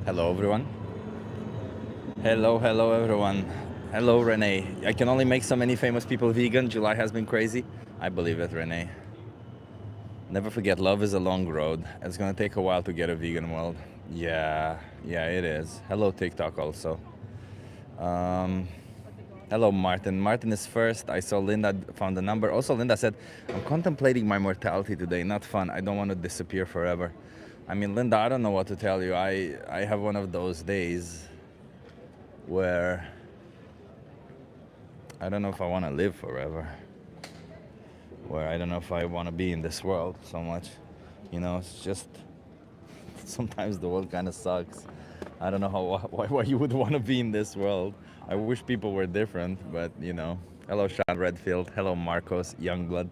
Hello, everyone. Hello, everyone. Hello, Renee. I can only make so many famous people vegan. July has been crazy. I believe it, Renee. Never forget, love is a long road. It's gonna take a while to get a vegan world. Yeah, it is. Hello, TikTok also. Um, hello, Martin. Martin is first. I saw Linda found the number. Also, Linda said, I'm contemplating my mortality today. Not fun. I don't want to disappear forever. I mean, Linda, I don't know what to tell you. I have one of those days where I don't know if I want to live forever, where I don't know if I want to be in this world so much. You know, it's just sometimes the world kind of sucks. I don't know why you would want to be in this world. I wish people were different, but you know. Hello, Sean Redfield. Hello, Marcos Youngblood.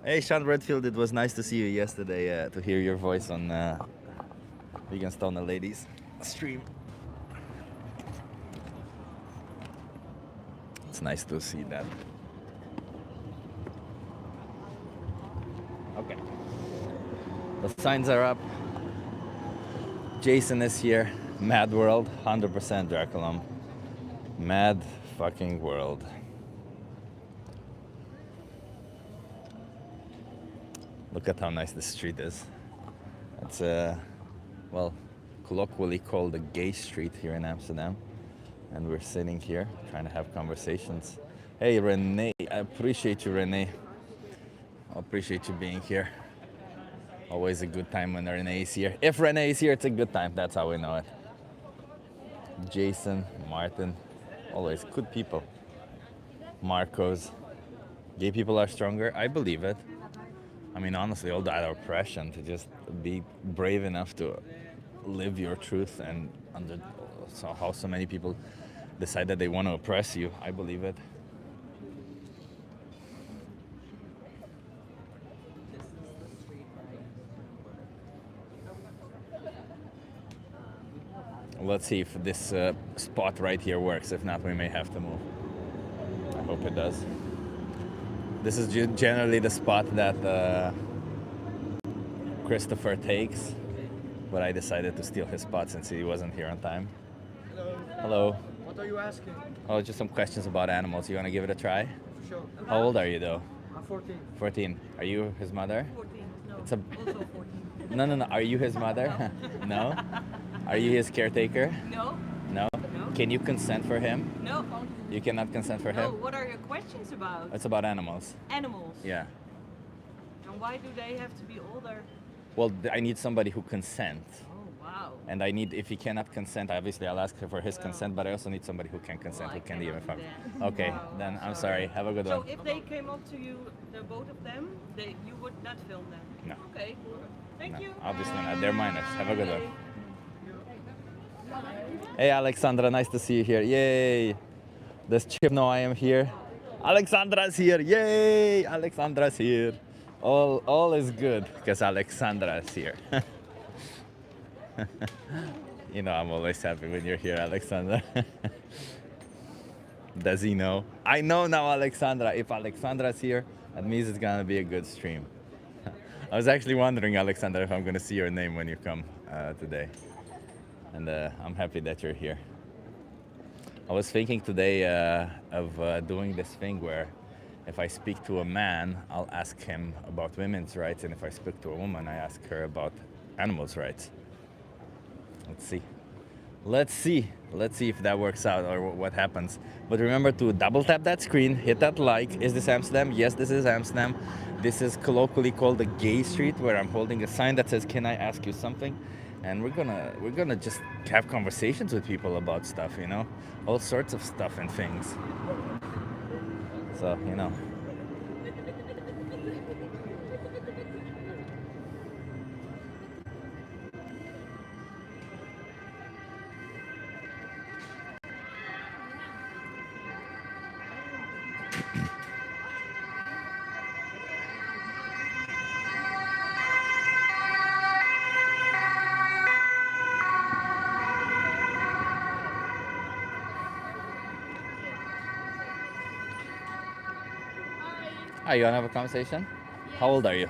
Hey, Sean Redfield. It was nice to see you yesterday. To hear your voice on Vegan Stoner Ladies stream. It's nice to see that. Okay. The signs are up. Jason is here. Mad World, 100% Draculum. Mad fucking world. Look at how nice the street is. It's well, colloquially called the gay street here in Amsterdam. And we're sitting here trying to have conversations. Hey, Renee, I appreciate you, Renee. I appreciate you being here. Always a good time when Renee is here. If Renee is here, it's a good time. That's how we know it. Jason, Martin, always good people. Marcos. Gay people are stronger. I believe it. I mean, honestly, all that oppression, to just be brave enough to live your truth, and under how so many people decide that they want to oppress you. I believe it. Let's see if this spot right here works. If not, we may have to move. I hope it does. This is generally the spot that Christopher takes, but I decided to steal his spot since he wasn't here on time. Hello. Hello. What are you asking? Oh, just some questions about animals. You want to give it a try? For sure. How old are you, though? I'm 14. 14. Are you his mother? 14, no. It's a... Also 14. No. Are you his mother? No? Are you his caretaker? No? No? No. Can you consent for him? No. You cannot consent for No, him? what are your questions about? It's about animals. Animals. Yeah. And why do they have to be older? Well, I need somebody who consents. Oh, wow. And I need, if he cannot consent, obviously I'll ask for his consent, but I also need somebody who can consent, Well, who can I even cannot fuck. do Okay, Wow, then I'm sorry. Have a good So one. if they came up to you, the both of them, you would not film them? No. Okay. Thank No, you. obviously not. They're minors. Have a good one. Hey, Alexandra, nice to see you here. Yay! Does Chip know I am here? Alexandra's here. Yay! Alexandra's here. All is good because Alexandra's here. You know, I'm always happy when you're here, Alexandra. Does he know? I know now, Alexandra. If Alexandra's here, that means it's gonna be a good stream. I was actually wondering, Alexandra, if I'm gonna see your name when you come today. And I'm happy that you're here. I was thinking today of doing this thing where if I speak to a man, I'll ask him about women's rights, and if I speak to a woman, I ask her about animals' rights. Let's see if that works out or what happens. But remember to double tap that screen, hit that like. Is this Amsterdam? Yes, this is Amsterdam. This is colloquially called the gay street, where I'm holding a sign that says, "Can I ask you something?" And we're gonna just have conversations with people about stuff, you know, all sorts of stuff and things. So, you know. Hi, you wanna have a conversation? Yes. How old are you?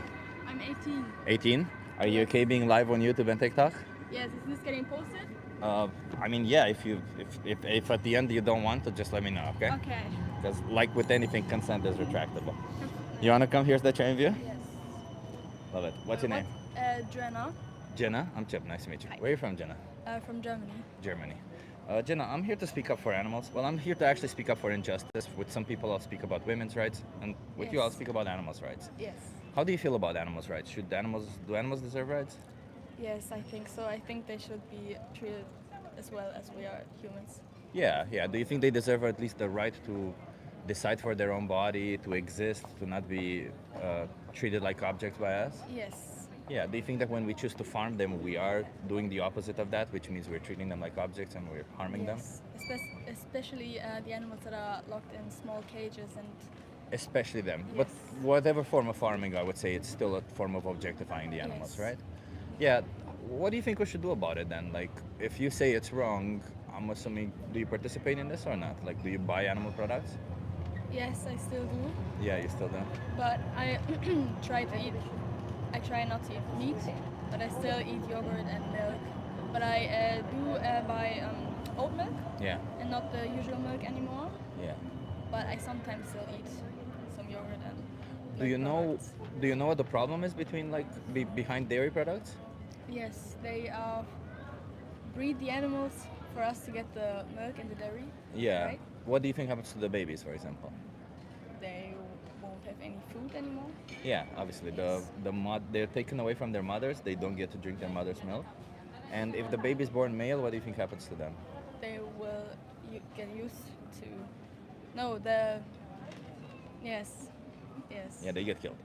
I'm 18. 18? Are you Yes. okay being live on YouTube and TikTok? Yes, is this getting posted? I mean, yeah. If at the end you don't want to, just let me know, okay? Okay. Because like with anything, consent is retractable. You wanna come? Here's the train view. Yes. Love it. What's your name? Jenna. Jenna. I'm Chip. Nice to meet you. Hi. Where are you from, Jenna? From Germany. Germany. Jenna, I'm here to speak up for animals. Well, I'm here to actually speak up for injustice. With some people, I'll speak about women's rights, and with you, I'll Yes. speak about animals' rights. Yes. How do you feel about animals' rights? Do animals deserve rights? Yes, I think so. I think they should be treated as well as we are humans. Yeah, yeah. Do you think they deserve at least the right to decide for their own body, to exist, to not be treated like objects by us? Yes. Yeah. Do you think that when we choose to farm them, we are doing the opposite of that, which means we're treating them like objects and we're harming them? Yes. Especially the animals that are locked in small cages and Especially them. But Yes. whatever form of farming, I would say it's still a form of objectifying the animals, Yes. right? Yeah. What do you think we should do about it then? Like, if you say it's wrong, I'm assuming, do you participate in this or not? Like, do you buy animal products? yes, I still do. Yeah, you still do. But I I try not to eat meat, but I still eat yogurt and milk. But I do buy oat milk Yeah, and not the usual milk anymore. yeah. But I sometimes still eat some yogurt and Do you milk know? products. Do you know what the problem is between behind dairy products? Yes, they breed the animals for us to get the milk and the dairy. Yeah. Right? What do you think happens to the babies, for example? They won't have any food anymore. Yeah, obviously Yes. they're taken away from their mothers. They don't get to drink their mother's milk. And if the baby's born male, what do you think happens to them? They will get used to. No, the. Yes. Yes. Yeah, they get killed.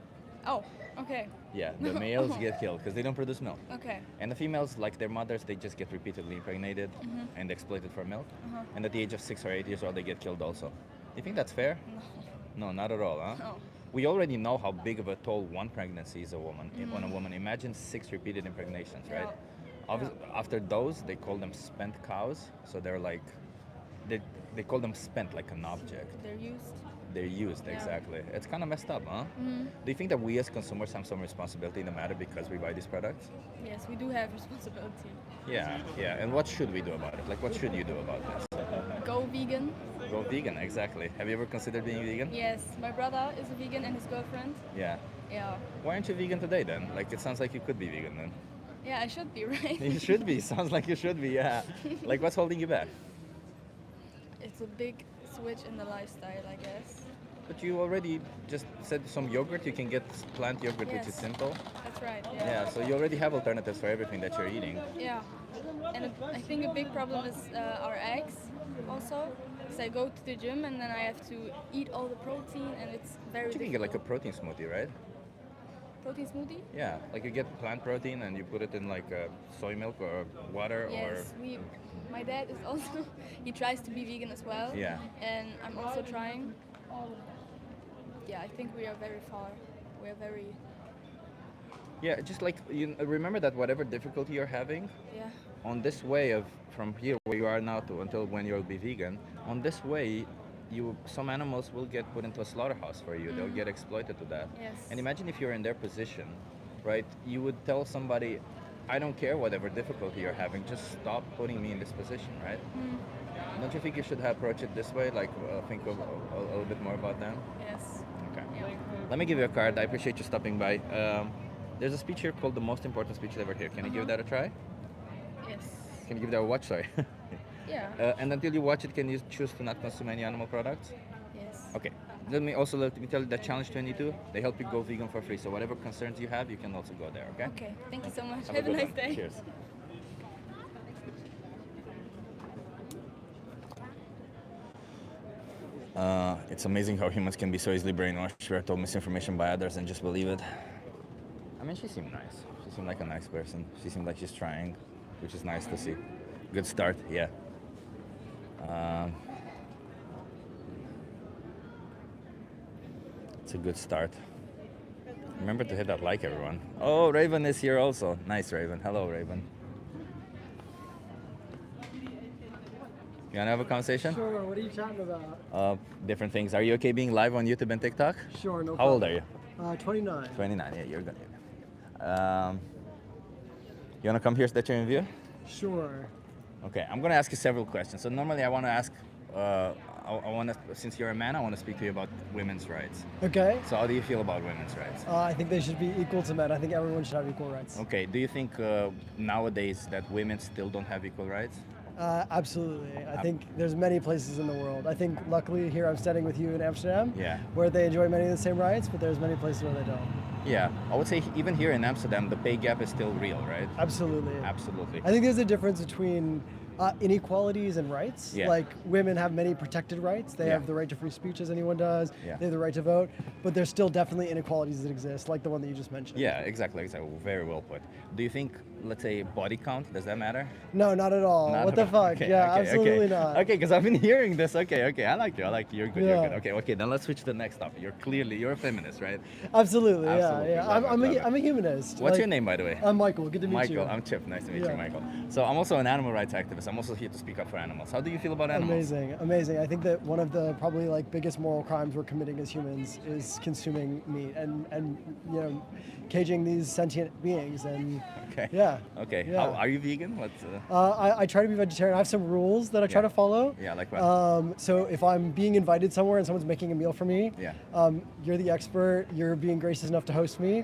Oh, okay. Yeah, the males get killed because they don't produce milk. Okay. And the females, like their mothers, they just get repeatedly impregnated and exploited for milk. And at the age of 6 or 8 years old, they get killed also. Do you think that's fair? No, not at all, huh? No. We already know how big of a toll one pregnancy is on a woman. Imagine 6 repeated impregnations, right? After those, they call them spent cows. So they're like, they call them spent like an object. They're used. They're used, Yeah. exactly. It's kind of messed up, huh? Do you think that we as consumers have some responsibility in the matter because we buy these products? Yes, we do have responsibility. Yeah, yeah. And what should we do about it? Like, what should you do about this? Go vegan. Go vegan, exactly. Have you ever considered being vegan? Yes, my brother is a vegan and his girlfriend. Yeah. Yeah. Why aren't you vegan today then? Like, it sounds like you could be vegan then. Yeah, I should be, right? You should be. Sounds like you should be, yeah. Like, what's holding you back? It's a big switch in the lifestyle, I guess. But you already just said some yogurt. You can get plant yogurt, which is Yes. simple. That's right. Yeah, so you already have alternatives for everything that you're eating. Yeah. And I think a big problem is our eggs also. Because I go to the gym and then I have to eat all the protein and it's very You can get like a difficult. protein smoothie, right? Protein smoothie? Yeah, like you get plant protein and you put it in like soy milk or water Yes, my dad is also, he tries to be vegan as well. Yeah. And I'm also trying. Yeah, I think we are very far. We are very, Yeah, just like you remember that whatever difficulty you're having yeah. on this way of from here where you are now to until when you'll be vegan, on this way some animals will get put into a slaughterhouse for you. They'll get exploited to that. Yes. And imagine if you're in their position, right? You would tell somebody, I don't care whatever difficulty you're having, just stop putting me in this position, right? Don't you think you should approach it this way? Like think a little bit more about them? Yes. Okay. Yeah. Let me give you a card. I appreciate you stopping by. There's a speech here called the most important speech ever here. Can you give that a try? Yes. Can you give that a watch? Sorry. Yeah. And until you watch it, can you choose to not consume any animal products? Yes. Okay. Let me tell you that Challenge 22, they help you go vegan for free. So whatever concerns you have, you can also go there, okay? Okay. Thank you so much. Have Have a good nice one. day. Cheers. It's amazing how humans can be so easily brainwashed. We're told misinformation by others and just believe it. I mean, she seemed nice. She seemed like a nice person. She seemed like she's trying, which is nice to see. Good start, yeah. It's a good start. Remember to hit that like, everyone. Oh, Raven is here also. Nice, Raven. Hello, Raven. You wanna have a conversation? Sure, what are you chatting about? Different things. Are you okay being live on YouTube and TikTok? Sure, no How old problem. are you? 29. 29. Yeah, you're good. You wanna come here, Stitcher in view? Sure. Okay, I'm going to ask you several questions. So normally I want to ask, I want to, since you're a man, I want to speak to you about women's rights. Okay. So how do you feel about women's rights? I think they should be equal to men. I think everyone should have equal rights. Okay, do you think nowadays that women still don't have equal rights? Absolutely. I think there's many places in the world. I think luckily here I'm studying with you in Amsterdam, Yeah. where they enjoy many of the same rights, but there's many places where they don't. Yeah, I would say even here in Amsterdam, the pay gap is still real, right? Absolutely. Absolutely. I think there's a difference between inequalities and rights. Yeah. Like women have many protected rights. They Yeah. have the right to free speech as anyone does. Yeah. They have the right to vote. But there's still definitely inequalities that exist, like the one that you just mentioned. Yeah, exactly. Very well put. Do you think, let's say, body count, does that matter? No, not at all. Not What at the all. fuck? Okay, Yeah, okay, absolutely okay. not. Okay, because I've been hearing this. Okay, I like you. You're good. You're Yeah. good. Okay, then let's switch to the next topic. You're a feminist, right? Absolutely, Absolutely, yeah. love it. I'm a humanist. What's Like, your name, by the way? I'm Michael. Good to meet you. Michael, I'm Chip. Nice to meet Yeah. you, Michael. So I'm also an animal rights activist. I'm also here to speak up for animals. How do you feel about animals? Amazing. I think that one of the probably like biggest moral crimes we're committing as humans is consuming meat and you know caging these sentient beings and Okay. yeah. Okay. Yeah. How, are you vegan? What's I try to be vegetarian. I have some rules that I try Yeah. to follow. Yeah, like what? So if I'm being invited somewhere and someone's making a meal for me, Yeah. You're the expert. You're being gracious enough to host me.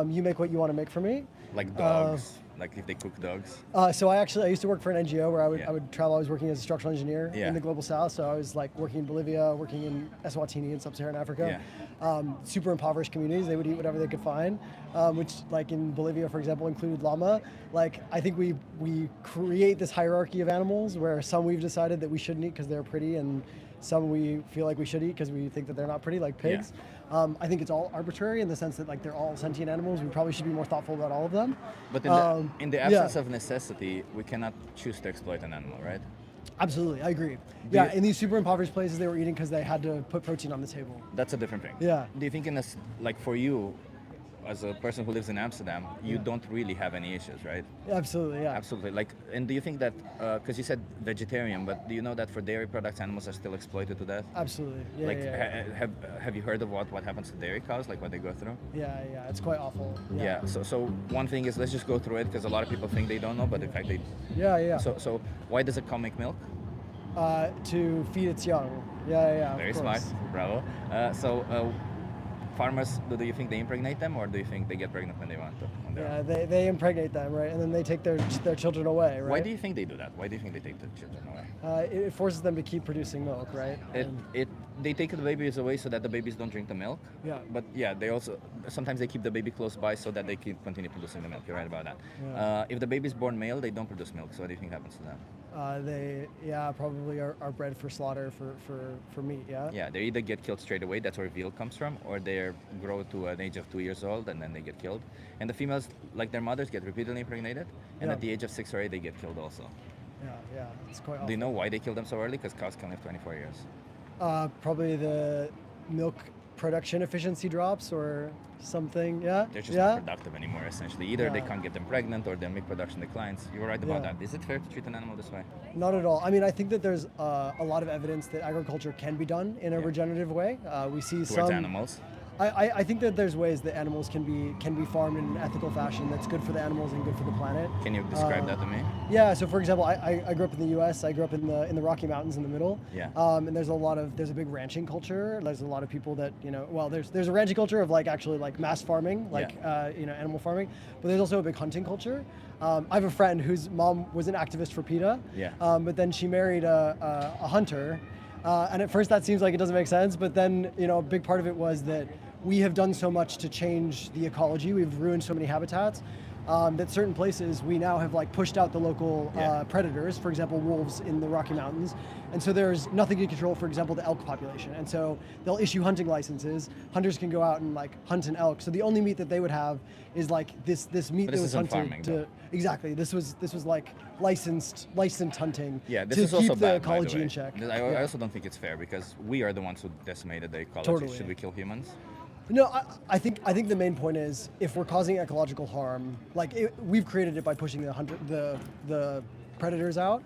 You make what you want to make for me. Like dogs? Like if they cook dogs? So I used to work for an NGO where Yeah. I would travel. I was working as a structural engineer Yeah. in the global south. So I was like working in Bolivia, working in Eswatini in sub-Saharan Africa. Super impoverished communities. They would eat whatever they could find, which like in Bolivia, for example, included llama. Like I think we create this hierarchy of animals where some we've decided that we shouldn't eat because they're pretty, and some we feel like we should eat because we think that they're not pretty, like pigs. I think it's all arbitrary in the sense that like they're all sentient animals. We probably should be more thoughtful about all of them. But in the yeah. absence of necessity, we cannot choose to exploit an animal, right? Absolutely, I agree. Do Yeah, you- in these super impoverished places, they were eating because they had to put protein on the table. That's a different thing. Yeah. Do you think in this, like for you, as a person who lives in Amsterdam, you don't really have any issues, right? Absolutely, yeah. Absolutely. Like, and do you think that, because you said vegetarian, but do you know that for dairy products, animals are still exploited to death? Absolutely. Yeah, Like, yeah, have you heard of what happens to dairy cows, like what they go through? yeah. It's quite awful. Yeah. So one thing is, let's just go through it because a lot of people think they don't know, but in fact they. Yeah. So why does a cow make milk? To feed its young. Yeah. Very of smart. course. Bravo. Farmers, do you think they impregnate them, or do you think they get pregnant when they want to? When they're- Yeah, they impregnate them, right? And then they take their children away, right? Why do you think they do that? Why do you think they take the children away? It forces them to keep producing milk, right? They take the babies away so that the babies don't drink the milk. Yeah. But yeah, they also sometimes they keep the baby close by so that they can continue producing the milk. You're right about that. Yeah. If the baby's born male, they don't produce milk. So what do you think happens to them? They probably are bred for slaughter for meat, yeah? Yeah, they either get killed straight away, that's where veal comes from, or they grow to an age of 2 years old and then they get killed. And the females, like their mothers, get repeatedly impregnated, and Yeah. at the age of 6 or 8, they get killed also. Yeah, it's quite awful. Do you know why they kill them so early? Because cows can live 24 years. Probably the milk production efficiency drops or something, yeah? They're just yeah? not productive anymore, essentially. Either they Yeah. can't get them pregnant or their milk production declines. You were right about Yeah. that. Is it fair to treat an animal this way? Not at all. I mean, I think that there's a lot of evidence that agriculture can be done in a Yeah. regenerative way. We see Towards some animals? I think that there's ways that animals can be farmed in an ethical fashion that's good for the animals and good for the planet. Can you describe that to me? Yeah. So for example, I grew up in the U.S. I grew up in the Rocky Mountains in the middle. Yeah. And there's a big ranching culture. There's a lot of people that there's a ranching culture of like actually like mass farming, like animal farming, but there's also a big hunting culture. I have a friend whose mom was an activist for PETA. Yeah. But then she married a hunter. And at first that seems like it doesn't make sense, but then, a big part of it was that we have done so much to change the ecology. We've ruined so many habitats that certain places we now have like pushed out the local predators, for example, wolves in the Rocky Mountains. And so there's nothing to control, for example, the elk population. And so they'll issue hunting licenses. Hunters can go out and like hunt an elk. So the only meat that they would have is like this meat But that this was isn't hunted farming, to though. Exactly. This was like licensed hunting Yeah, this to is keep also the bad, by the ecology way. in check. I also don't think it's fair because we are the ones who decimated the ecology. Totally. Should we kill humans? No, I think the main point is if we're causing ecological harm, we've created it by pushing the predators out.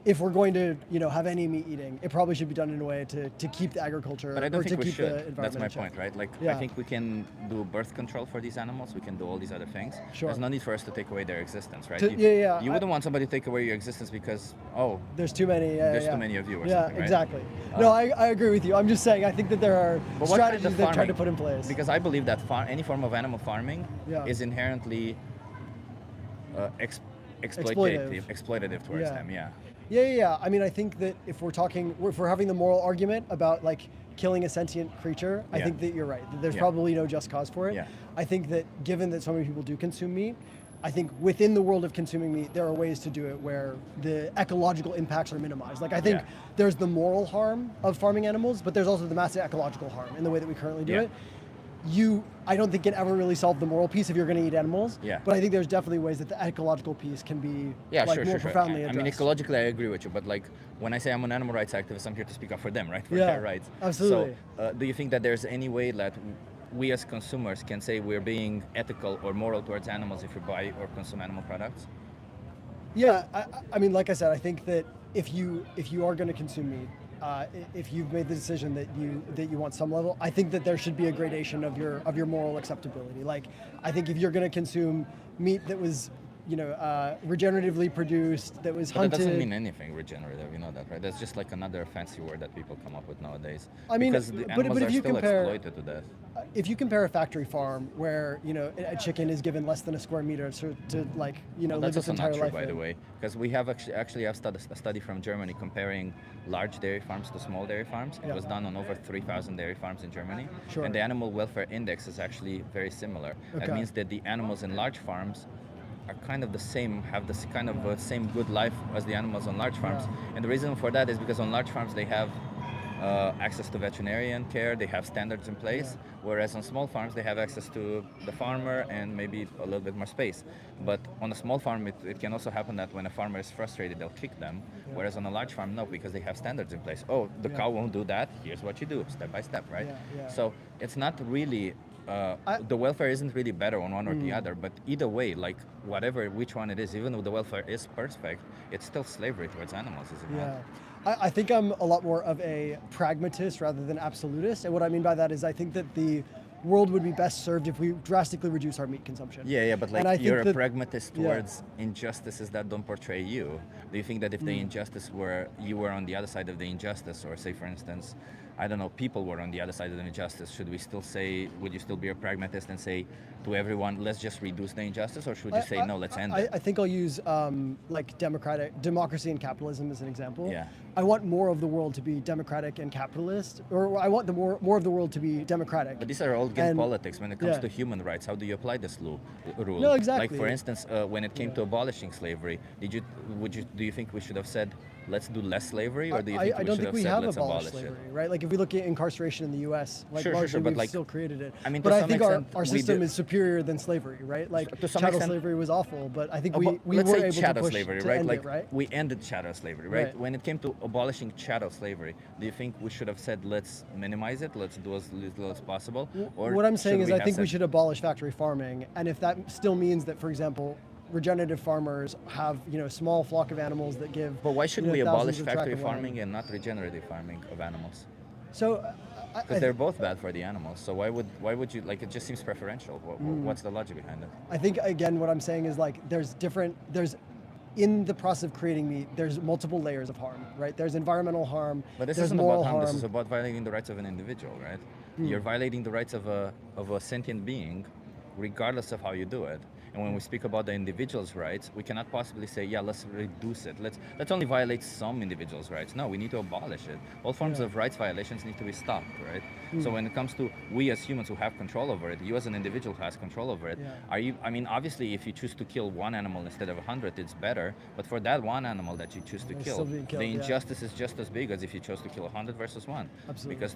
if we're going to, have any meat eating, it probably should be done in a way to keep the agriculture But I don't or to think we keep the should. environment. That's my in check. point, right? Like, I Yeah. think we can do birth control for these animals. We can do all these other things. Sure. There's no need for us to take away their existence, right? Yeah. You wouldn't want somebody to take away your existence because, There's too many. there's yeah. too many of you or Yeah, something, right? exactly. No, I agree with you. I'm just saying, I think that there are But what kind of strategies they've tried farming? to put in place. Because I believe that any form of animal farming Yeah. is inherently exploitative towards Yeah. them. Yeah. Yeah. I mean, I think that if we're having the moral argument about like killing a sentient creature, I Yeah. think that you're right. That there's Yeah. probably no just cause for it. Yeah. I think that given that so many people do consume meat, I think within the world of consuming meat, there are ways to do it where the ecological impacts are minimized. Like I think Yeah. there's the moral harm of farming animals, but there's also the massive ecological harm in the way that we currently do Yeah. it. I don't think can ever really solve the moral piece if you're going to eat animals. Yeah. But I think there's definitely ways that the ecological piece can be Yeah, like sure, more sure, sure. profoundly I addressed. mean, ecologically, I agree with you, but like when I say I'm an animal rights activist, I'm here to speak up for them, right? For Yeah, their rights. absolutely. So, do you think that there's any way that we as consumers can say we're being ethical or moral towards animals if we buy or consume animal products? Yeah, I mean, like I said, I think that if you are going to consume meat, if you've made the decision that you want some level, I think that there should be a gradation of your moral acceptability. Like, I think if you're going to consume meat that was regeneratively produced, that was But hunted. that doesn't mean anything regenerative, you know that, right? That's just like another fancy word that people come up with nowadays. I mean, because the but animals if are you still compare- exploited to death. If you compare a factory farm where a chicken is given less than a square meter to like Well, live that's its also entire not true, life by in. the way, because we have actually have a study from Germany comparing large dairy farms to small dairy farms. It Yeah. was done on over 3,000 dairy farms in Germany, Sure. and the animal welfare index is actually very similar. That Okay. means that the animals in large farms are kind of the same, have this kind of same good life as the animals on large farms. Yeah. And the reason for that is because on large farms they have access to veterinarian care, they have standards in place, whereas on small farms they have access to the farmer and maybe a little bit more space. But on a small farm it can also happen that when a farmer is frustrated they'll kick them, whereas on a large farm no, because they have standards in place. Oh, the cow won't do that, here's what you do, step by step, right? Yeah. So it's not really the welfare isn't really better on one or the other, but either way, like which one it is, even though the welfare is perfect, it's still slavery towards animals, is it not? Yeah. I think I'm a lot more of a pragmatist rather than absolutist. And what I mean by that is I think that the world would be best served if we drastically reduce our meat consumption. Yeah, but And I like think you're a that- pragmatist yeah. towards injustices that don't portray you. Do you think that if the injustice you were on the other side of the injustice, or say for instance, I don't know, people were on the other side of the injustice, would you still be a pragmatist and say to everyone, let's just reduce the injustice, or should you say, no, let's end it? I think I'll use like democracy and capitalism as an example. Yeah. I want more of the world to be democratic and capitalist, or I want more of the world to be democratic. But these are all game And- politics. When it comes yeah. to human rights, how do you apply this rule? No, exactly. Like for instance, when it came to abolishing slavery, do you think we should have said, let's do less slavery, or do you think I we don't should think have we said, have let's abolished abolish slavery, it? right? Like if we look at incarceration in the U.S., like Sure, largely but we've like- still created it. I mean, but to I some think extent, our we system did- is superior than slavery, right? Like To some chattel extent- slavery was awful, but I think we let's were say able to chattel push slavery, to right? end Like it, right? we ended chattel slavery, right? Right. When it came to abolishing chattel slavery, do you think we should have said, let's minimize it, let's do as little as possible? Or What I'm saying should is we I have think we said- should abolish factory farming, and if that still means that, for example, regenerative farmers have a small flock of animals that give. But why should we thousands abolish of tract factory of land. farming and not regenerative farming of animals? So, Because they're both bad for the animals. So why would you, like, it just seems preferential. What's the logic behind it? I think again, what I'm saying is like there's in the process of creating meat, there's multiple layers of harm, right? There's environmental harm. But this there's isn't moral about harm. harm. This is about violating the rights of an individual, right? You're violating the rights of a sentient being, regardless of how you do it. And when we speak about the individual's rights, we cannot possibly say, yeah, let's reduce it. Let's only violate some individuals' rights. No, we need to abolish it. All forms of rights violations need to be stopped, right? So when it comes to we as humans who have control over it, you as an individual who has control over it, I mean, obviously, if you choose to kill one animal instead of 100, it's better. But for that one animal that you choose to They're kill, still being killed, the yeah. injustice is just as big as if you chose to kill 100 versus 1. Absolutely. Because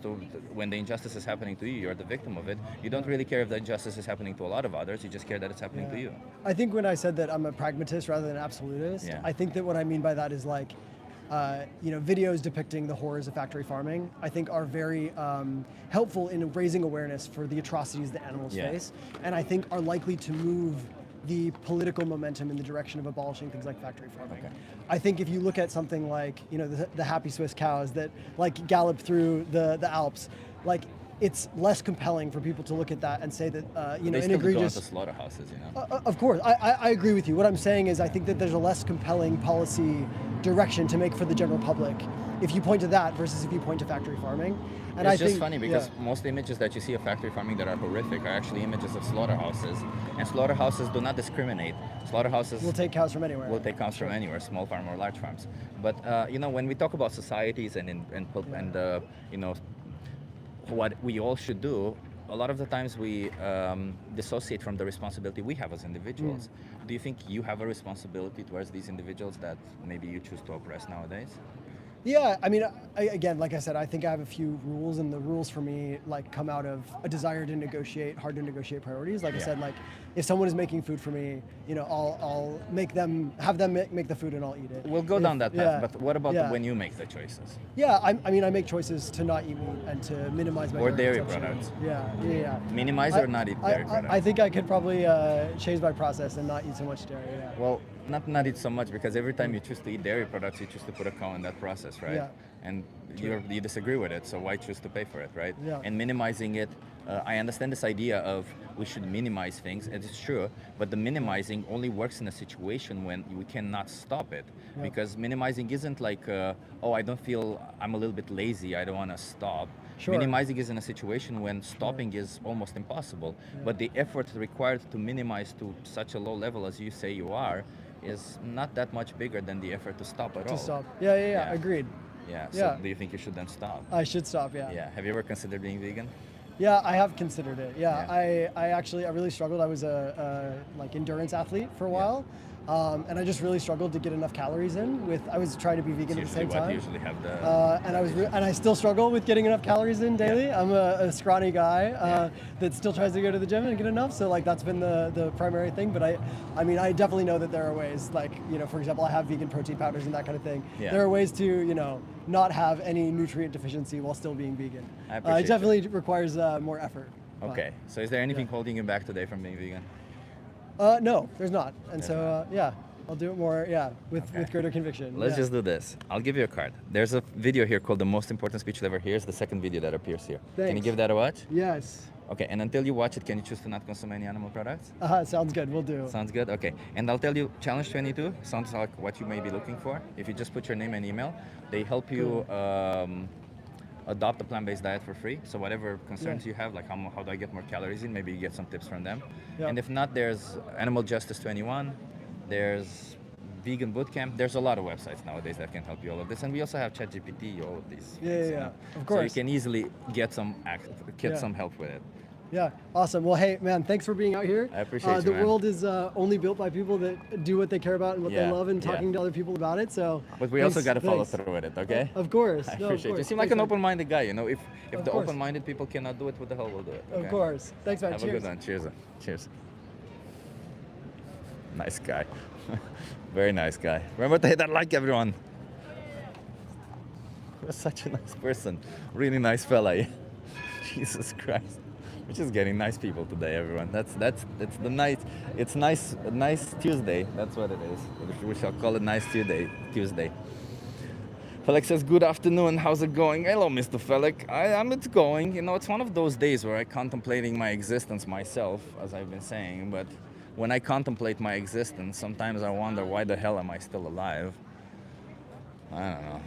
when the injustice is happening to you, you're the victim of it. You don't really care if the injustice is happening to a lot of others. You just care that it's happening to you. I think when I said that I'm a pragmatist rather than absolutist, Yeah. I think that what I mean by that is like, videos depicting the horrors of factory farming, I think are very helpful in raising awareness for the atrocities that animals Yeah. face, and I think are likely to move the political momentum in the direction of abolishing things like factory farming. Okay. I think if you look at something like, you know, the happy Swiss cows that like gallop through the Alps, like it's less compelling for people to look at that and say that, you know, They an still go egregious. into slaughterhouses, you know. Of course, I agree with you. What I'm saying is I think that there's a less compelling policy direction to make for the general public if you point to that versus if you point to factory farming. And It's I just think, funny because yeah. most images that you see of factory farming that are horrific are actually images of slaughterhouses. And slaughterhouses do not discriminate. Slaughterhouses We'll take cows from anywhere. will take cows from anywhere, small farm or large farms. But you know, when we talk about societies and you know, what we all should do, a lot of the times we dissociate from the responsibility we have as individuals. Do you think you have a responsibility towards these individuals that maybe you choose to oppress nowadays? Yeah, I mean, again, like I said, I think I have a few rules, and the rules for me like come out of a desire to negotiate, hard to negotiate priorities. Like I Yeah. said, like if someone is making food for me, you know, I'll have them make the food and I'll eat it. We'll go If- down that path, yeah, but what about yeah. when you make the choices? Yeah, I mean, I make choices to not eat meat and to minimize my Or dairy consumption. products. Yeah. Minimize or not eat dairy products? I think I could probably change my process and not eat so much dairy. Yeah. Well, not eat so much, because every time you choose to eat dairy products, you choose to put a cow in that process, right? Yeah. And you disagree with it, so why choose to pay for it, right? Yeah. And minimizing it, I understand this idea of we should minimize things, and it's true, but the minimizing only works in a situation when we cannot stop it. Yeah. Because minimizing isn't like, oh, I don't feel, I'm a little bit lazy, I don't want to stop. Sure. Minimizing is in a situation when stopping is almost impossible. But the effort required to minimize to such a low level as you say you are is not that much bigger than the effort to stop at all. To stop. Yeah. Yeah. Agreed. Yeah. So Yeah. do you think you should then stop? I should stop. Yeah. Yeah. Have you ever considered being vegan? Yeah, I have considered it. Yeah, Yeah. I really struggled. I was a like endurance athlete for a while, and I just really struggled to get enough calories in. I was trying to be vegan at the same time. Usually have the. And I still struggle with getting enough calories in daily. Yeah. I'm a scrawny guy that still tries to go to the gym and get enough. So like that's been the primary thing. But I mean I definitely know that there are ways. Like, you know, for example, I have vegan protein powders and that kind of thing. Yeah. There are ways to, you know, not have any nutrient deficiency while still being vegan. I appreciate It definitely requires more effort. but- Okay. So is there anything holding you back today from being vegan? No, there's not. And There's so yeah, I'll do it more. Yeah, with Okay. greater conviction. Let's yeah. just do this. I'll give you a card. There's a video here called "The Most Important Speech You'll Ever Hear." It's the second video that appears here. Can you Thanks. give that a watch? Yes. Okay. And until you watch it, can you choose to not consume any animal products? Sounds good. We'll do. Sounds good. Okay. And I'll tell you, Challenge 22 sounds like what you may be looking for. If you just put your name and email, they help you adopt a plant-based diet for free. So whatever concerns you have, like how do I get more calories in, maybe you get some tips from them. Yeah. And if not, there's Animal Justice 21. There's Vegan Bootcamp. There's a lot of websites nowadays that can help you all of this. And we also have ChatGPT, all of these. Yeah, things, yeah, you know. of So you course. can easily get some Yeah. some help with it. Yeah, awesome. Well, hey, man, thanks for being out here. I appreciate you, The man. world is only built by people that do what they care about and what Yeah, they love and yeah. talking to other people about it. So, But we also thanks- got to follow thanks. through with it, okay? Of course. I No, of appreciate you. course. Seem like Thanks, an man. open-minded guy, you know. If Of the course. open-minded people cannot do it, what the hell will do it? Of okay? course. Thanks, man. Have a Cheers. good one. Cheers. Cheers. Nice guy. Very nice guy. Remember to hit that like, everyone. You're such a nice person. Really nice fella. Yeah. Jesus Christ. We're just getting nice people today, everyone. It's the night. It's nice Tuesday. That's what it is. We shall call it nice Tuesday. Felix says, good afternoon, how's it going? Hello, Mr. Felix. It's going. You know, it's one of those days where I'm contemplating my existence myself, as I've been saying, but when I contemplate my existence, sometimes I wonder, why the hell am I still alive? I don't know.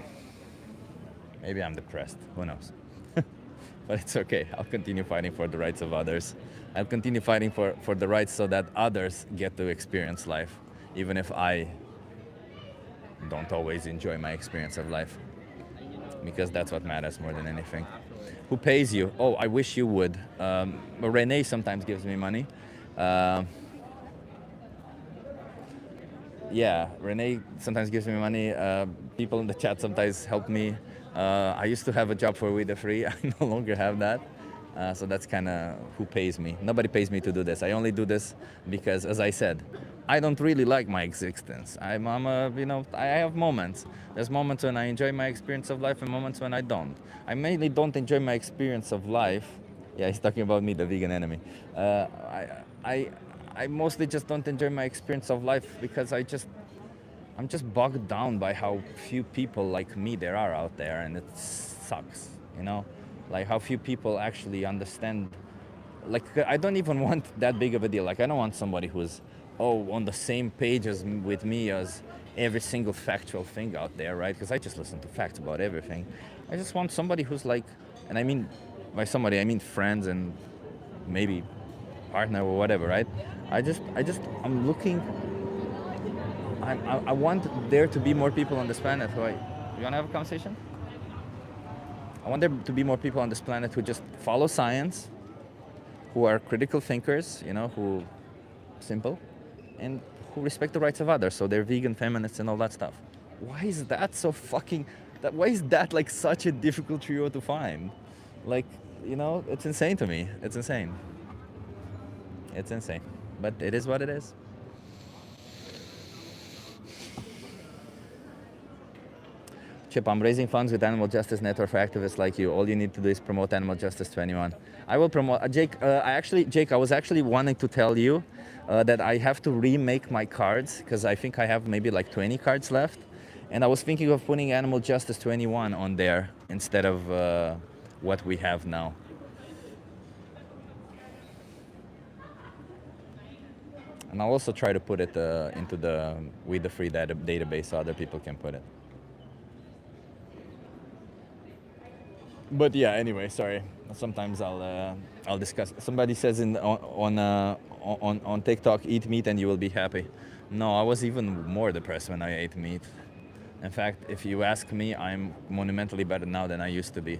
Maybe I'm depressed, who knows? But it's okay, I'll continue fighting for the rights of others. I'll continue fighting for the rights so that others get to experience life, even if I don't always enjoy my experience of life, because that's what matters more than anything. Who pays you? Oh, I wish you would. Renee sometimes gives me money. Yeah, Renee sometimes gives me money. People in the chat sometimes help me. I used to have a job for We the Free. I no longer have that. So that's kind of who pays me. Nobody pays me to do this. I only do this because, as I said, I don't really like my existence. I have moments. There's moments when I enjoy my experience of life and moments when I don't. I mainly don't enjoy my experience of life. Yeah, he's talking about me, the vegan enemy. I mostly just don't enjoy my experience of life because I'm just bogged down by how few people like me there are out there, and it sucks, you know, like how few people actually understand. Like I don't even want that big of a deal. Like I don't want somebody who's on the same page as with me as every single factual thing out there, right? Because I just listen to facts about everything. I just want somebody who's like, and I mean by somebody I mean friends and maybe partner or whatever, right? I'm looking. I want there to be more people on this planet who you wanna have a conversation? I want there to be more people on this planet who just follow science, who are critical thinkers, you know, who simple, and who respect the rights of others. So they're vegan, feminists, and all that stuff. Why is that so fucking? Why is that like such a difficult trio to find? Like, you know, it's insane to me. It's insane. It's insane. But it is what it is. Chip, I'm raising funds with Animal Justice Network for activists like you. All you need to do is promote Animal Justice to anyone. I will promote. Jake, I was actually wanting to tell you that I have to remake my cards because I think I have maybe like 20 cards left. And I was thinking of putting Animal Justice to anyone on there instead of what we have now. And I'll also try to put it into the We the Free database so other people can put it. But yeah, anyway, sorry. Sometimes I'll discuss. Somebody says on TikTok, eat meat and you will be happy. No, I was even more depressed when I ate meat. In fact, if you ask me, I'm monumentally better now than I used to be.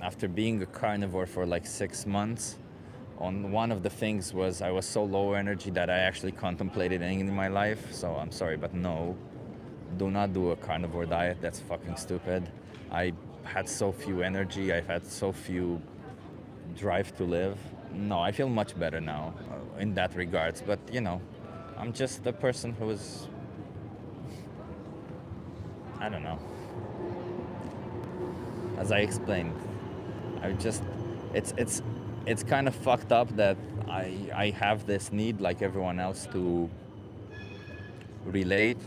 After being a carnivore for like 6 months, one of the things was I was so low energy that I actually contemplated ending my life. So I'm sorry, but no, do not do a carnivore diet. That's fucking stupid. I had so few energy. I've had so few drive to live. No, I feel much better now in that regards. But you know, I'm just a person who is, I don't know. As I explained, it's kind of fucked up that I have this need like everyone else to relate,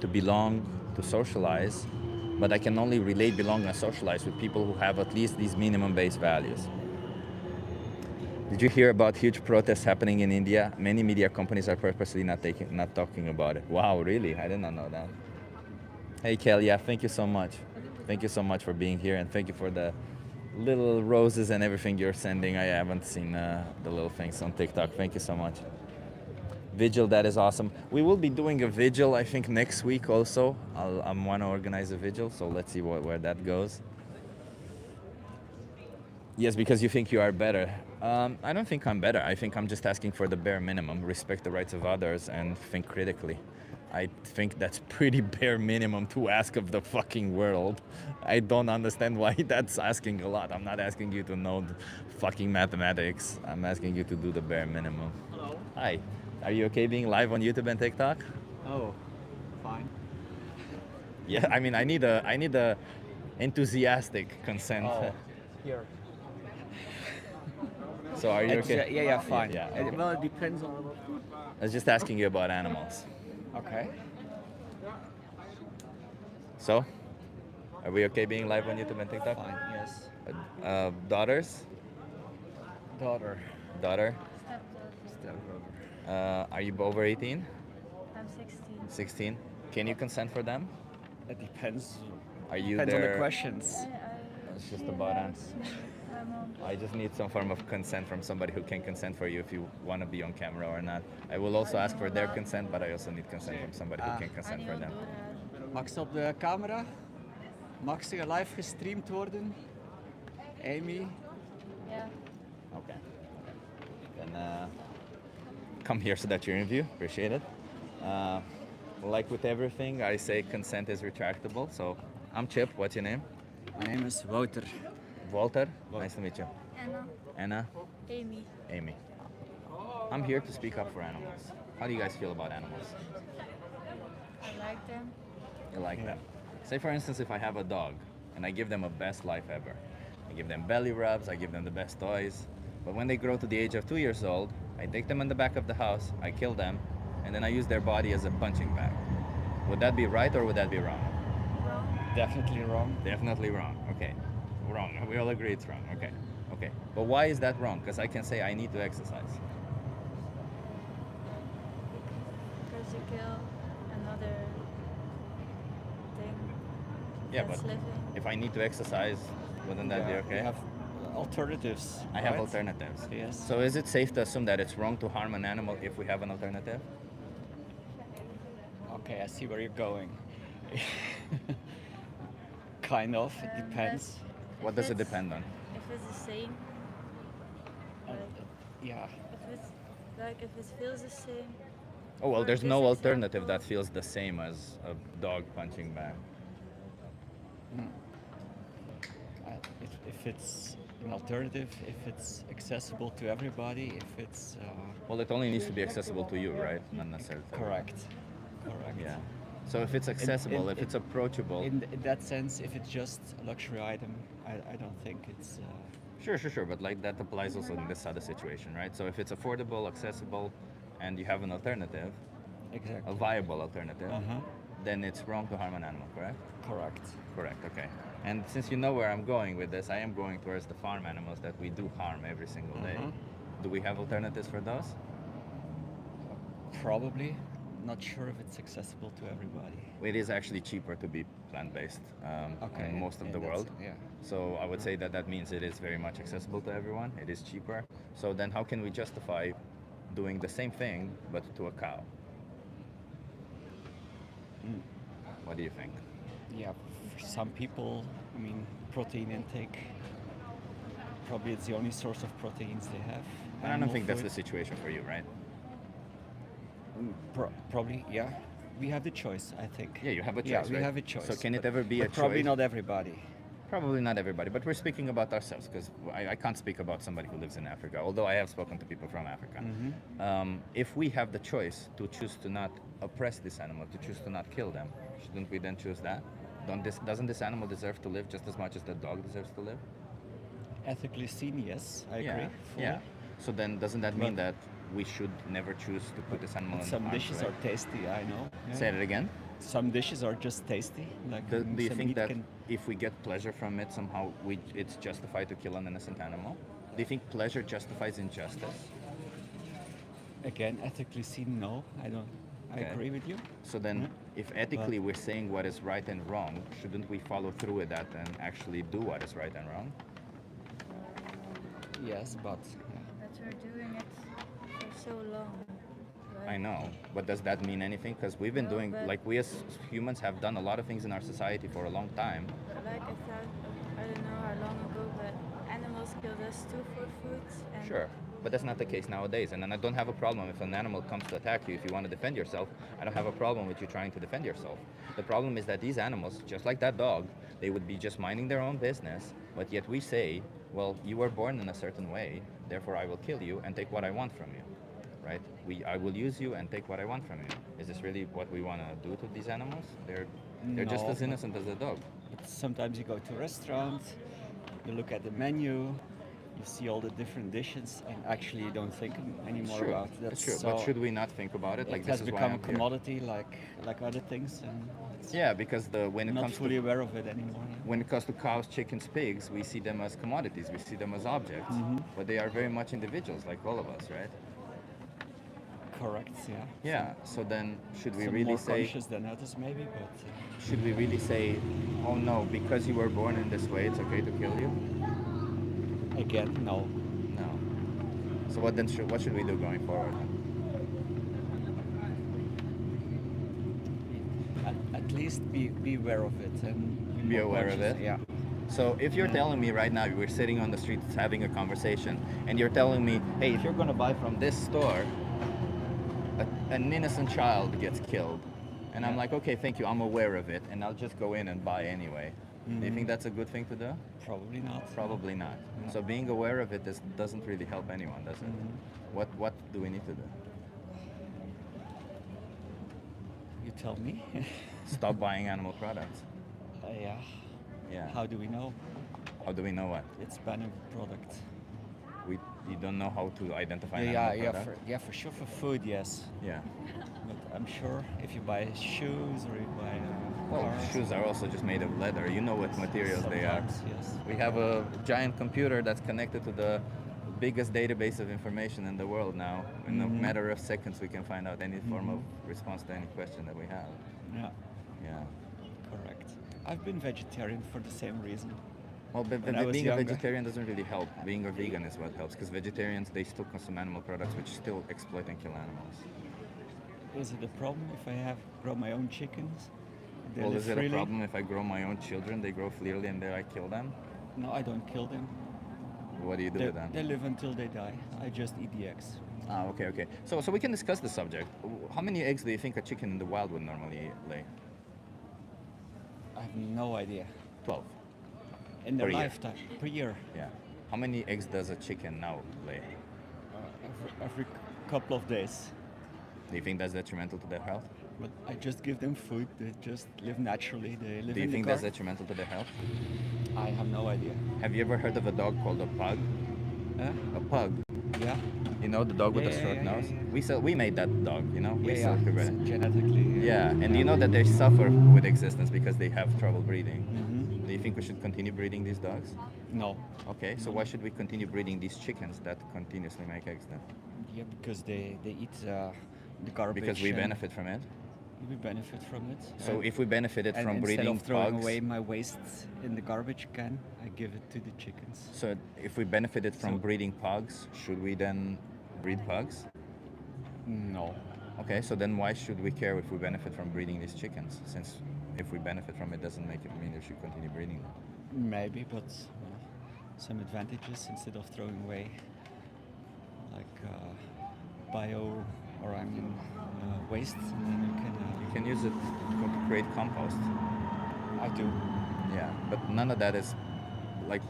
to belong, to socialize, but I can only relate, belong, and socialize with people who have at least these minimum base values. Did you hear about huge protests happening in India? Many media companies are purposely not talking about it. Wow, really? I did not know that. Hey, Kel, yeah, thank you so much. Thank you so much for being here, and thank you for the little roses and everything you're sending. I haven't seen the little things on TikTok. Thank you so much. Vigil, that is awesome. We will be doing a vigil, I think, next week also. I want to organize a vigil, so let's see where that goes. Yes, because you think you are better. I don't think I'm better. I think I'm just asking for the bare minimum, respect the rights of others, and think critically. I think that's pretty bare minimum to ask of the fucking world. I don't understand why that's asking a lot. I'm not asking you to know the fucking mathematics. I'm asking you to do the bare minimum. Hello. Hi. Are you okay being live on YouTube and TikTok? Oh, fine. Yeah, I mean, I need a enthusiastic consent. Oh, here. So are you okay? Yeah, fine. Yeah, okay. Well, it depends on. I was just asking you about animals. Okay. So, are we okay being live on YouTube and TikTok? Fine. Yes. Daughters? Daughter. Daughter? Stepbrother. Are you over 18? I'm 16. 16? Can you consent for them? It depends. Are you Depends on there? the questions. It's just about answers. My mom. I just need some form of consent from somebody who can consent for you if you want to be on camera or not. I will also ask for their consent, but I also need consent from somebody who can consent for them. Mag ze op de camera? Mag ze live gestreamd worden? Amy? Yeah. Okay. Then come here so that you interview. Appreciate it. Like with everything, I say consent is retractable. So I'm Chip. What's your name? My name is Wouter. Walter. Nice to meet you. Anna. Anna. Amy. Amy. I'm here to speak up for animals. How do you guys feel about animals? I like them. You like them? Say for instance, if I have a dog and I give them a best life ever. I give them belly rubs, I give them the best toys. But when they grow to the age of 2 years old, I take them in the back of the house, I kill them, and then I use their body as a punching bag. Would that be right or would that be wrong? Wrong. Definitely wrong. Definitely wrong. Okay. Wrong. We all agree it's wrong. Okay. Okay. But why is that wrong? Because I can say I need to exercise. Because you kill another thing Yeah, that's but living. if I need to exercise, wouldn't that be Yeah, okay? You have alternatives. I have right? alternatives. Yes. So is it safe to assume that it's wrong to harm an animal if we have an alternative? Okay, I see where you're going. Kind of. It depends. What does it depend on? If it's the same, Uh, like, yeah. if it feels the same. Oh, well, For there's this no alternative example- that feels the same as a dog punching bag. If it's an alternative, if it's accessible to everybody, if it's Well, it only needs to be accessible to you, right? Not necessarily. to everyone. correct. Correct. Yeah. So if it's accessible, if it's approachable. In that sense, if it's just a luxury item, I don't think it's. Sure. But like that applies also in this other situation, right? So if it's affordable, accessible, and you have an alternative, a Exactly. viable alternative, Uh-huh. then it's wrong to harm an animal, correct? Correct. Correct, okay. And since you know where I'm going with this, I am going towards the farm animals that we do harm every single day. Mhm. Do we have alternatives for those? Probably. Not sure if it's accessible to everybody. It is actually cheaper to be plant-based in most of yeah, the that's- world. Yeah. So I would say that means it is very much accessible to everyone. It is cheaper. So then how can we justify doing the same thing but to a cow? What do you think? Yeah. For some people, I mean, protein intake. Probably it's the only source of proteins they have. And I don't Animal think that's the food. situation for you, right? Probably, yeah. We have the choice, I think. Yeah, you have a choice, Yeah, we right? have a choice. So can it but- ever be a but probably choice? not everybody. Probably not everybody, but we're speaking about ourselves because I can't speak about somebody who lives in Africa, although I have spoken to people from Africa. If we have the choice to choose to not oppress this animal, to choose to not kill them, shouldn't we then choose that? Doesn't this animal deserve to live just as much as the dog deserves to live? Ethically seen, yes, I agree. fully. Yeah. So then doesn't that mean But- that we should never choose to put this animal But in some harm's dishes way? are tasty, I know. Yeah. Say it again. Some dishes are just tasty. Like Do you some think meat that can- if we get pleasure from it, somehow it's justified to kill an innocent animal? Do you think pleasure justifies injustice? again, ethically seen, no, I don't. I Okay. agree with you. So then, Yeah. if ethically we're saying what is right and wrong, shouldn't we follow through with that and actually do what is right and wrong? Yes, but yeah. But we're doing it for so long. Right? I know, but does that mean anything? Because we've been No, doing, but- like we as humans have done a lot of things in our society for a long time. But like I thought, I don't know how long ago, but animals killed us too for food. And Sure, but that's not the case nowadays. And then I don't have a problem if an animal comes to attack you. If you want to defend yourself, I don't have a problem with you trying to defend yourself. The problem is that these animals, just like that dog, they would be just minding their own business, but yet we say, well, you were born in a certain way, therefore I will kill you and take what I want from you, right? I will use you and take what I want from you. Is this really what we want to do to these animals? They're just No, as but- innocent as a dog. But sometimes you go to a restaurant, you look at the menu, you see all the different dishes, and actually you don't think anymore True, about that. that's true. So But should we not think about it? Like it this has is why become a I'm here. commodity, like other things, and it's Yeah, because when it not comes fully to aware of it anymore. when it comes to cows, chickens, pigs, we see them as commodities. We see them as objects, but they are very much individuals, like all of us, right? Correct. Yeah. Yeah. So then, should we Some really more say? conscious than others, maybe, but Should we really say, oh no, because you were born in this way, it's okay to kill you? again, no. No. So what then? What should we do going forward? At least be aware of it and Be more aware of conscious. it? Yeah. So if you're telling me right now, we're sitting on the streets having a conversation, and you're telling me, hey, if you're gonna buy from this store, an innocent child gets killed, and I'm Yeah. like, okay, thank you, I'm aware of it, and I'll just go in and buy anyway. Do you think that's a good thing to do? Probably not. Probably not. No. So being aware of it doesn't really help anyone, does it? What do we need to do? You tell me. Stop buying animal products. Yeah. Yeah. How do we know? How do we know what? It's banning product. We You don't know how to identify an Yeah, animal yeah, product? for sure for food, yes. Yeah. But I'm sure if you buy shoes or you buy Well, cars, shoes are also just made of leather. You know what materials they are. sometimes, yes. We have a giant computer that's connected to the biggest database of information in the world now. In a matter of seconds, we can find out any form of response to any question that we have. Yeah, Yeah. correct. I've been vegetarian for the same reason. Well, but When I was being a younger. vegetarian doesn't really help. Being a vegan is what helps, because vegetarians, they still consume animal products which still exploit and kill animals. Is it a problem if I grow my own chickens? They Well, live is it a freely? problem if I grow my own children, they grow freely and then I kill them? No, I don't kill them. What do you do They, with them? they live until they die. I just eat the eggs. Ah, okay, okay. So we can discuss the subject. How many eggs do you think a chicken in the wild would normally lay? I have no idea. 12. In their Per year. lifetime, per year, Yeah. How many eggs does a chicken now lay? every couple of days. Do you think that's detrimental to their health? But I just give them food. They just live naturally. They live Do you in think the that's garden. detrimental to their health? I have no idea. Have you ever heard of a dog called a pug? A pug. Yeah. You know, the dog with the Yeah, short yeah, yeah, nose? yeah. We made that dog, you know? We Yeah, still yeah. could It's breed it. genetically. Yeah, and you know that they suffer with existence because they have trouble breeding. Mhm. Do you think we should continue breeding these dogs? No. Okay, so why should we continue breeding these chickens that continuously make eggs then? Yeah, because they eat the garbage. Because we and benefit from it. We benefit from it. So And- if we benefited and from instead breeding of throwing pugs, away my waste in the garbage can, I give it to the chickens. so if we benefited from So- breeding pugs, should we then breed pugs? No. Okay, so then why should we care if we benefit from breeding these chickens? Since if we benefit from it, doesn't make it mean we should continue breeding them. Maybe, but some advantages instead of throwing away, like bio or waste, and then you can. You can use it to create compost. I do. Yeah, but none of that is like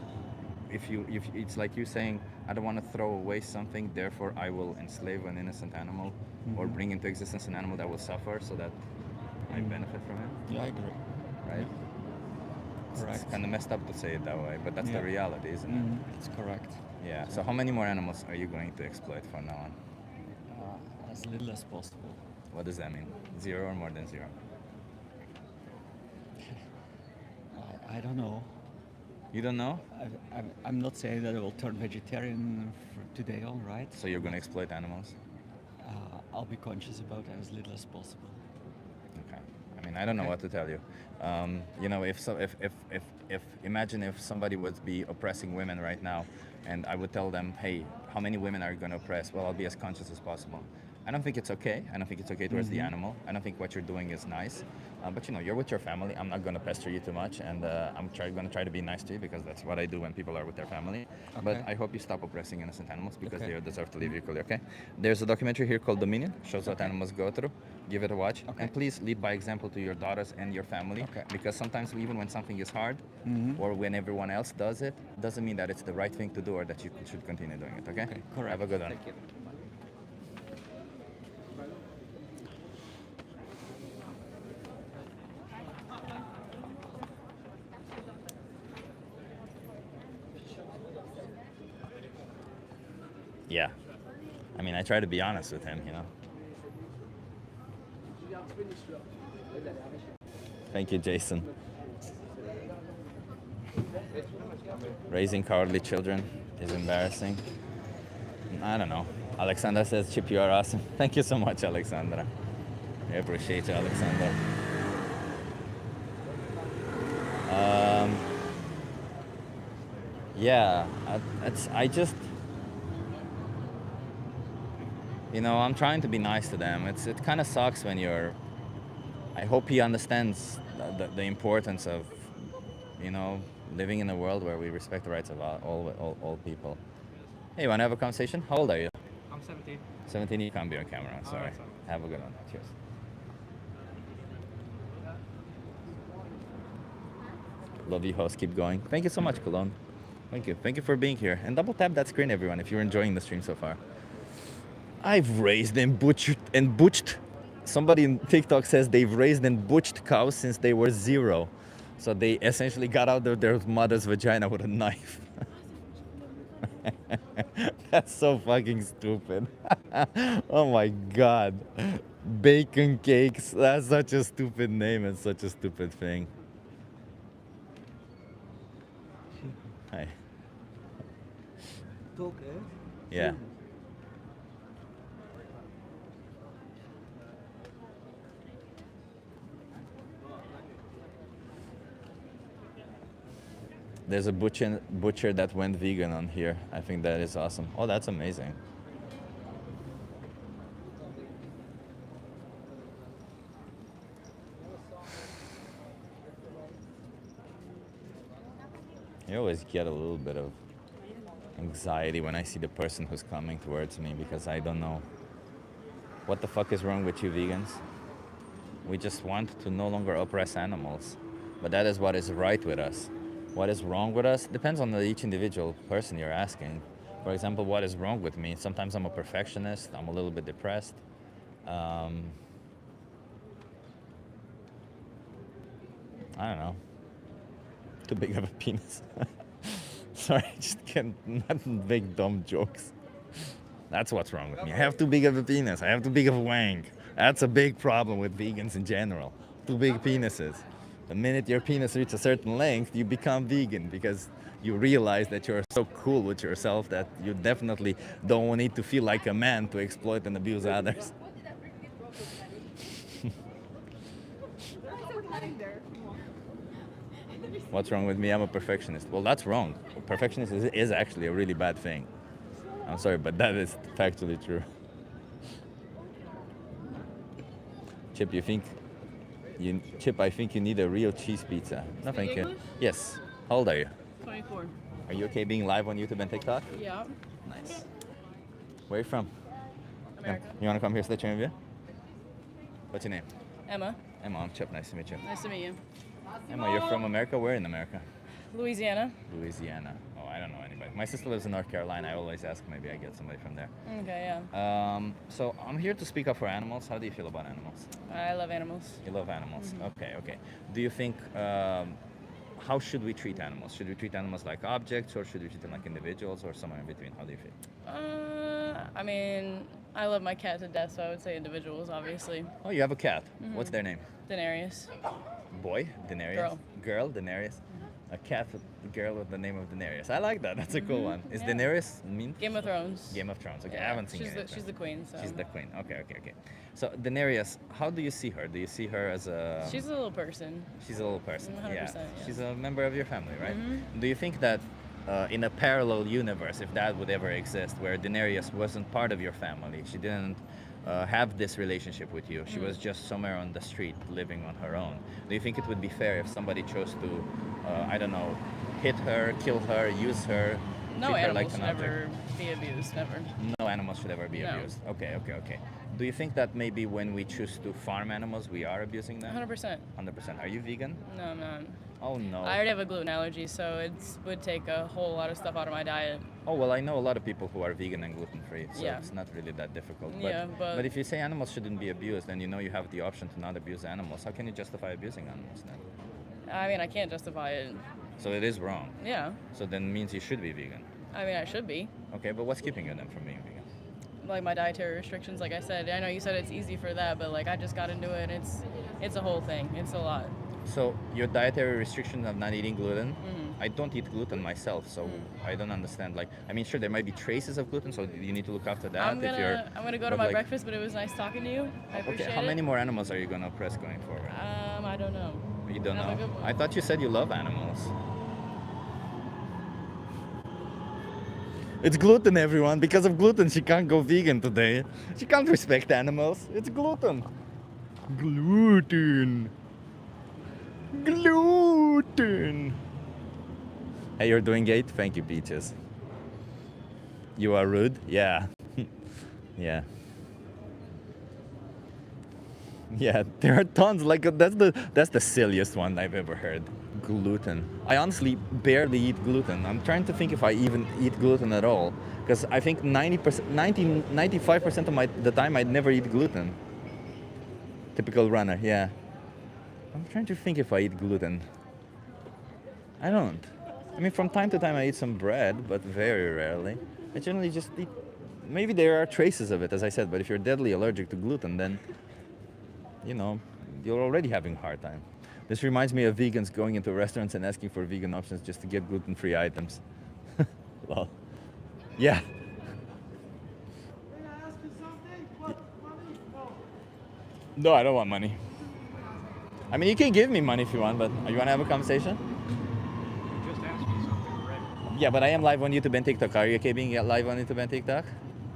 if it's like you saying I don't want to throw away something, therefore I will enslave an innocent animal or bring into existence an animal that will suffer so that I benefit from it, Yeah, I agree. right? Correct. It's kind of messed up to say it that way, but that's Yeah. the reality, isn't it? It's correct. Yeah. So how many more animals are you going to exploit from now on? As little as possible. What does that mean? 0 or more than 0? I don't know. You don't know? I'm not saying that I will turn vegetarian for today on, right? So you're going to exploit animals? I'll be conscious about it as little as possible. Okay. I mean, I don't know what to tell you. You know, if imagine if somebody would be oppressing women right now, and I would tell them, hey, how many women are you going to oppress? Well, I'll be as conscious as possible. I don't think it's okay. I don't think it's okay towards the animal. I don't think what you're doing is nice. But you know, you're with your family. I'm not going to pester you too much, and I'm going to try to be nice to you because that's what I do when people are with their family. But Okay. I hope you stop oppressing innocent animals because Okay. they deserve to live equally. Okay? There's a documentary here called Dominion. Shows what animals go through. Give it a watch, Okay. and please lead by example to your daughters and your family. Okay. Because sometimes even when something is hard, or when everyone else does it, doesn't mean that it's the right thing to do or that you should continue doing it. Okay? Okay, correct. Have a good one. Thank you. Yeah. I mean, I try to be honest with him, you know. Thank you, Jason. Raising cowardly children is embarrassing. I don't know. Alexandra says, Chip, you are awesome. Thank you so much, Alexandra. I appreciate you, Alexandra. Yeah, I just, you know, I'm trying to be nice to them. It kind of sucks when you're. I hope he understands the importance of, you know, living in a world where we respect the rights of all people. Hey, you want to have a conversation? How old are you? I'm 17. 17. You can't be on camera. I'm sorry. that's all right. Have a good one. Cheers. Love you, host. Keep going. Thank you so much, Cologne. Thank you. Thank you for being here. And double tap that screen, everyone, if you're enjoying the stream so far. I've raised and butched. Somebody in TikTok says they've raised and butched cows since they were 0. So they essentially got out of their mother's vagina with a knife. That's so fucking stupid. Oh my god. Bacon cakes. That's such a stupid name and such a stupid thing. Hi. Yeah. There's a butcher that went vegan on here. I think that is awesome. Oh, that's amazing. I always get a little bit of anxiety when I see the person who's coming towards me because I don't know what the fuck is wrong with you vegans. We just want to no longer oppress animals, but that is what is right with us. What is wrong with us depends on each individual person you're asking. For example, what is wrong with me? Sometimes I'm a perfectionist. I'm a little bit depressed. I don't know. Too big of a penis. Sorry, I just can't not make dumb jokes. That's what's wrong with me. I have too big of a penis. I have too big of a wank. That's a big problem with vegans in general. Too big penises. The minute your penis reaches a certain length, you become vegan because you realize that you're so cool with yourself that you definitely don't need to feel like a man to exploit and abuse others. What's wrong with me? I'm a perfectionist. Well, that's wrong. Perfectionist is actually a really bad thing. I'm sorry, but that is factually true. Chip, Chip, I think you need a real cheese pizza. No, thank you. English? Yes. How old are you? 24. Are you okay being live on YouTube and TikTok? Yeah. Nice. Where are you from? America. You want to come here, sit your interview? What's your name? Emma. Emma, I'm Chip. Nice to meet you. Nice to meet you. Emma, you're from America? Where in America? Louisiana. Louisiana. Oh, I don't know anybody. My sister lives in North Carolina. I always ask, maybe I get somebody from there. Okay, yeah. So I'm here to speak up for animals. How do you feel about animals? I love animals. You love animals. Okay, okay. Do you think, how should we treat animals? Should we treat animals like objects or should we treat them like individuals or somewhere in between? How do you feel? I mean, I love my cat to death, so I would say individuals, obviously. Oh, you have a cat. What's their name? Daenerys. Boy, Daenerys. Girl. Girl, Daenerys. A cat, girl with the name of Daenerys. I like that. That's a cool one. Is Yeah. Daenerys mean? Game of Thrones. Game of Thrones. Okay, I Yeah, haven't seen she's it. she's the queen, so. She's the queen. Okay, okay, okay. So Daenerys, how do you see her? Do you see her as a? She's a little person. She's a little person. 100%, yeah. She's a member of your family, right? Do you think that in a parallel universe, if that would ever exist, where Daenerys wasn't part of your family, she didn't have this relationship with you, she was just somewhere on the street living on her own. Do you think it would be fair if somebody chose to, I don't know, hit her, kill her, use her? No treat her animal like should an object? ever be abused, never. No animal should ever be No. abused. Okay, okay, okay. Do you think that maybe when we choose to farm animals, we are abusing them? 100%. 100%. Are you vegan? No, I'm not. Oh no. I already have a gluten allergy, so it would take a whole lot of stuff out of my diet. Oh well, I know a lot of people who are vegan and gluten free, so Yeah. it's not really that difficult. Yeah, but- if you say animals shouldn't be abused, then you know you have the option to not abuse animals. How can you justify abusing animals then? I mean, I can't justify it. So it is wrong. Yeah. So then it means you should be vegan. I mean, I should be. Okay, but what's keeping you then from being vegan? Like my dietary restrictions, like I said. I know you said it's easy for that, but like I just got into it. It's a whole thing. It's a lot. So your dietary restriction of not eating gluten, I don't eat gluten myself, so I don't understand. Like, I mean, sure, there might be traces of gluten, so you need to look after that. I'm gonna go to but my like- breakfast, but it was nice talking to you. I appreciate Okay, how it. many more animals are you gonna oppress going forward? I don't know. You don't Have a know. good one. I thought you said you love animals. It's gluten, everyone. Because of gluten, she can't go vegan today. She can't respect animals. It's gluten. Gluten. Gluten. Hey, you're doing great. Thank you, Peaches. You are rude? Yeah. Yeah. Yeah, there are tons. Like that's the silliest one I've ever heard. Gluten. I honestly barely eat gluten. I'm trying to think if I even eat gluten at all, because I think 95% of the time I'd never eat gluten. Typical runner, yeah. I'm trying to think if I eat gluten. I don't. I mean, from time to time I eat some bread, but very rarely. I generally just eat. Maybe there are traces of it, as I said, but if you're deadly allergic to gluten, then, you know, you're already having a hard time. This reminds me of vegans going into restaurants and asking for vegan options just to get gluten-free items. Well, yeah. No, I don't want money. I mean, you can give me money if you want, but you want to have a conversation? Just asked me something already. Yeah, but I am live on YouTube and TikTok. Are you okay being live on YouTube and TikTok?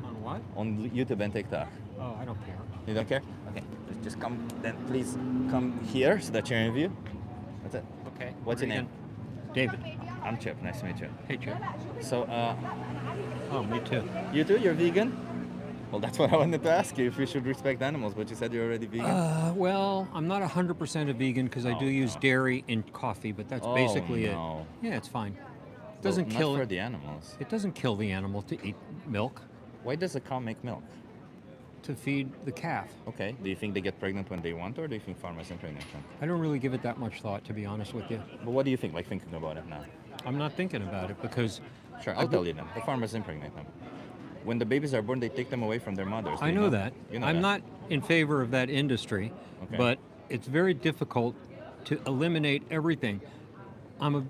On what? On YouTube and TikTok. Oh, I don't care. You don't care? Okay. Just come, then please come here so that you're in view. That's it. Okay. What's your name? David. I'm Chip. Nice to meet you. Hey, Chip. So, Oh, me too. you too? You're vegan? Well, that's what I wanted to ask you, if you should respect animals, but you said you're already vegan. Well, I'm not 100% a vegan because I do use dairy in coffee, but that's basically no. it. Yeah, it's fine. It Well, doesn't kill not for it. the animals. It doesn't kill the animal to eat milk Why does a cow make milk? to feed the calf. Okay. Do you think they get pregnant when they want, or do you think farmers impregnate them? I don't really give it that much thought, to be honest with you. But what do you think, like thinking about it now? I'm not thinking about it because Sure, I'll tell you then. The farmers impregnate them. When the babies are born, they take them away from their mothers. Do I you know that. You know I'm that. not in favor of that industry, Okay. but it's very difficult to eliminate everything.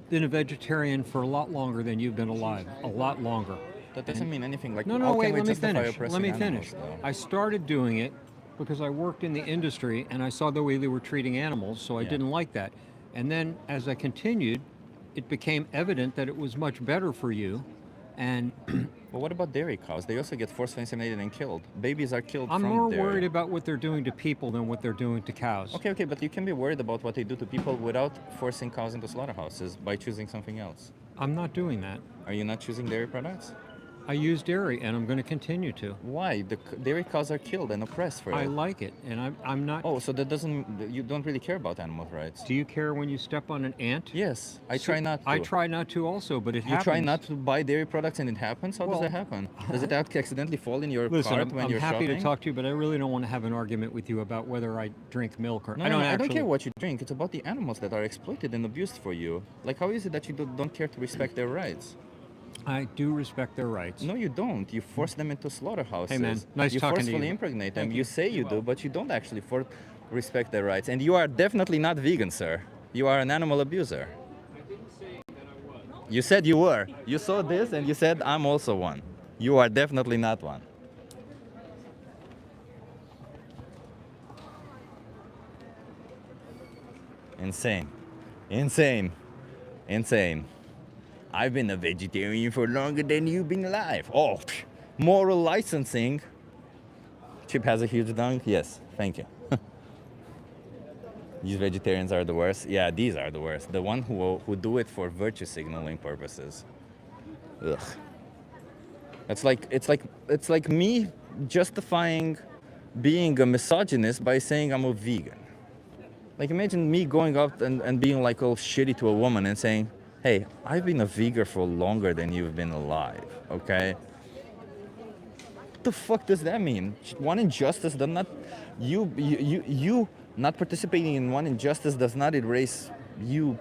Been a vegetarian for a lot longer than you've been alive. A lot longer. That doesn't mean anything. Like, No, how wait, can we let me justify finish. oppressing Let me animals, finish. though? I started doing it because I worked in the industry and I saw the way they were treating animals, so I Yeah. didn't like that. And then as I continued, it became evident that it was much better for you. And But what about dairy cows? They also get force inseminated and killed. Babies are killed I'm from more dairy. worried about what they're doing to people than what they're doing to cows. Okay, but you can be worried about what they do to people without forcing cows into slaughterhouses by choosing something else. I'm not doing that. Are you not choosing dairy products? I use dairy and I'm going to continue to. Why? The dairy cows are killed and oppressed for I it. like it, and I'm not. Oh, so that doesn't, you don't really care about animal rights? Do you care when you step on an ant? Yes, I try not to. I try not to also, but it You happens. try not to buy dairy products and it happens? How does Well, that happen? Does it accidentally fall in your Listen, cart when I'm you're happy shopping? to talk to you, but I really don't want to have an argument with you about whether I drink milk or No, I don't actually. care what you drink. It's about the animals that are exploited and abused for you. Like, how is it that you don't care to respect their rights? I do respect their rights. No, you don't. You force them into slaughterhouses. Hey, man, nice you talking to forcefully you. impregnate them. Thank You you. say you do, but you don't actually respect their rights. And you are definitely not vegan, sir. You are an animal abuser. You said you were. You saw this and you said, I'm also one. You are definitely not one. Insane. Insane. Insane. I've been a vegetarian for longer than you've been alive. Oh, moral licensing. Chip has a huge dunk. Yes, thank you. These vegetarians are the worst. Yeah, these are the worst. The one who do it for virtue signaling purposes. Ugh. It's like me justifying being a misogynist by saying I'm a vegan. Like, imagine me going up and being like all shitty to a woman and saying, hey, I've been a vegan for longer than you've been alive, okay? What the fuck does that mean? One injustice does not, you not participating in one injustice does not erase you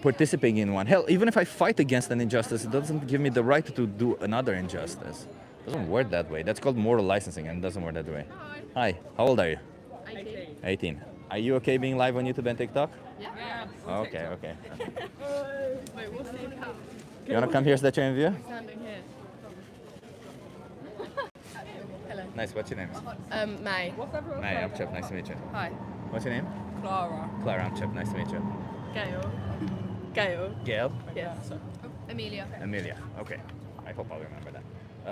participating in one. Hell, even if I fight against an injustice, it doesn't give me the right to do another injustice. It doesn't work that way. That's called moral licensing, and it doesn't work that way. Hi, how old are you? 18. 18. Are you okay being live on YouTube and TikTok? Yeah. Okay, okay. Wait, what's the account? You wanna come here so that you're in view? Standing here. Hello. Nice, what's your name? May. Hey, I'm Chip, nice to meet you. Hi. What's your name? Clara. Clara, I'm Chip, nice to meet you. Gail. Gail. Gail? Yeah. Amelia. Amelia, okay. I hope I'll remember that.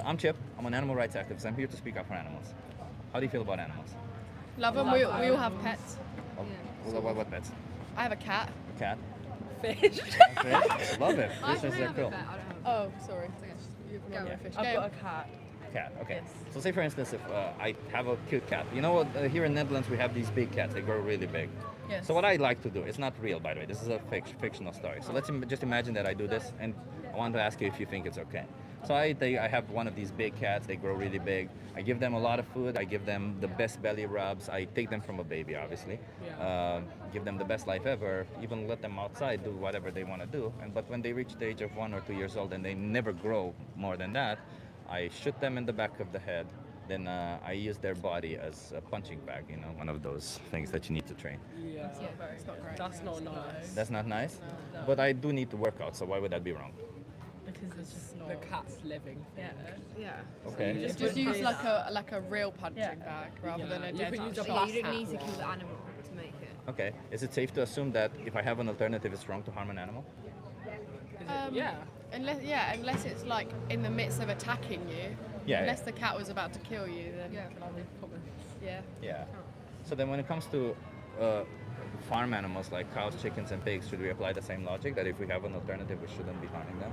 I'm Chip, I'm an animal rights activist. I'm here to speak up for animals. How do you feel about animals? Love them. We all have pets. What pets? I have a cat. A cat? Fish. Fish? Love it. Fishes are cool. Oh, sorry. You've got a fish. I've Gail. got a cat. Cat, okay. Yes. So say for instance, if I have a cute cat. You know what, here in Netherlands we have these big cats, they grow really big. Yes. So what I like to do, it's not real by the way, this is a fictional story. So let's just imagine that I do this and I want to ask you if you think it's okay. So I have one of these big cats. They grow really big. I give them a lot of food. I give them the best belly rubs. I take them from a baby, obviously. Give them the best life ever. Even let them outside do whatever they want to do. But when they reach the age of 1 or 2 years old and they never grow more than that, I shoot them in the back of the head. Then I use their body as a punching bag. You know, one of those things that you need to train. Yeah, It's not great. that's not nice. That's not nice. But I do need to work out. So why would that be wrong? Because it's just the cat's living thing. Yeah. Okay. you Just wouldn't use do like that. a real punching bag rather than a You dead could use a punching black You don't cat. need to kill the animal to make it. Okay. Is it safe to assume that if I have an alternative, it's wrong to harm an animal? Yeah. Unless it's like in the midst of attacking you. Yeah, Unless yeah. the cat was about to kill you, then yeah. Yeah. So then when it comes to farm animals like cows, chickens, and pigs, should we apply the same logic that if we have an alternative, we shouldn't be harming them?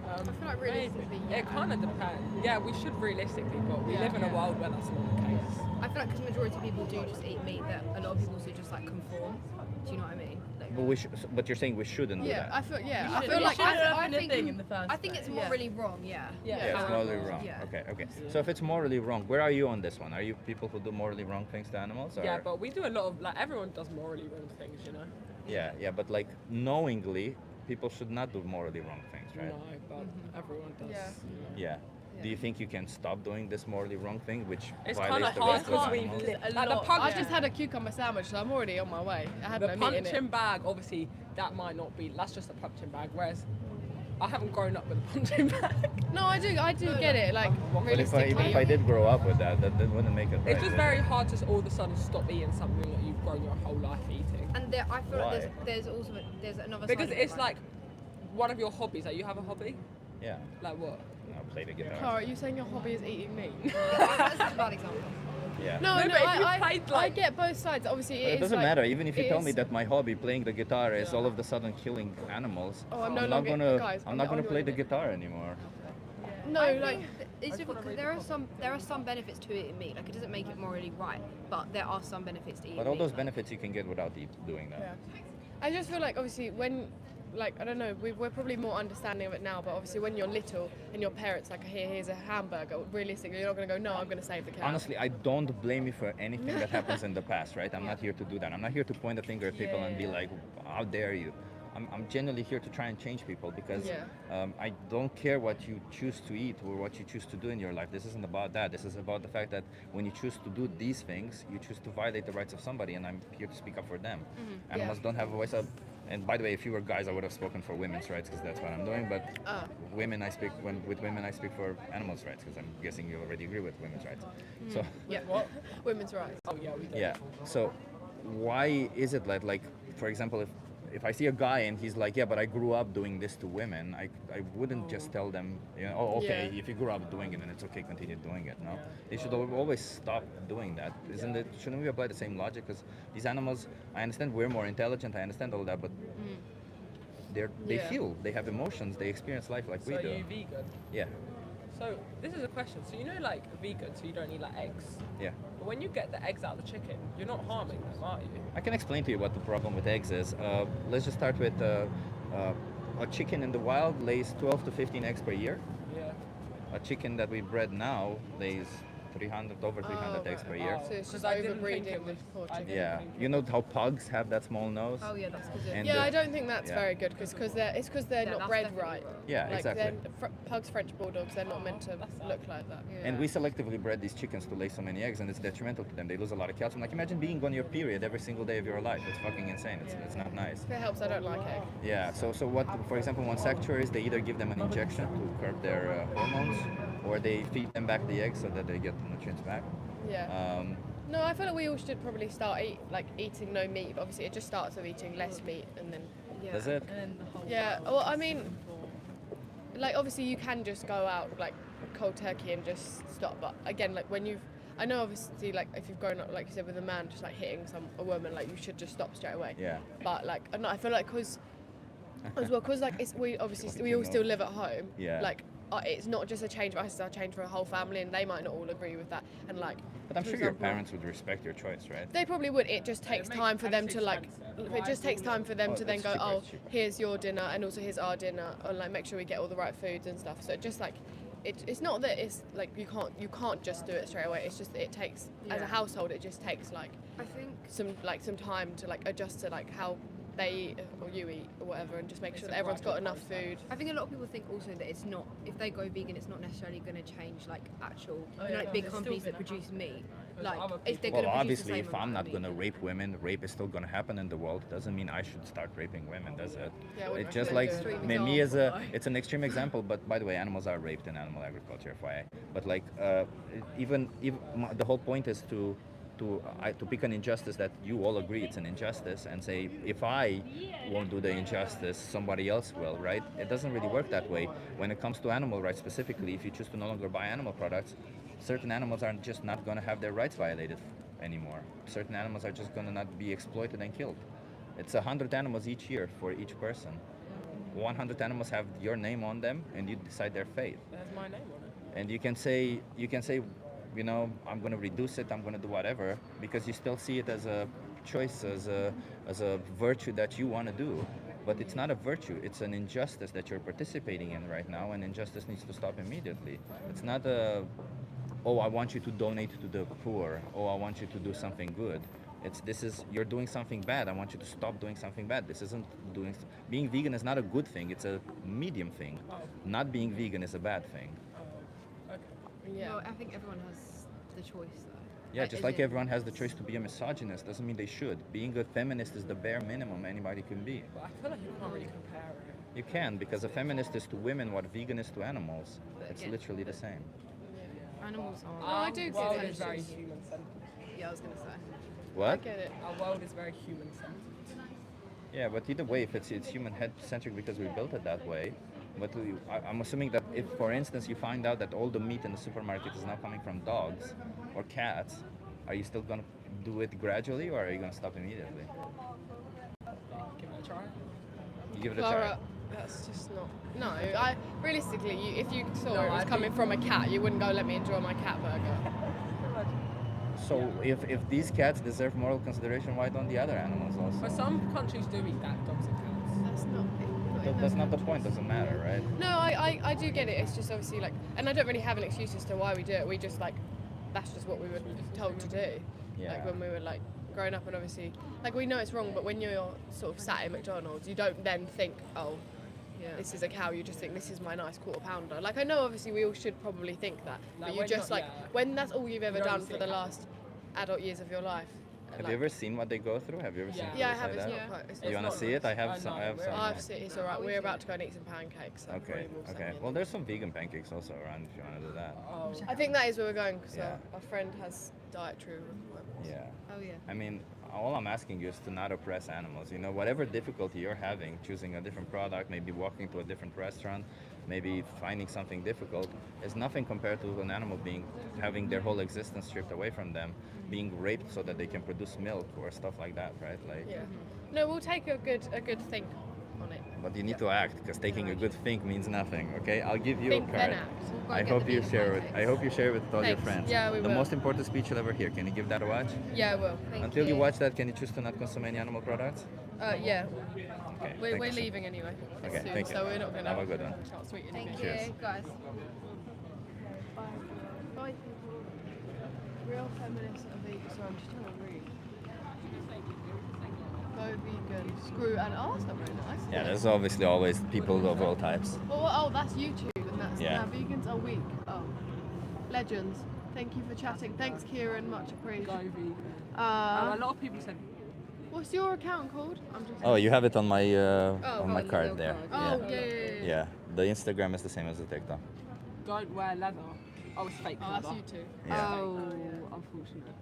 I feel like realistically, It kind of depends. Yeah, we should realistically, but we live in a world where that's not the case. I feel like because majority of people do just eat meat, that a lot of people also just like conform. Do you know what I mean? Like, But you're saying we shouldn't do Yeah, that. I feel shouldn't. like You shouldn't have I been a think thing in the first I think it's morally wrong. Yeah. Yeah, it's morally wrong. Yeah. Okay. So if it's morally wrong, where are you on this one? Are you people who do morally wrong things to animals? Or? Yeah, but we do a lot of, like, everyone does morally wrong things, you know? Yeah, but like knowingly, people should not do morally wrong things, right? No, but everyone does. Yeah. Yeah. Do you think you can stop doing this morally wrong thing, which It's kind violates of the hard rights of because we've animals? like the I punch, just had a cucumber sandwich, so I'm already on my way. I had the no meat in punching it. bag. Obviously, that might not be. That's just a punching bag. Whereas, I haven't grown up with a punching bag. No, I do get it. Like But realistically, even if I did grow up with that wouldn't make it right. It's just very hard to all of a sudden stop eating something that you've grown your whole life eating. And there, I feel Why? like there's also there's another Because side of it, it's like one of your hobbies. Like, you have a hobby. Yeah. Like what? I'll play the guitar. Clara, are you saying your hobby is eating meat? that's a bad example. Yeah. No, No, no, but if you I played, like- I get both sides. Obviously, But it is doesn't like- matter. Even if you it tell me is- that my hobby, playing the guitar, is all of a sudden killing animals, Oh, I'm no not longer- gonna. guys, I'm I'm not the gonna only play one the in it. guitar anymore. No, I like think it's difficult because there are some benefits to eating meat. Like it doesn't make it morally right, but there are some benefits to eating But all meat. those benefits you can get without doing that. yeah. I just feel like obviously when, like I don't know, we're probably more understanding of it now. But obviously when you're little and your parents like, here's a hamburger. Realistically, you're not gonna go, no, I'm gonna save the cow. Honestly, I don't blame you for anything that happens in the past, right? I'm not here to do that. I'm not here to point a finger at people and be like, how dare you? I'm genuinely here to try and change people because I don't care what you choose to eat or what you choose to do in your life. This isn't about that. This is about the fact that when you choose to do these things, you choose to violate the rights of somebody, and I'm here to speak up for them. Animals don't have a voice. And by the way, if you were guys, I would have spoken for women's rights because that's what I'm doing. But women, with women, I speak for animals' rights because I'm guessing you already agree with women's rights. So yeah, women's rights. Oh yeah, we do. yeah. So why is it like for example, if I see a guy and he's like, yeah, but I grew up doing this to women, I wouldn't just tell them, you know, oh, okay, Yeah. if you grew up doing it, then it's okay, continue doing it. No, they should always stop doing that. Isn't it? Shouldn't we apply the same logic? Because these animals, I understand we're more intelligent, I understand all that, but they Yeah. feel, they have emotions, they experience life like we So do. you vegan? Yeah, So this is a question. So you know, like vegan, so you don't eat like eggs. yeah. But when you get the eggs out of the chicken, you're not harming them, are you? I can explain to you what the problem with eggs is. Let's just start with a chicken in the wild lays 12 to 15 eggs per year. Yeah. A chicken that we bred now lays 300 over 300 eggs per year. So it's just Because I didn't think overbreeding it was. with poor I chicken. didn't Yeah, think you know how pugs have that small nose? Oh yeah, that's because And Yeah, the- I don't think that's yeah. very good because it's because they're Yeah, not that's bred definitely right. wrong. Yeah, Like exactly. pugs, French bulldogs, they're not meant to look like that. And we selectively bred these chickens to lay so many eggs, and it's detrimental to them. They lose a lot of calcium. Like imagine being on your period every single day of your life. It's fucking insane. It's not nice. If it helps, I don't like egg. Yeah. So what? For example, on sanctuaries, they either give them an injection to curb their hormones, or they feed them back the eggs so that they get the nutrients back. Yeah. No, I feel like we all should probably start eating no meat. But obviously, it just starts with eating less meat, and then Does it? yeah. Well, I mean, like obviously you can just go out like cold turkey and just stop. But again, like I know obviously like if you've grown up like you said with a man just like hitting a woman, like you should just stop straight away. Yeah. But like I feel like because like we obviously Fucking we all know. still live at home. Yeah. Like it's not just a change for us; it's a change for a whole family, and they might not all agree with that. And like, But I'm for sure your example, parents would respect your choice, right? They probably would. It just takes makes time for them taxes to like. expensive. It just takes time for them Oh, to then it's go, cheaper, oh, it's cheaper. here's your dinner, and also here's our dinner, and like make sure we get all the right foods and stuff. So it just like it's not that it's like you can't just do it straight away. It's just it takes as a Yeah. household it just takes like I think some time to like adjust to like how they eat or you eat or whatever, and just make sure that everyone's got enough food. I think a lot of people think also that it's not, if they go vegan, it's not necessarily going to change like actual, Oh, you know, yeah. like big They're still companies that gonna produce have meat. There's Like other if they're people- going Well, to produce the obviously, same if I'm amount not of gonna meat. rape women, rape is still gonna happen in the world. Doesn't mean I should start raping women, does it? Yeah, I wouldn't It's just recommend like doing it. me as a, Example, it's an extreme example. But by the way, animals are raped in animal agriculture, FYI. But like, even the whole point is to pick an injustice that you all agree it's an injustice and say, if I won't do the injustice, somebody else will, right? It doesn't really work that way. When it comes to animal rights specifically, if you choose to no longer buy animal products, certain animals are just not going to have their rights violated anymore. Certain animals are just going to not be exploited and killed. It's 100 animals each year for each person. 100 animals have your name on them, and you decide their fate. There's my name on it. And you can say, you know, I'm going to reduce it, I'm going to do whatever, because you still see it as a choice, as a virtue that you want to do. But it's not a virtue, it's an injustice that you're participating in right now, and injustice needs to stop immediately. It's not oh, I want you to donate to the poor, oh, I want you to do something good. You're doing something bad, I want you to stop doing something bad. This isn't being vegan is not a good thing, it's a medium thing. Not being vegan is a bad thing. Yeah. Well, I think everyone has the choice though. Yeah, just is like it- everyone has the choice to be a misogynist, doesn't mean they should. Being a feminist is the bare minimum anybody can be. But I feel like you can't really compare it. You can, because a feminist is to women what vegan is to animals. It's again- literally the same. Animals are. No, I do Our world get is it. very human centered. Yeah, I was gonna say. I What? get it. Our world is very human centered. Yeah, but either way, if it's human head centric because we built it that way. But I'm assuming that if, for instance, you find out that all the meat in the supermarket is now coming from dogs or cats, are you still gonna do it gradually, or are you gonna stop immediately? Give it a try. You give it a Clara, try. that's just not. No, I realistically, if you saw No, it was I coming from a cat, you wouldn't go, let me enjoy my cat burger. So if these cats deserve moral consideration, why don't the other animals But also? some countries do eat that, dogs and cats. That's not. That's not the point. Doesn't matter, right? No, I do get it. It's just obviously like, and I don't really have an excuse as to why we do it. We just like, that's just what we were told to do. Yeah. Like when we were like growing up, and obviously, like we know it's wrong, but when you're sort of sat in McDonald's, you don't then think, oh, Yeah. this is a cow. You just think this is my nice quarter pounder. Like I know obviously we all should probably think that, Like, but you when just not- like yeah. when that's all you've ever You don't done see for it the happen. last adult years of your life. Have like, you ever seen what they go through? Have you ever seen? Yeah, I videos have. like It's that? not quite. It's You not wanna quite see it? I nice. have I some. know, I have we're- some. I've seen, it's alright. we We're see about it. to go and eat some pancakes. So Okay. probably will send Okay. me Well, an there's some vegan pancakes also around if you want to do that. Oh, I think that is where we're going. So Yeah. our friend has dietary requirements. Yeah. Oh yeah. I mean, all I'm asking you is to not oppress animals. You know, whatever difficulty you're having, choosing a different product, maybe walking to a different restaurant, maybe finding something difficult, is nothing compared to an animal being having their whole existence stripped away from them, being raped so that they can produce milk or stuff like that, right? Like, Yeah. No, we'll take a good think on it. but you need to act, because taking a good think means nothing. Okay, I'll give you Think a then card. act. We'll go I get hope the you vegan share it. pancakes. I hope you share it with all your Thanks. friends. Yeah, we the will. most important speech you'll ever hear. Can you give that a watch? Yeah, I will. Thank Until you watch that, can you choose to not consume any animal products? Yeah. Okay. We're thank you. leaving anyway. Okay, soon, thank you. so we're not going to Have a good one. chance to eat Thank anything. you, Cheers. guys. Bye. Real feminists are vegan. Sorry, I'm just trying to read. Go vegan. Screw and oh, that's not very nice. Yeah, there's obviously always people of all types. Oh, that's YouTube, and that's Yeah. vegans are weak. Oh, legends. Thank you for chatting. Thanks, Kieran. Much go appreciated. vegan. A lot of people said What's your account called? I'm just. Oh, you have it on my Oh, on my on the card little there. card. Oh, yeah. Yeah, the Instagram is the same as the TikTok. don't wear leather. Oh, it's fake Oh, that's leather. you too. Yeah. Oh. Unfortunately.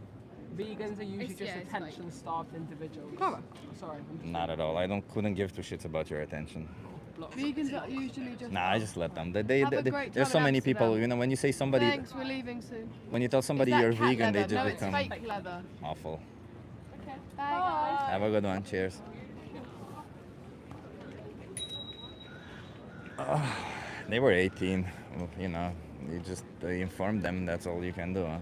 Vegans are usually It's- just yeah, it's fake. attention-starved individuals. Clara. Sorry, I'm Not at all. I couldn't give two shits about your attention. blocked. Vegans are usually just. Nah, I just let them. Have a great There's time so in many people. Amsterdam. You know, when you say somebody, Thanks, we're leaving soon. when you tell somebody Is that you're cat vegan, they leather? just No, become it's fake leather. awful. Okay. Bye. Have a good one. Cheers. They were 18. Well, you know, you just inform them. That's all you can do. Huh?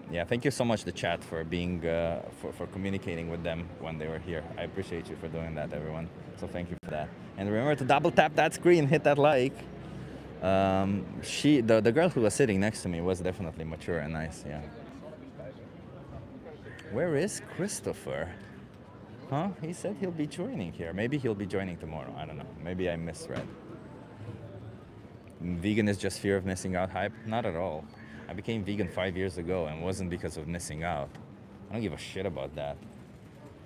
Yeah, thank you so much, the chat, for being for communicating with them when they were here. I appreciate you for doing that, everyone. So thank you for that. And remember to double tap that screen, hit that like. The girl who was sitting next to me was definitely mature and nice. Yeah. Where is Christopher? Huh? He said he'll be joining here. Maybe he'll be joining tomorrow. I don't know. Maybe I misread. Vegan is just fear of missing out hype? Not at all. I became vegan 5 years ago and it wasn't because of missing out. I don't give a shit about that.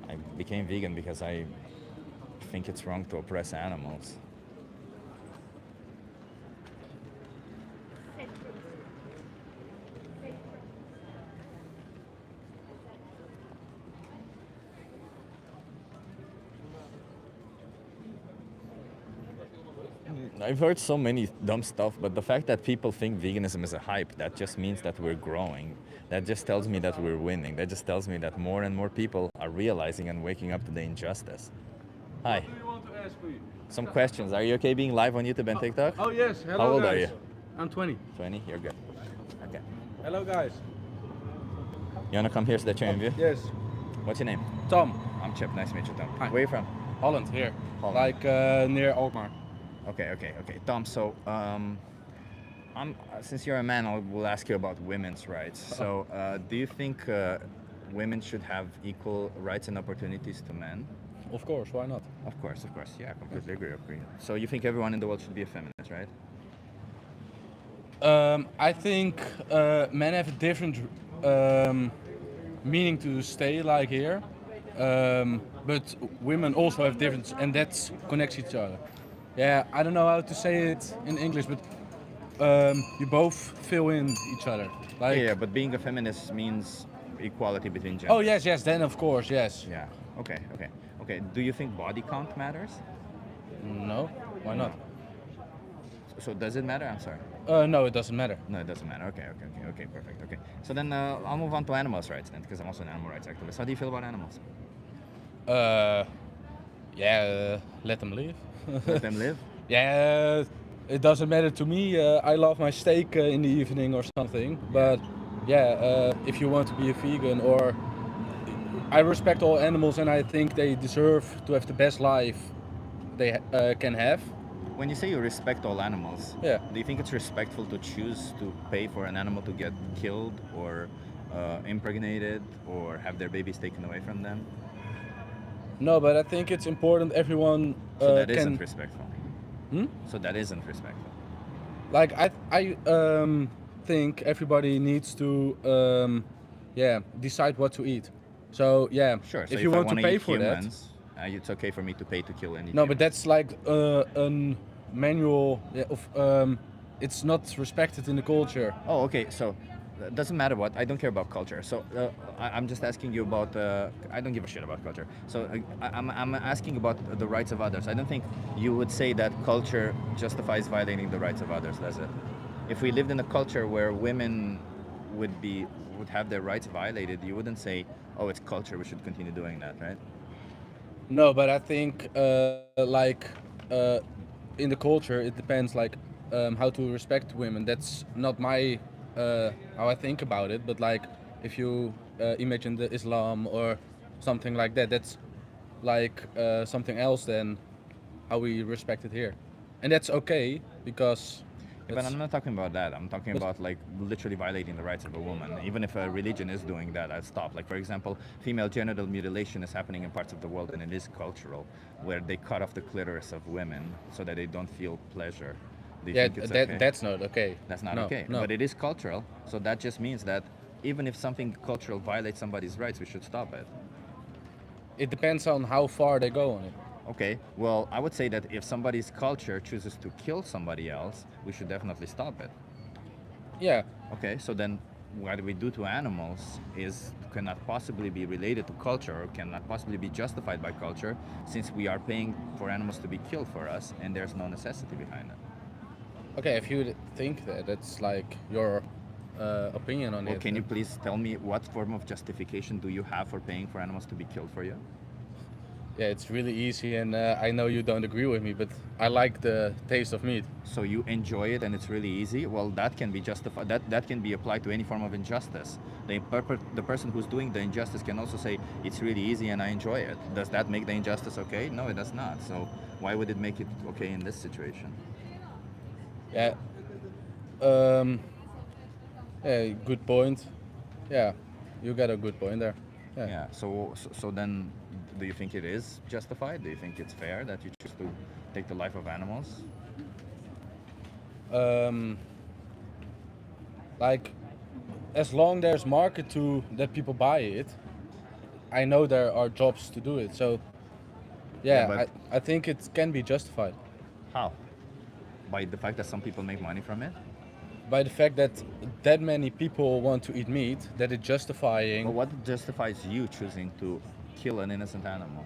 I became vegan because I think it's wrong to oppress animals. I've heard so many dumb stuff, but the fact that people think veganism is a hype, that just means that we're growing. That just tells me that we're winning. That just tells me that more and more people are realizing and waking up to the injustice. Hi. What do you want to ask me? Some questions. Are you okay being live on YouTube and TikTok? Oh yes, hello How old guys. are you? I'm 20. 20? You're good. Okay. Hello guys. You wanna come here so that you interview? Yes. What's your name? Tom. I'm Chip. Nice to meet you, Tom. Hi. Where are you from? Holland here. Holland. Like near Alkmaar. Okay. Tom, so since you're a man, I will ask you about women's rights. So, do you think women should have equal rights and opportunities to men? Of course, why not? Of course. Yeah, completely agree. So you think everyone in the world should be a feminist, right? I think men have a different meaning to stay like here, but women also have different, and that connects each other. Yeah, I don't know how to say it in English, but you both fill in each other. Like, Yeah, but being a feminist means equality between genders. oh yes, then of course, yes. Yeah. Okay. Do you think body count matters? No, why not? So does it matter? I'm sorry. No, it doesn't matter. No, it doesn't matter. Okay, perfect. Okay. So then I'll move on to animals' rights then, because I'm also an animal rights activist. How do you feel about animals? Let them live. Let them live? Yeah, it doesn't matter to me. I love my steak in the evening or something. But if you want to be a vegan, or I respect all animals and I think they deserve to have the best life they can have. When you say you respect all animals, Yeah. do you think it's respectful to choose to pay for an animal to get killed or impregnated or have their babies taken away from them? No, but I think it's important everyone So that can. isn't respectful. Hmm? So that isn't respectful. Like I think everybody needs to decide what to eat. So yeah, Sure. So if you want to wanna pay eat for humans, it's okay for me to pay to kill any. that. No, but humans. that's like a manual of it's not respected in the culture. Oh, okay. So it doesn't matter what. I don't care about culture. So I'm just asking you about. I don't give a shit about culture. So I'm asking about the rights of others. I don't think you would say that culture justifies violating the rights of others, does it? If we lived in a culture where women would have their rights violated, you wouldn't say, "Oh, it's culture. We should continue doing that," right? No, but I think in the culture it depends how to respect women. That's not my how I think about it. But like if you imagine the Islam or something like that, that's like something else than how we respect it here, and that's okay because. But I'm not talking about that. I'm talking about like literally violating the rights of a woman. Even if a religion is doing that, I'd stop. Like for example, female genital mutilation is happening in parts of the world, and it is cultural, where they cut off the clitoris of women so that they don't feel pleasure. Do you think it's okay? That's not okay. That's not No, okay. no. But it is cultural, so that just means that even if something cultural violates somebody's rights, we should stop it. It depends on how far they go on it. Okay, well, I would say that if somebody's culture chooses to kill somebody else, we should definitely stop it. Yeah. Okay, so then what we do to animals cannot possibly be related to culture or cannot possibly be justified by culture, since we are paying for animals to be killed for us and there's no necessity behind it. Okay, if you think that, that's like your opinion on Well, it. can you please tell me what form of justification do you have for paying for animals to be killed for you? Yeah, it's really easy, and I know you don't agree with me, but I like the taste of meat. So you enjoy it and it's really easy. Well, that can be justified. That can be applied to any form of injustice. The person who's doing the injustice can also say it's really easy and I enjoy it. Does that make the injustice okay? No, it does not. So why would it make it okay in this situation? Yeah. Um, yeah, good point. Yeah, you got a good point there. Yeah. Yeah. So then, do you think it is justified? Do you think it's fair that you choose to take the life of animals? Like, as long there's market to that people buy it, I know there are jobs to do it. So, yeah, but- I think it can be justified How? By the fact that some people make money from it? by the fact that that many people want to eat meat, that it's justifying. But what justifies you choosing to kill an innocent animal?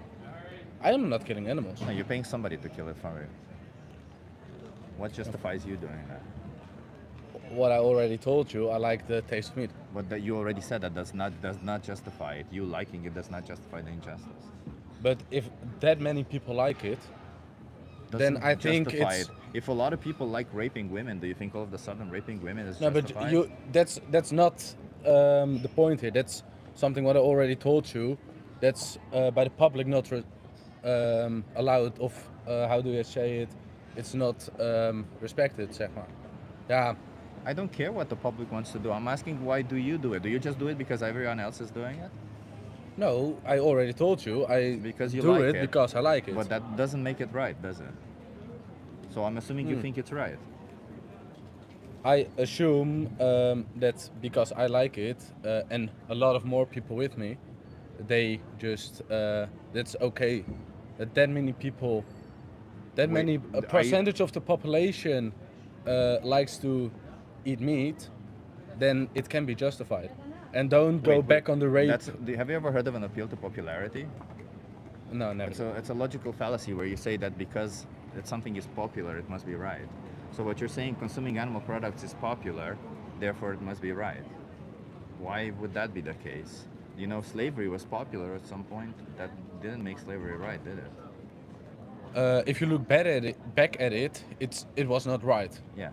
I am not killing animals. No, you're paying somebody to kill it for you. What justifies you doing that? What I already told you, I like the taste of meat. But that you already said that does not justify it. You liking it does not justify the injustice. But if that many people like it, then Doesn't I think justify it's it. If a lot of people like raping women, do you think all of a sudden raping women is no. justified? But you that's not the point here. That's something what I already told you. That's by the public not allowed of how do I say it? It's not respected, zeg maar. Yeah. I don't care what the public wants to do. I'm asking why do you do it? Do you just do it because everyone else is doing it? No, I already told you. I Because you do like it it. because I like it. But that doesn't make it right, does it? So I'm assuming you think it's right. I assume that because I like it and a lot of more people with me, they just that's okay. That many people, that Wait, many are you- percentage of the population likes to eat meat, then it can be justified. And don't go Wait, back on the rape. Have you ever heard of an appeal to popularity? No, never. It's a logical fallacy where you say that because something is popular, it must be right. So what you're saying, consuming animal products is popular, therefore it must be right. Why would that be the case? You know, slavery was popular at some point. That didn't make slavery right, did it? If you look back at it, it was not right. Yeah.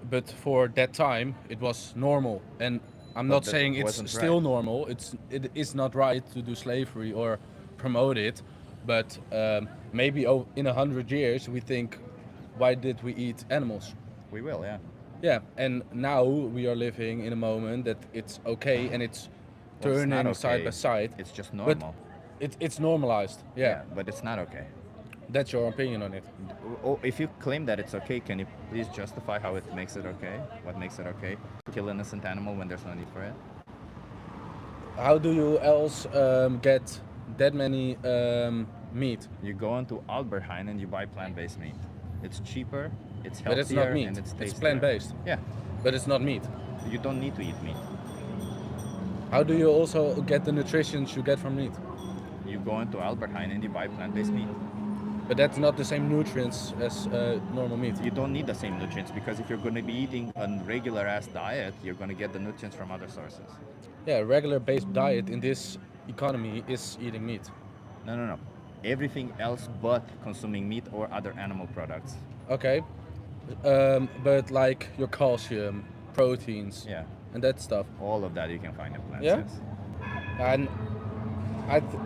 But for that time, it was normal, and I'm But not that saying it's wasn't still right. normal. It is not right to do slavery or promote it, but maybe in 100 years we think, why did we eat animals? We will, yeah. Yeah, and now we are living in a moment that it's okay and it's Well, it's not turning okay. side by side. It's just But normal. it's normalized. Yeah, But it's not okay. that's your opinion on it. If you claim that it's okay, can you please justify how it makes it okay? What makes it okay? Kill an innocent animal when there's no need for it? How do you else get that many meat? You go into Albert Heijn and you buy plant-based meat. It's cheaper, it's healthier, But it's not meat. and it's tastier. It's plant-based. Yeah, But it's not meat. you don't need to eat meat. How do you also get the nutrition you get from meat? You go into Albert Heijn and you buy plant-based meat. But that's not the same nutrients as normal meat. You don't need the same nutrients because if you're going to be eating a regular ass diet, you're going to get the nutrients from other sources. Yeah, a regular based diet in this economy is eating meat. No. Everything else but consuming meat or other animal products. Okay. But like your calcium, proteins, Yeah. and that stuff. All of that you can find in plants. Yeah? Yes. And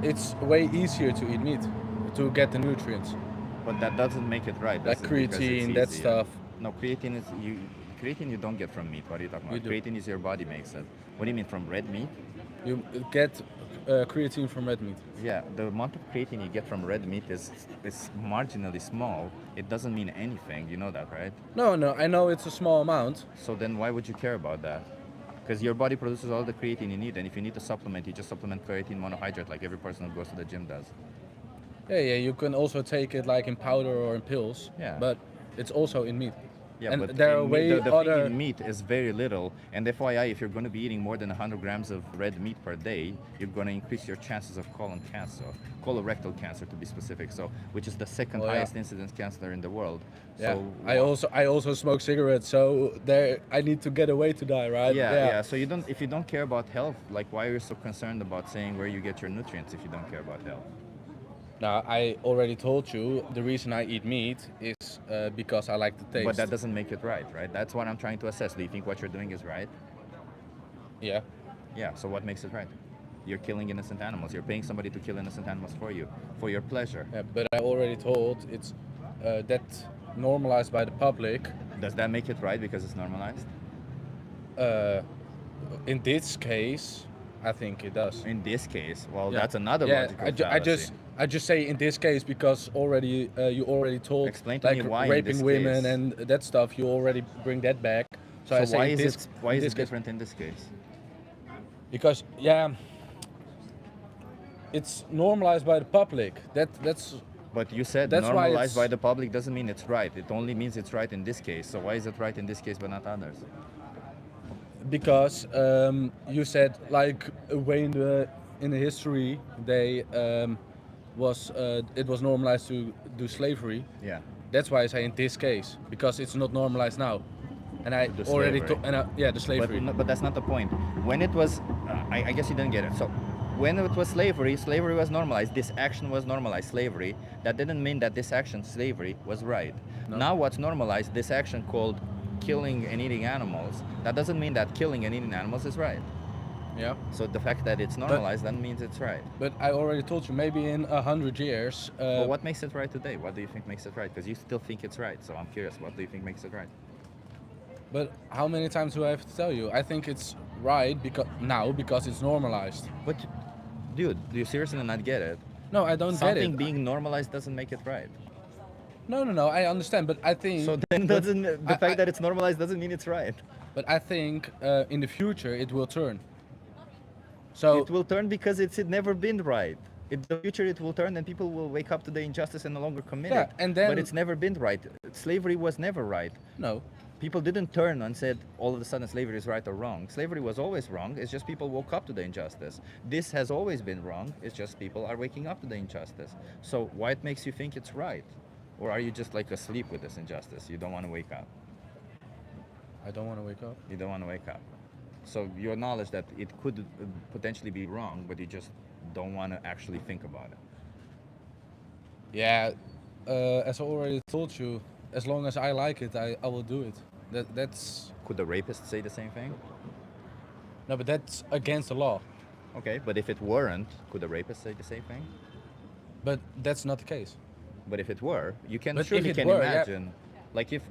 it's way easier to eat meat to get the nutrients. But that doesn't make it right. Like does it? Because it's creatine, that easier. stuff. No, creatine you don't get from meat. What are you talking about? You do. Creatine is your body makes it. What do you mean from red meat? You get creatine from red meat. Yeah, the amount of creatine you get from red meat is marginally small. It doesn't mean anything. You know that, right? No, I know it's a small amount. So then why would you care about that? Because your body produces all the creatine you need, and if you need to supplement, you just supplement creatine monohydrate like every person who goes to the gym does. Yeah, you can also take it like in powder or in pills. Yeah. But it's also in meat. Yeah, and but there are in way meat, the other. thing in meat is very little. And FYI, if you're going to be eating more than 100 grams of red meat per day, you're going to increase your chances of colon cancer, colorectal cancer to be specific. So, which is the second Oh, yeah. highest incidence cancer in the world. Yeah. So, I also smoke cigarettes, so there I need to get away to die, right? yeah. So if you don't care about health, like why are you so concerned about saying where you get your nutrients if you don't care about health? Now, I already told you the reason I eat meat is because I like the taste. But that doesn't make it right, right? That's what I'm trying to assess. Do you think what you're doing is right? Yeah. Yeah, so what makes it right? You're killing innocent animals. You're paying somebody to kill innocent animals for you, for your pleasure. Yeah, but I already told it's that normalized by the public. Does that make it right because it's normalized? In this case, I think it does. In this case, well, Yeah. that's another Yeah, logical I just say in this case because already you already told Explain to like me why in raping this women case. and that stuff. You already bring that back. So I say why in is this, it why in is this it case- different in this case? Because yeah, it's normalized by the public. That's But you said That's why normalized by it's- the public doesn't mean it's right. It only means it's right in this case. So why is it right in this case but not others? because you said like way in the history they it was normalized to do slavery. Yeah. That's why I say in this case because it's not normalized now, and I The already slavery. yeah, the slavery. But that's not the point. When it was, I guess you didn't get it. So, when it was slavery, slavery was normalized. This action was normalized, slavery. That didn't mean that this action, slavery, was right. No. Now what's normalized, this action called killing and eating animals, that doesn't mean that killing and eating animals is right. Yeah. So the fact that it's normalized, that means it's right. But I already told you maybe in 100 years. But what makes it right today? What do you think makes it right? Because you still think it's right. So I'm curious, what do you think makes it right? But how many times do I have to tell you? I think it's right because it's normalized. But, dude, do you seriously not get it? No, I don't get Something it. being normalized doesn't make it right. No, I understand, but I think. So then doesn't the I- fact that it's normalized doesn't mean it's right. But I think in the future it will turn. So It will turn because it's never been right. In the future, it will turn and people will wake up to the injustice and no longer commit Yeah, it. and then- But it's never been right. Slavery was never right. no, People didn't turn and said all of a sudden slavery is right or wrong. Slavery was always wrong. It's just people woke up to the injustice. This has always been wrong. It's just people are waking up to the injustice. So why it makes you think it's right? Or are you just like asleep with this injustice? You don't want to wake up. I don't want to wake up. You don't want to wake up. So you acknowledge that it could potentially be wrong, but you just don't want to actually think about it. Yeah, as I already told you, as long as I like it, I will do it. That's Could the rapist say the same thing? no, but that's against the law. Okay, but if it weren't, could the rapist say the same thing? But that's not the case. But if it were, you can But surely if it can were, yeah. imagine. Like if,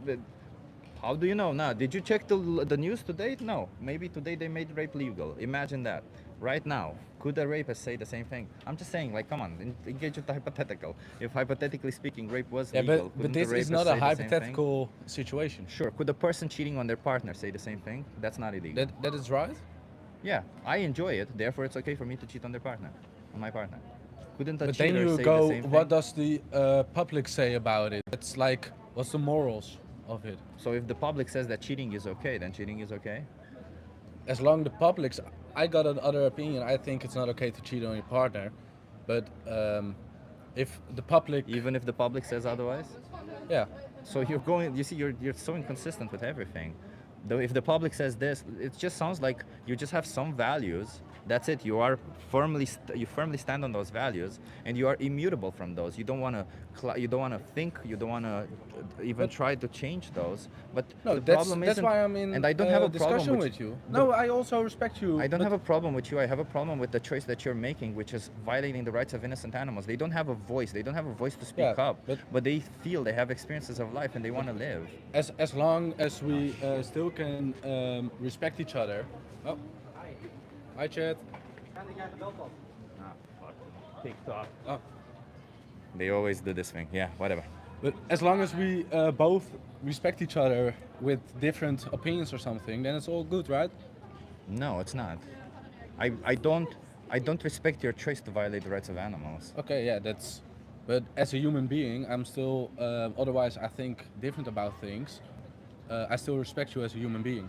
how do you know now? Did you check the news today? No, maybe today they made rape legal. Imagine that. Right now, could a rapist say the same thing? I'm just saying, like, come on, engage with the hypothetical. If hypothetically speaking, rape was Yeah, legal, but couldn't the this is rapist not say a the same thing? hypothetical situation. Sure. Could the person cheating on their partner say the same thing? That's not illegal. That is right. Yeah, I enjoy it. Therefore, it's okay for me to cheat on their partner, on my partner. Couldn't a But then cheater you say go, the same what thing? does the public say about it? It's like, what's the morals of it? So if the public says that cheating is okay, then cheating is okay. As long the public's, I got another opinion. I think it's not okay to cheat on your partner, but if the public, Even if the public says otherwise. yeah, So you're going. You see, you're so inconsistent with everything. Though if the public says this, it just sounds like you just have some values. That's it. You are you firmly stand on those values, and you are immutable from those. You don't want to. You don't want to think. You don't want to even try to change those. But no, the that's problem that's isn't. why I'm in and I don't have a problem discussion with with you. the- No, I also respect you. I don't but have a problem with you. I have a problem with the choice that you're making, which is violating the rights of innocent animals. They don't have a voice. They don't have a voice to speak Yeah, up. but- But they feel they have experiences of life and they want to live. as long as we still can respect each other. Oh, hi, Chad. TikTok. Oh. They always do this thing. Yeah, whatever. But as long as we both respect each other with different opinions or something, then it's all good, right? No, it's not. I don't respect your choice to violate the rights of animals. Okay, yeah, that's. But as a human being, I'm still. Otherwise, I think different about things. I still respect you as a human being.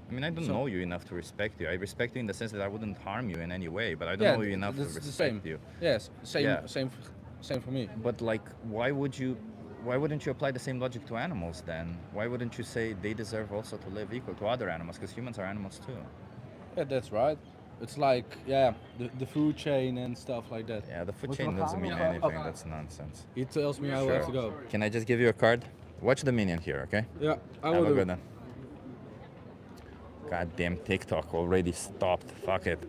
I mean, I don't So- know you enough to respect you. I respect you in the sense that I wouldn't harm you in any way, but I don't Yeah, know you enough to that's the respect same. you. Yes, same, Yeah. same for me. But like, why wouldn't you apply the same logic to animals then? Why wouldn't you say they deserve also to live equal to other animals? Because humans are animals too. Yeah, that's right. It's like, yeah, the food chain and stuff like that. Yeah, the food chain doesn't mean anything. That's nonsense. He tells me I will have to go. Can I just give you a card? Watch the minion here, okay? Yeah, I Have will a do. good one. Goddamn TikTok already stopped. Fuck it.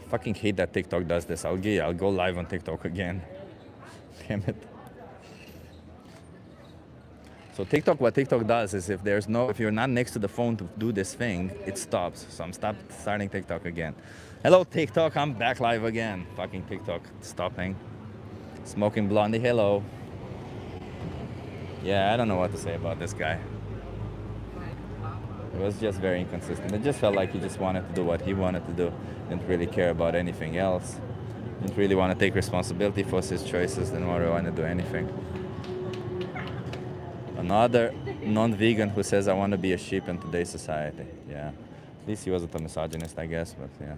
Fucking hate that TikTok does this. I'll go live on TikTok again. Damn it. So TikTok, what TikTok does is if you're not next to the phone to do this thing, it stops. So I'm starting TikTok again. Hello TikTok, I'm back live again. Fucking TikTok stopping. Smoking Blondie, hello. Yeah, I don't know what to say about this guy. It was just very inconsistent. It just felt like he just wanted to do what he wanted to do. Didn't really care about anything else. Didn't really want to take responsibility for his choices. Didn't really want to do anything. Another non-vegan who says I want to be a sheep in today's society. Yeah. At least he wasn't a misogynist, I guess, but yeah.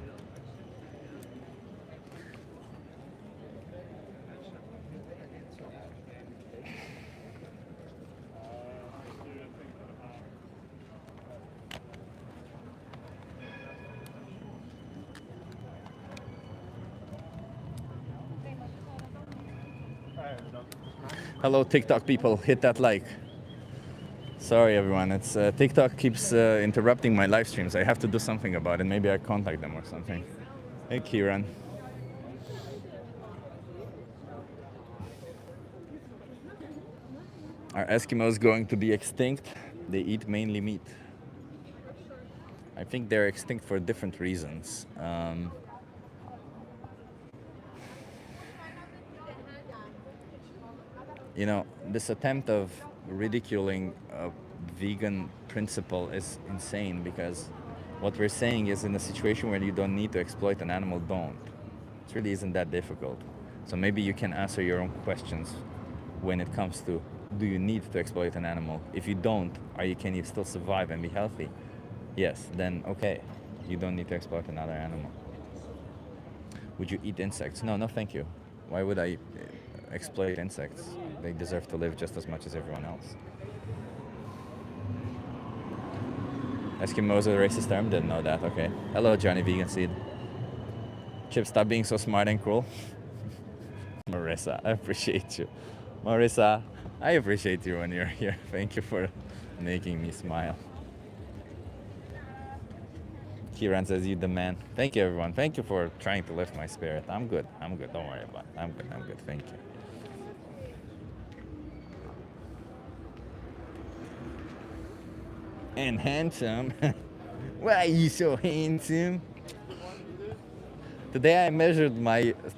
Hello TikTok people, hit that like. Sorry everyone, it's TikTok keeps interrupting my live streams. I have to do something about it. Maybe I contact them or something. Hey Kieran. Are Eskimos going to be extinct? They eat mainly meat. I think they're extinct for different reasons. You know, this attempt of ridiculing a vegan principle is insane because what we're saying is in a situation where you don't need to exploit an animal, don't. It really isn't that difficult. So maybe you can answer your own questions when it comes to do you need to exploit an animal? If you don't, can you still survive and be healthy? Yes, then okay, you don't need to exploit another animal. Would you eat insects? No, thank you. Why would I exploit insects? They deserve to live just as much as everyone else. Eskimos is a racist term? Didn't know that, okay. Hello, Johnny Vegan Seed. Chip, stop being so smart and cruel. Marissa, I appreciate you. Marissa, I appreciate you when you're here. Thank you for making me smile. Kieran says you the man. Thank you everyone. Thank you for trying to lift my spirit. I'm good. Don't worry about it. I'm good. Thank you. And handsome. Why are you so handsome? Today I measured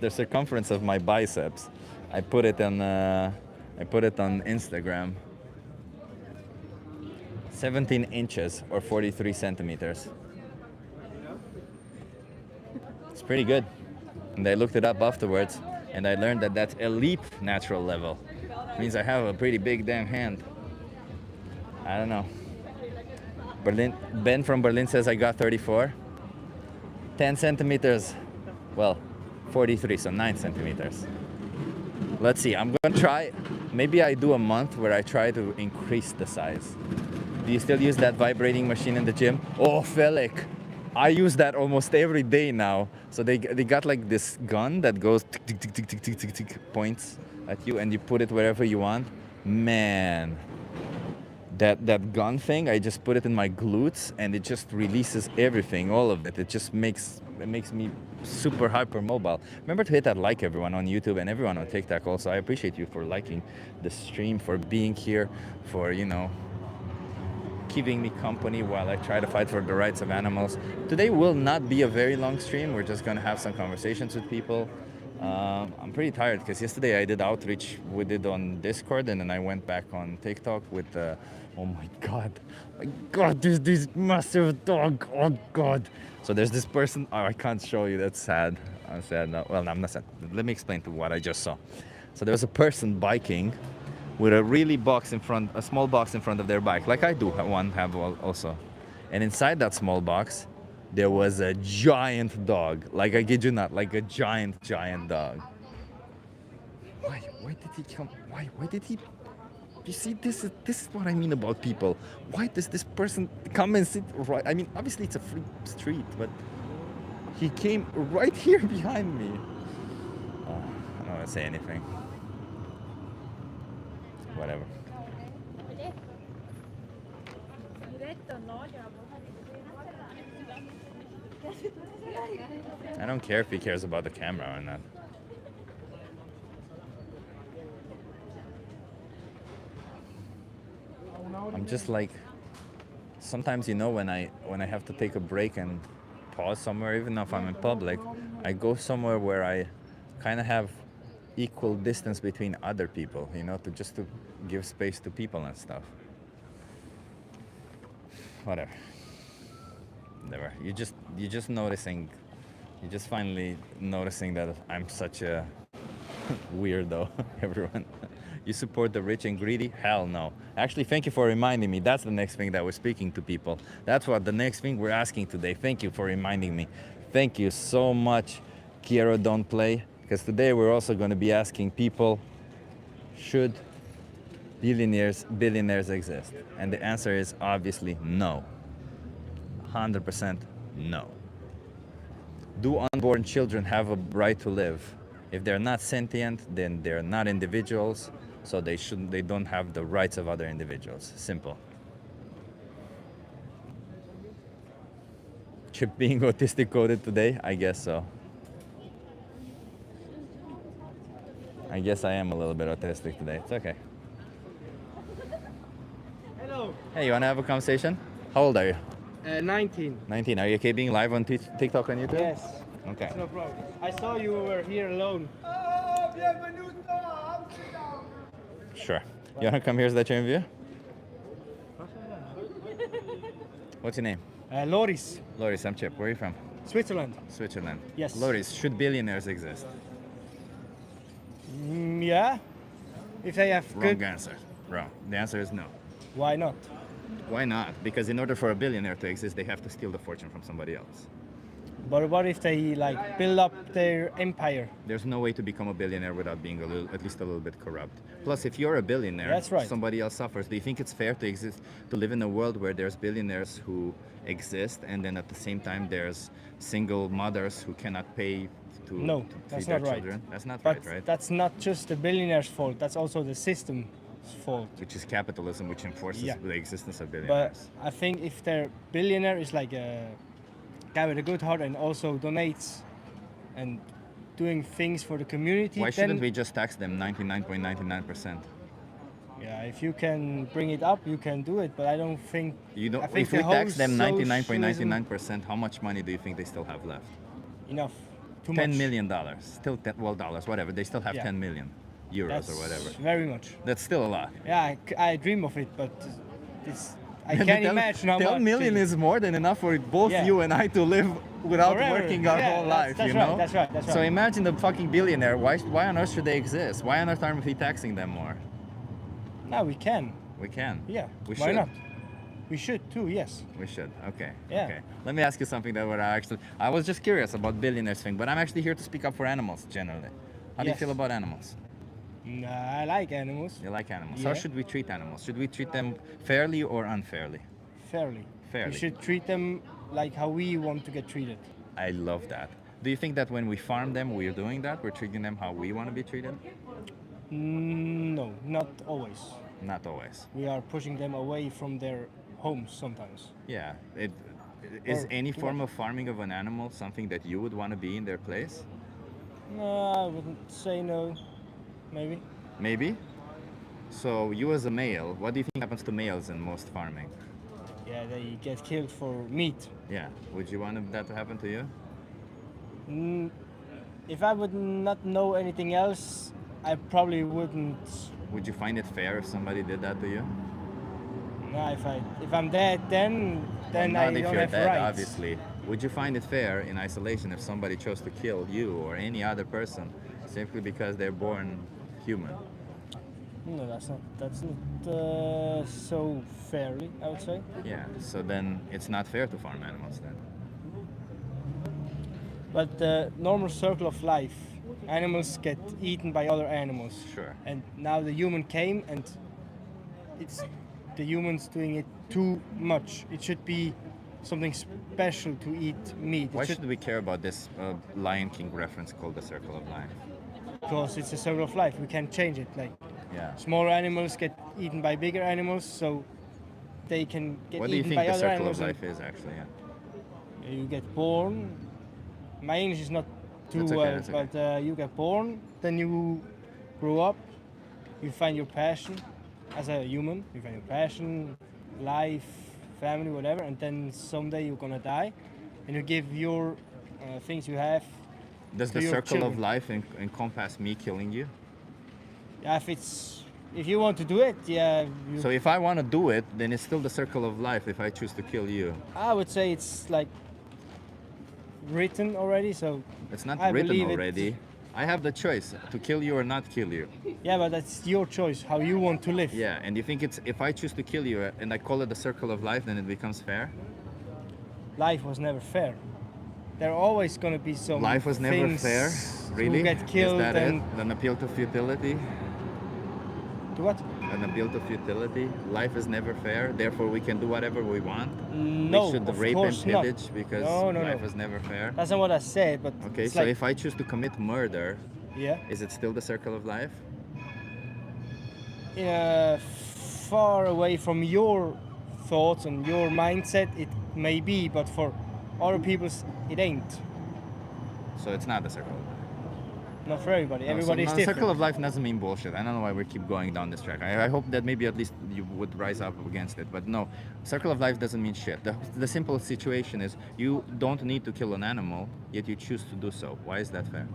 the circumference of my biceps. I put it on Instagram. 17 inches or 43 centimeters. It's pretty good. And I looked it up afterwards and I learned that that's elite natural level. It means I have a pretty big damn hand. I don't know. Ben from Berlin says I got 34. 10 centimeters. Well, 43, so 9 centimeters. Let's see, I'm gonna try. Maybe I do a month where I try to increase the size. Do you still use that vibrating machine in the gym? Oh, Felix. I use that almost every day now. So they got like this gun that goes tick, tick, tick, tick, tick, tick, tick, tick, points at you and you put it wherever you want. Man, that gun thing, I just put it in my glutes and it just releases everything, all of it. It makes me super hyper mobile. Remember to hit that like, everyone on YouTube and everyone on TikTok also. I appreciate you for liking the stream, for being here, for, you know, keeping me company while I try to fight for the rights of animals. Today will not be a very long stream. We're just gonna have some conversations with people. I'm pretty tired because yesterday I did outreach. We did on Discord and then I went back on TikTok with oh my god, there's this massive dog. Oh god. So there's this person. Oh, I can't show you. That's sad. I'm sad. No, well, I'm not sad. Let me explain to what I just saw. So there was a person biking with a small box in front of their bike, like I do have also. And inside that small box, there was a giant dog. Like, I kid you not, like a giant dog. Why did he come? Why did he? You see, this is what I mean about people. Why does this person come and sit right? I mean, obviously it's a free street, but he came right here behind me. I don't want to say anything. Whatever. I don't care if he cares about the camera or not. I'm just like, sometimes when I have to take a break and pause somewhere, even if I'm in public, I go somewhere where I kind of have equal distance between other people, to give space to people and stuff. Whatever. You're just finally noticing that I'm such a weirdo, everyone. You support the rich and greedy? Hell no. Actually, thank you for reminding me. That's the next thing that we're speaking to people. That's what the next thing we're asking today. Thank you for reminding me. Thank you so much, Kiero Don't Play. Because today we're also going to be asking people, should billionaires exist? And the answer is obviously no. 100% no. Do unborn children have a right to live? If they're not sentient, then they're not individuals, so they don't have the rights of other individuals. Simple. Chip being autistic coded today? I guess so. I guess I am a little bit autistic today. It's okay. Hello. Hey, you wanna have a conversation? How old are you? 19. 19. Are you okay being live on TikTok and YouTube? Yes. Okay. No problem. I saw you were here alone. Sure. You wanna come here so that you interview? What's your name? Loris, Loris, I'm Chip. Where are you from? Switzerland. Switzerland. Yes. Loris, should billionaires exist? Yeah. If they have Wrong good. answer. Wrong. The answer is no. Why not? Why not? Because in order for a billionaire to exist, they have to steal the fortune from somebody else. But what if they build up their empire? There's no way to become a billionaire without being at least a little bit corrupt. Plus, if you're a billionaire, That's right. somebody else suffers. Do you think it's fair to live in a world where there's billionaires who exist, and then at the same time there's single mothers who cannot pay to No, feed that's their not right. children? That's not But right? that's not just the billionaire's fault. That's also the system's fault. Which is capitalism, which enforces Yeah. the existence of But billionaires. I think if their billionaire is like a guy with a good heart and also donates and doing things for the community, Why shouldn't then we just tax them 99.99%? yeah, if you can bring it up, you can do it. But I don't think. You don't. I think If we the tax whole them socialism- 99.99%, how much money do you think they still have left? Enough. Too $10 much. million. Still, dollars, whatever. They still have Yeah. 10 million euros That's or whatever. very much. That's still a lot. Yeah, I dream of it, but it's. I And can't 10 imagine how 10 much. million it- is more than enough for both Yeah. you and I to live without Forever. working our Yeah, whole that's- life, that's you right, know? that's right, that's So right. imagine the fucking billionaire. Why on earth should they exist? Why on earth aren't we taxing them more? No, we can. We can. Yeah. We Why should. not? We should too. Yes. We should. Okay. Yeah. Okay. Let me ask you something that I was just curious about billionaires thing, but I'm actually here to speak up for animals generally. How do you Yes. feel about animals? Nah, I like animals. You like animals. Yeah. How should we treat animals? Should we treat them fairly or unfairly? Fairly. Fairly. We should treat them like how we want to get treated. I love that. Do you think that when we farm them, we're doing that? We're treating them how we want to be treated? No, not always. Not always. We are pushing them away from their homes sometimes. Yeah. Is Or any too form much. of farming of an animal something that you would want to be in their place? No, I wouldn't say no. Maybe. Maybe. So you as a male, what do you think happens to males in most farming? Yeah, they get killed for meat. Yeah. Would you want that to happen to you? Mm, if I would not know anything else, I probably wouldn't. Would you find it fair if somebody did that to you? No, if I'm dead, then Well, I not if don't you're have dead, rights. obviously. Would you find it fair in isolation if somebody chose to kill you or any other person simply because they're born human? No, that's not so fairly, I would say. Yeah. So then it's not fair to farm animals then. But the normal circle of life, animals get eaten by other animals. Sure. And now the human came and it's the humans doing it too much. It should be something special to eat meat. Why should we care about this Lion King reference called the circle of life? Because it's a circle of life. We can change it. Like Yeah. smaller animals get eaten by bigger animals, so they can get What do you eaten think by the other circle animals. of and life is actually? Yeah. You get born. My English is not too That's okay, well, that's okay. but you get born, then you grow up, you find your passion as a human. You find your passion, life, family, whatever, and then someday you're gonna die, and you give your things you have. Does to the your circle children. of life encompass me killing you? Yeah, if you want to do it, yeah. So if I want to do it, then it's still the circle of life if I choose to kill you. I would say it's like written already, so It's not I written believe already. I have the choice to kill you or not kill you. Yeah, but that's your choice, how you want to live. Yeah, and you think it's if I choose to kill you and I call it the circle of life, then it becomes fair? Life was never fair. There are always gonna be some. Life was never things fair? who Really? get killed Is that and it? An appeal to futility? to what? An appeal to futility? Life is never fair, therefore we can do whatever we want? No, we should of rape course and not. pillage because No, life no. is never fair? That's not what I said, but Okay, it's so like, if I choose to commit murder, yeah, is it still the circle of life? far away from your thoughts and your mindset, it may be, but for other people's, it ain't. So it's not the circle of life. Not for everybody. No, Everybody's so different. circle of life doesn't mean bullshit. I don't know why we keep going down this track. I hope that maybe at least you would rise up against it. But no, circle of life doesn't mean shit. The simple situation is you don't need to kill an animal, yet you choose to do so. Why is that fair?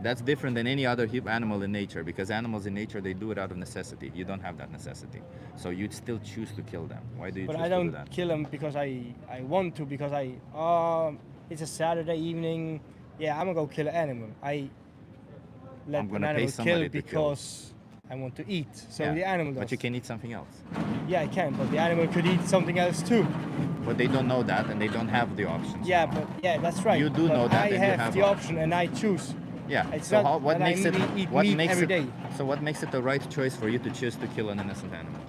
That's different than any other animal in nature, because animals in nature, they do it out of necessity. You don't have that necessity. So you'd still choose to kill them. Why do you But choose I to do don't that? kill them because I want to, because it's a Saturday evening. Yeah, I'm gonna go kill an animal. I let I'm an gonna pay animal somebody kill to kill. because I want to eat. So Yeah, the animal does. But you can eat something else. Yeah, I can, but the animal could eat something else too. But they don't know that and they don't have the options. Yeah, but yeah, that's right. You do But know that I and you have have the a- option and I choose. Yeah. It's so not what that I makes it eat what meat makes every it day. so what makes it the right choice for you to choose to kill an innocent animal?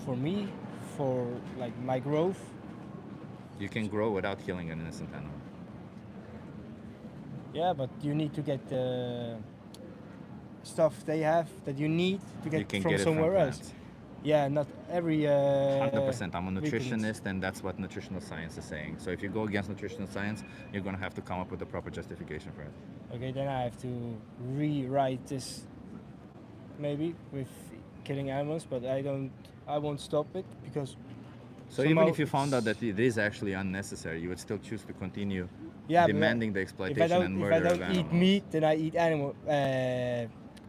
For me, for like my growth, You can grow without killing an innocent animal. yeah, but you need to get the stuff they have that you need to You get can from get it somewhere from else. plants. Yeah, not every. 100%. I'm a vitamins. nutritionist, and that's what nutritional science is saying. So if you go against nutritional science, you're gonna have to come up with a proper justification for it. Okay, then I have to rewrite this, maybe with killing animals, but I don't. I won't stop it because. So even somehow if you found out it's- that it is actually unnecessary, you would still choose to continue Yeah, but demanding the if exploitation I don't, and if murder I of don't animals. eat meat, then I eat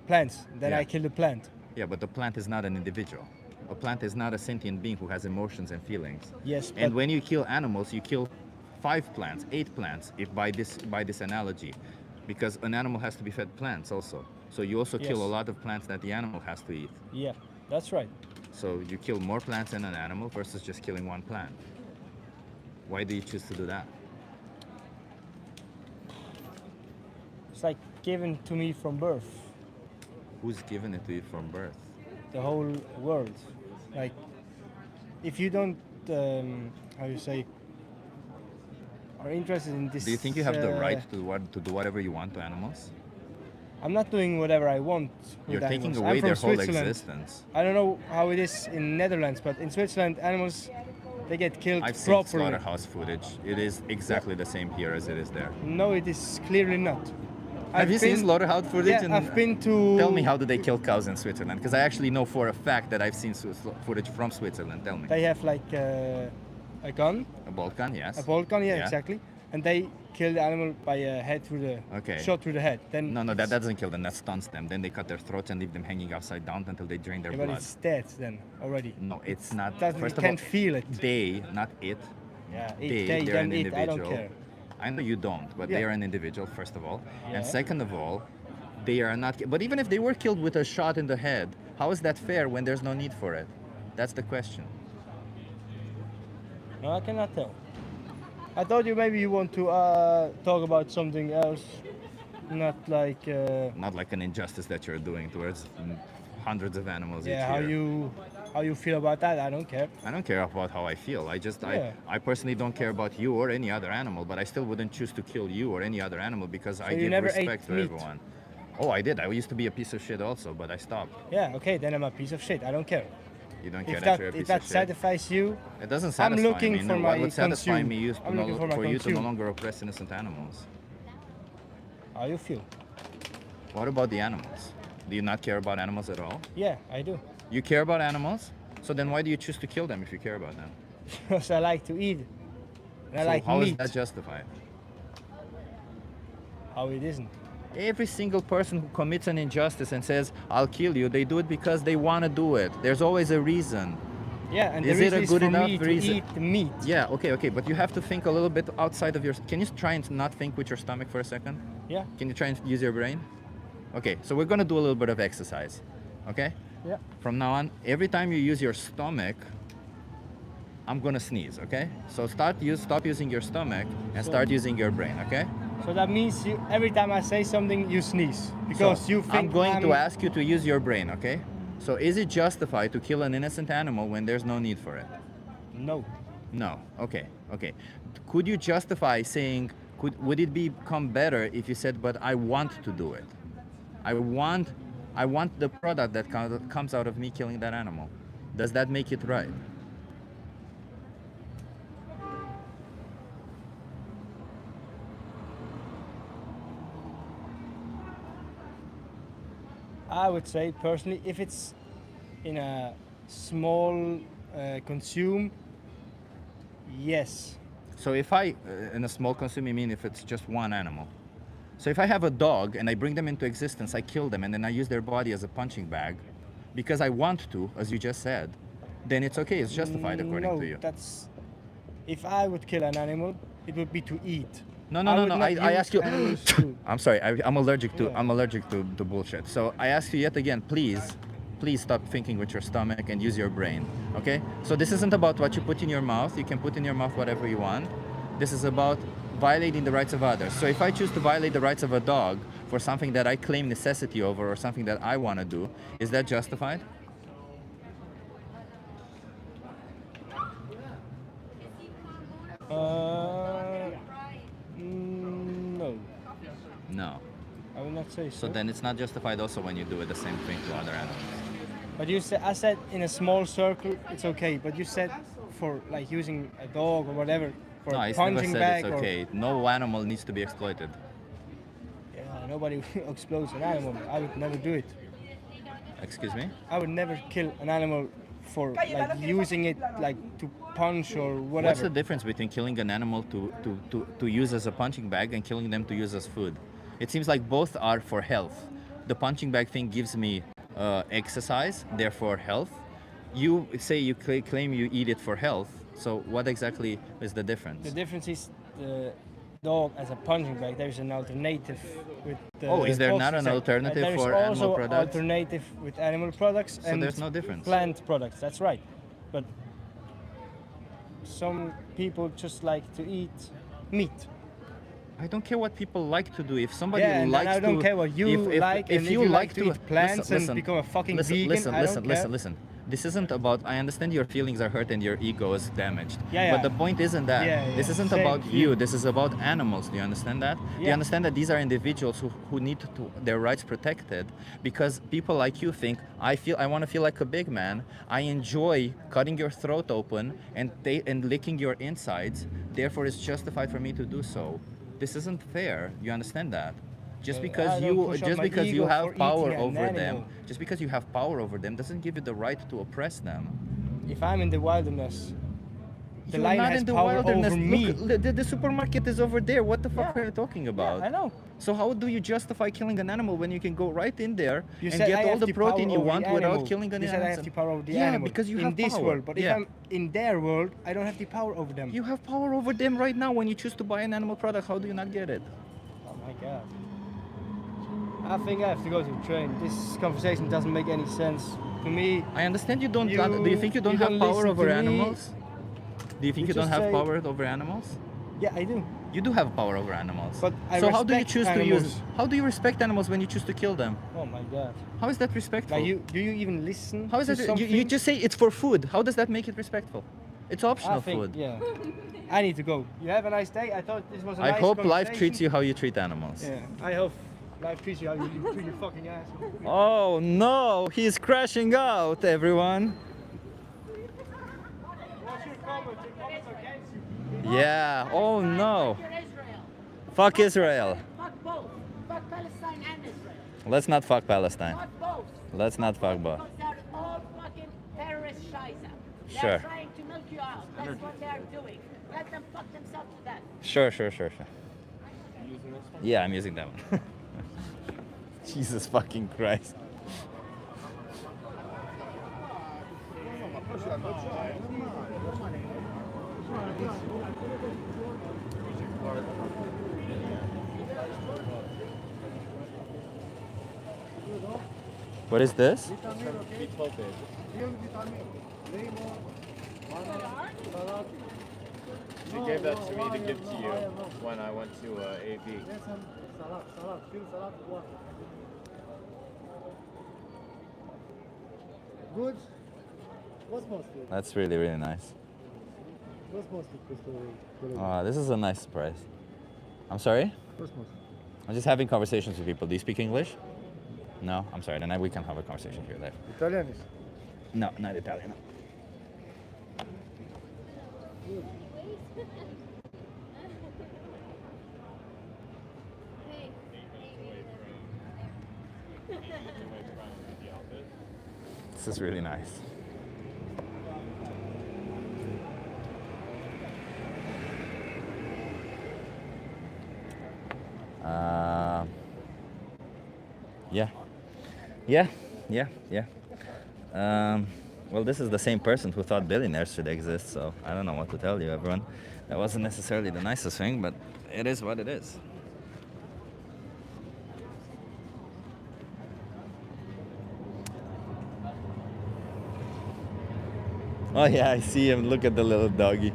plants. Then Yeah. I kill the plant. Yeah, but the plant is not an individual. A plant is not a sentient being who has emotions and feelings. Yes, And but when you kill animals, you kill 5 plants, 8 plants, if by this analogy, because an animal has to be fed plants also. So you also kill a Yes. lot of plants that the animal has to eat. yeah, that's right. So you kill more plants than an animal versus just killing one plant. Why do you choose to do that? It's like given to me from birth, Who's given it to you from birth? the whole world. Like, if you don't, how you say, are interested in this. Do you think you have the right to do whatever you want to animals? I'm not doing whatever I want. With You're taking animals. away I'm from their whole Switzerland. existence. I don't know how it is in Netherlands, but in Switzerland, animals they get killed I've seen properly. slaughterhouse footage. It is exactly the same here as it is there. No, it is clearly not. Have you seen slaughterhouse footage? Yeah, I've been to. Tell me, how do they kill cows in Switzerland? Because I actually know for a fact that I've seen footage from Switzerland. Tell me. They have like a gun, A bolt gun, yes. a bolt gun, yeah, Yeah. exactly, and they kill the animal by a head through the Okay. shot through the head. Then No, that doesn't kill them. That stuns them. Then they cut their throats and leave them hanging upside down until they drain their yeah, but blood. it's dead then already. No, it's not. Doesn't, First you of all, can't feel it. they, not it. Yeah, They, they, they're them, an it. I individual. don't care. I know you don't, but Yeah. they are an individual, first of all. Yeah. And second of all, they are not. But even if they were killed with a shot in the head, how is that fair when there's no need for it? That's the question. No, I cannot tell. I thought maybe you want to talk about something else. not like Not like an injustice that you're doing towards hundreds of animals each yeah, year. how you feel about that. I don't care. I don't care about how I feel. Yeah. I personally don't care about you or any other animal, but I still wouldn't choose to kill you or any other animal because I you give never respect ate to meat? everyone. Oh, I did. I used to be a piece of shit also, but I stopped. Yeah, okay, then I'm a piece of shit. I don't care. You don't care If that that you're a piece if that of shit. satisfies you, It doesn't I'm satisfy looking me. for No, my what would satisfy consume. me is I'm looking for my for you to no consume. longer oppress innocent animals. how you feel? What about the animals? Do you not care about animals at all? Yeah, I do. You care about animals? So then why do you choose to kill them if you care about them? Because I like to eat. And I So like how is meat. that justified? How it isn't. Every single person who commits an injustice and says, I'll kill you, they do it because they want to do it. There's always a reason. Yeah, and Is the it a reason is good for enough me to reason? eat the meat. Yeah, okay, but you have to think a little bit outside of your... Can you try and not think with your stomach for a second? Yeah. Can you try and use your brain? Okay, so we're gonna do a little bit of exercise, okay? Yeah. From now on, every time you use your stomach, I'm gonna sneeze, okay? So stop using your stomach and start using your brain, okay? So that means every time I say something, you sneeze because So, you think I'm going to ask you to use your brain, okay? So is it justified to kill an innocent animal when there's no need for it? No. No. Okay. Could you justify saying, would it become better if you said, but I want to do it? I want the product that comes out of me killing that animal. Does that make it right? I would say personally, if it's in a small consume, yes. So if I, in a small consume, you mean if it's just one animal. So if I have a dog and I bring them into existence, I kill them and then I use their body as a punching bag because I want to, as you just said, then it's okay, it's justified according to you. That's, if I would kill an animal, it would be to eat. No. would not I use ask you. animals to- I'm sorry. I'm allergic to. Yeah. I'm allergic to bullshit. So I ask you yet again. Please stop thinking with your stomach and use your brain. Okay. So this isn't about what you put in your mouth. You can put in your mouth whatever you want. This is about violating the rights of others. So if I choose to violate the rights of a dog for something that I claim necessity over or something that I want to do, is that justified? No, No. I will not say so. So then it's not justified also when you do it the same thing to other animals. But you said, I said in a small circle, it's okay. But you said for like using a dog or whatever for No, a I never punching said bag it's okay. No animal needs to be exploited. Yeah, nobody explodes an animal. I would never do it. Excuse me? I would never kill an animal for like using it like to punch or whatever. What's the difference between killing an animal to use as a punching bag and killing them to use as food? It seems like both are for health. The punching bag thing gives me exercise, therefore health. You say you claim you eat it for health, so what exactly is the difference? The difference is the dog as a punching bag. There's an alternative with. Oh, is there not an poultry alternative sector. for There's animal also products? alternative with animal products So and there's no difference. plant products. That's right, but some people just like to eat meat. I don't care what people like to do. If somebody Yeah, and then likes I don't to, care what you like, and if you like to eat plants and become a fucking vegan, I don't care. Listen. This isn't about. I understand your feelings are hurt and your ego is damaged. Yeah, But yeah. the point isn't that. Yeah, This yeah. isn't Same about here. you. This is about animals. Do you understand that? Do you Yeah. understand that these are individuals who need their rights protected because people like you think I want to feel like a big man. I enjoy cutting your throat open and licking your insides. Therefore, it's justified for me to do so. This isn't fair. You understand that? Just I because don't you push up my you ego have for power eating an over them, animal. just because you have power over them doesn't give you the right to oppress them. If I'm in the wilderness, the You're lion not has in the power wilderness. over me. Look, the supermarket is over there. What the fuck Yeah. are you talking about? Yeah, I know. So how do you justify killing an animal when you can go right in there You and said get I all have the the protein power you over want the without animal. killing an You said I animal? have the power over the Yeah, animal. because you in have this power. world. But Yeah. if I'm in their world, I don't have the power over them. You have power over them right now when you choose to buy an animal product. How do you not get it? Oh my god. I think I have to go to the train. This conversation doesn't make any sense to me. I understand you don't. Do you think you don't you have don't power listen over to me. animals? Do you think You you don't just have say- power over animals? Yeah, I do. You do have power over animals. But I so how do you respect choose to use? animals. How do you respect animals when you choose to kill them? Oh my god. How is that respectful? Like do you even listen? How is to that? something? You just say it's for food. How does that make it respectful? It's optional I think, food. yeah. I need to go. You have a nice day. I thought this was a I nice hope life conversation. treats you how you treat animals. Yeah. I hope life treats you how you treat your fucking ass. Oh no, he's crashing out, everyone. What's your comment? Your comments against you. Yeah, oh no. Fuck Israel. Fuck both. Fuck Palestine and Israel. Let's not fuck Palestine. Fuck both. Let's not fuck both. Because they're all fucking terrorist scheisse. They're Sure. trying to milk you out. That's what they're doing. Let them fuck themselves to death. Sure. Yeah, I'm using that one. Jesus fucking Christ. What is this? She gave that to me to give to you when I went to AV. Good. What's mostly? That's really, really nice. What's mostly? This is a nice surprise. I'm sorry? What's mostly? I'm just having conversations with people. Do you speak English? No? I'm sorry. Then we can have a conversation here live. Italian. No, not Italian. This is really nice. Yeah. Well, this is the same person who thought billionaires should exist, so I don't know what to tell you, everyone. That wasn't necessarily the nicest thing, but it is what it is. Oh yeah, I see him. Look at the little doggy.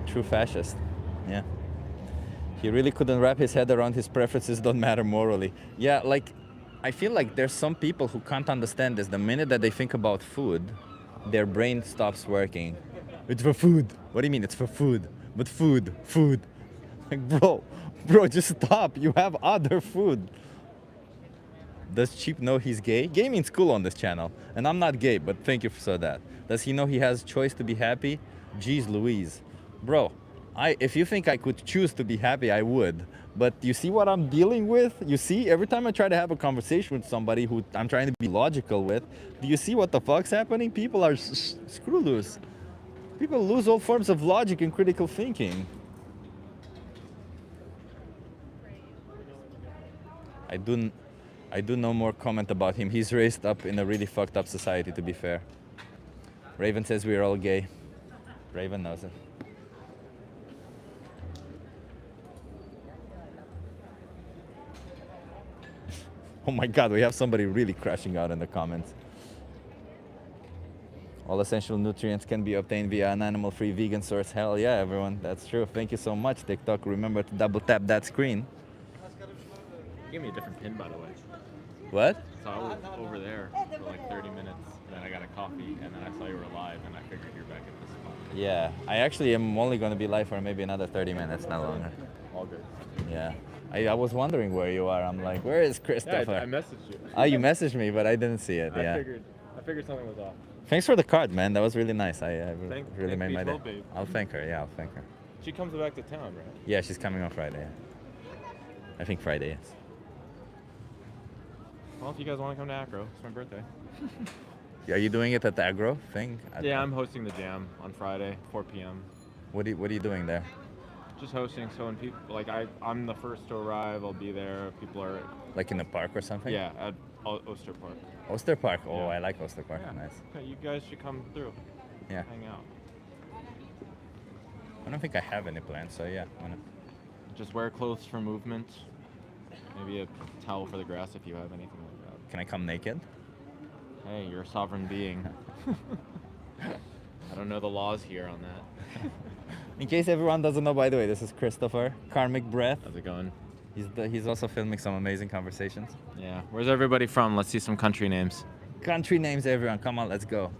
True fascist. Yeah. He really couldn't wrap his head around his preferences don't matter morally. Yeah, like, I feel like there's some people who can't understand this. The minute that they think about food, their brain stops working. It's for food. What do you mean it's for food? But food. Like, bro, just stop. You have other food. Does Cheap know he's gay? Gay means cool on this channel. And I'm not gay, but thank you for that. Does he know he has choice to be happy? Jeez Louise. Bro, if you think I could choose to be happy, I would. But you see what I'm dealing with? You see, every time I try to have a conversation with somebody who I'm trying to be logical with, do you see what the fuck's happening? People are screw loose. People lose all forms of logic and critical thinking. I do no more comment about him. He's raised up in a really fucked up society, to be fair. Raven says we're all gay. Raven knows it. Oh my god, we have somebody really crashing out in the comments. All essential nutrients can be obtained via an animal-free vegan source. Hell yeah, everyone. That's true. Thank you so much, TikTok. Remember to double tap that screen. You gave me a different pin, by the way. What? So I was over there for like 30 minutes, then I got a coffee, and then I saw you were live, and I figured you're back at this spot. Yeah, I actually am only going to be live for maybe another 30 minutes, not longer. All good. Yeah. I was wondering where you are. I'm like, where is Christopher? Yeah, I messaged you. Oh, you messaged me, but I didn't see it. Yeah. I figured something was off. Thanks for the card, man. That was really nice. Really thank made my day. Beach Babe. I'll thank her. Yeah, I'll thank her. She comes back to town, right? Yeah, she's coming on Friday. Yeah. I think Friday, yes. Well, if you guys want to come to Acro, it's my birthday. Are you doing it at the Agro thing? Yeah, I'm hosting the jam on Friday, 4 p.m. What are you doing there? Just hosting, so when people, like, I'm the first to arrive, I'll be there. People are... Like in the park or something? Yeah, at Oster Park. Oster Park? Oh, Yeah. I like Oster Park. Yeah. Nice. Okay, you guys should come through. Yeah. Hang out. I don't think I have any plans, so yeah. Why not? Just wear clothes for movement. Maybe a towel for the grass if you have anything like that. Can I come naked? Hey, you're a sovereign being. I don't know the laws here on that. In case everyone doesn't know, by the way, this is Christopher, Karmic Breath. How's it going? He's also filming some amazing conversations. Yeah. Where's everybody from? Let's see some country names. Country names, everyone. Come on, let's go.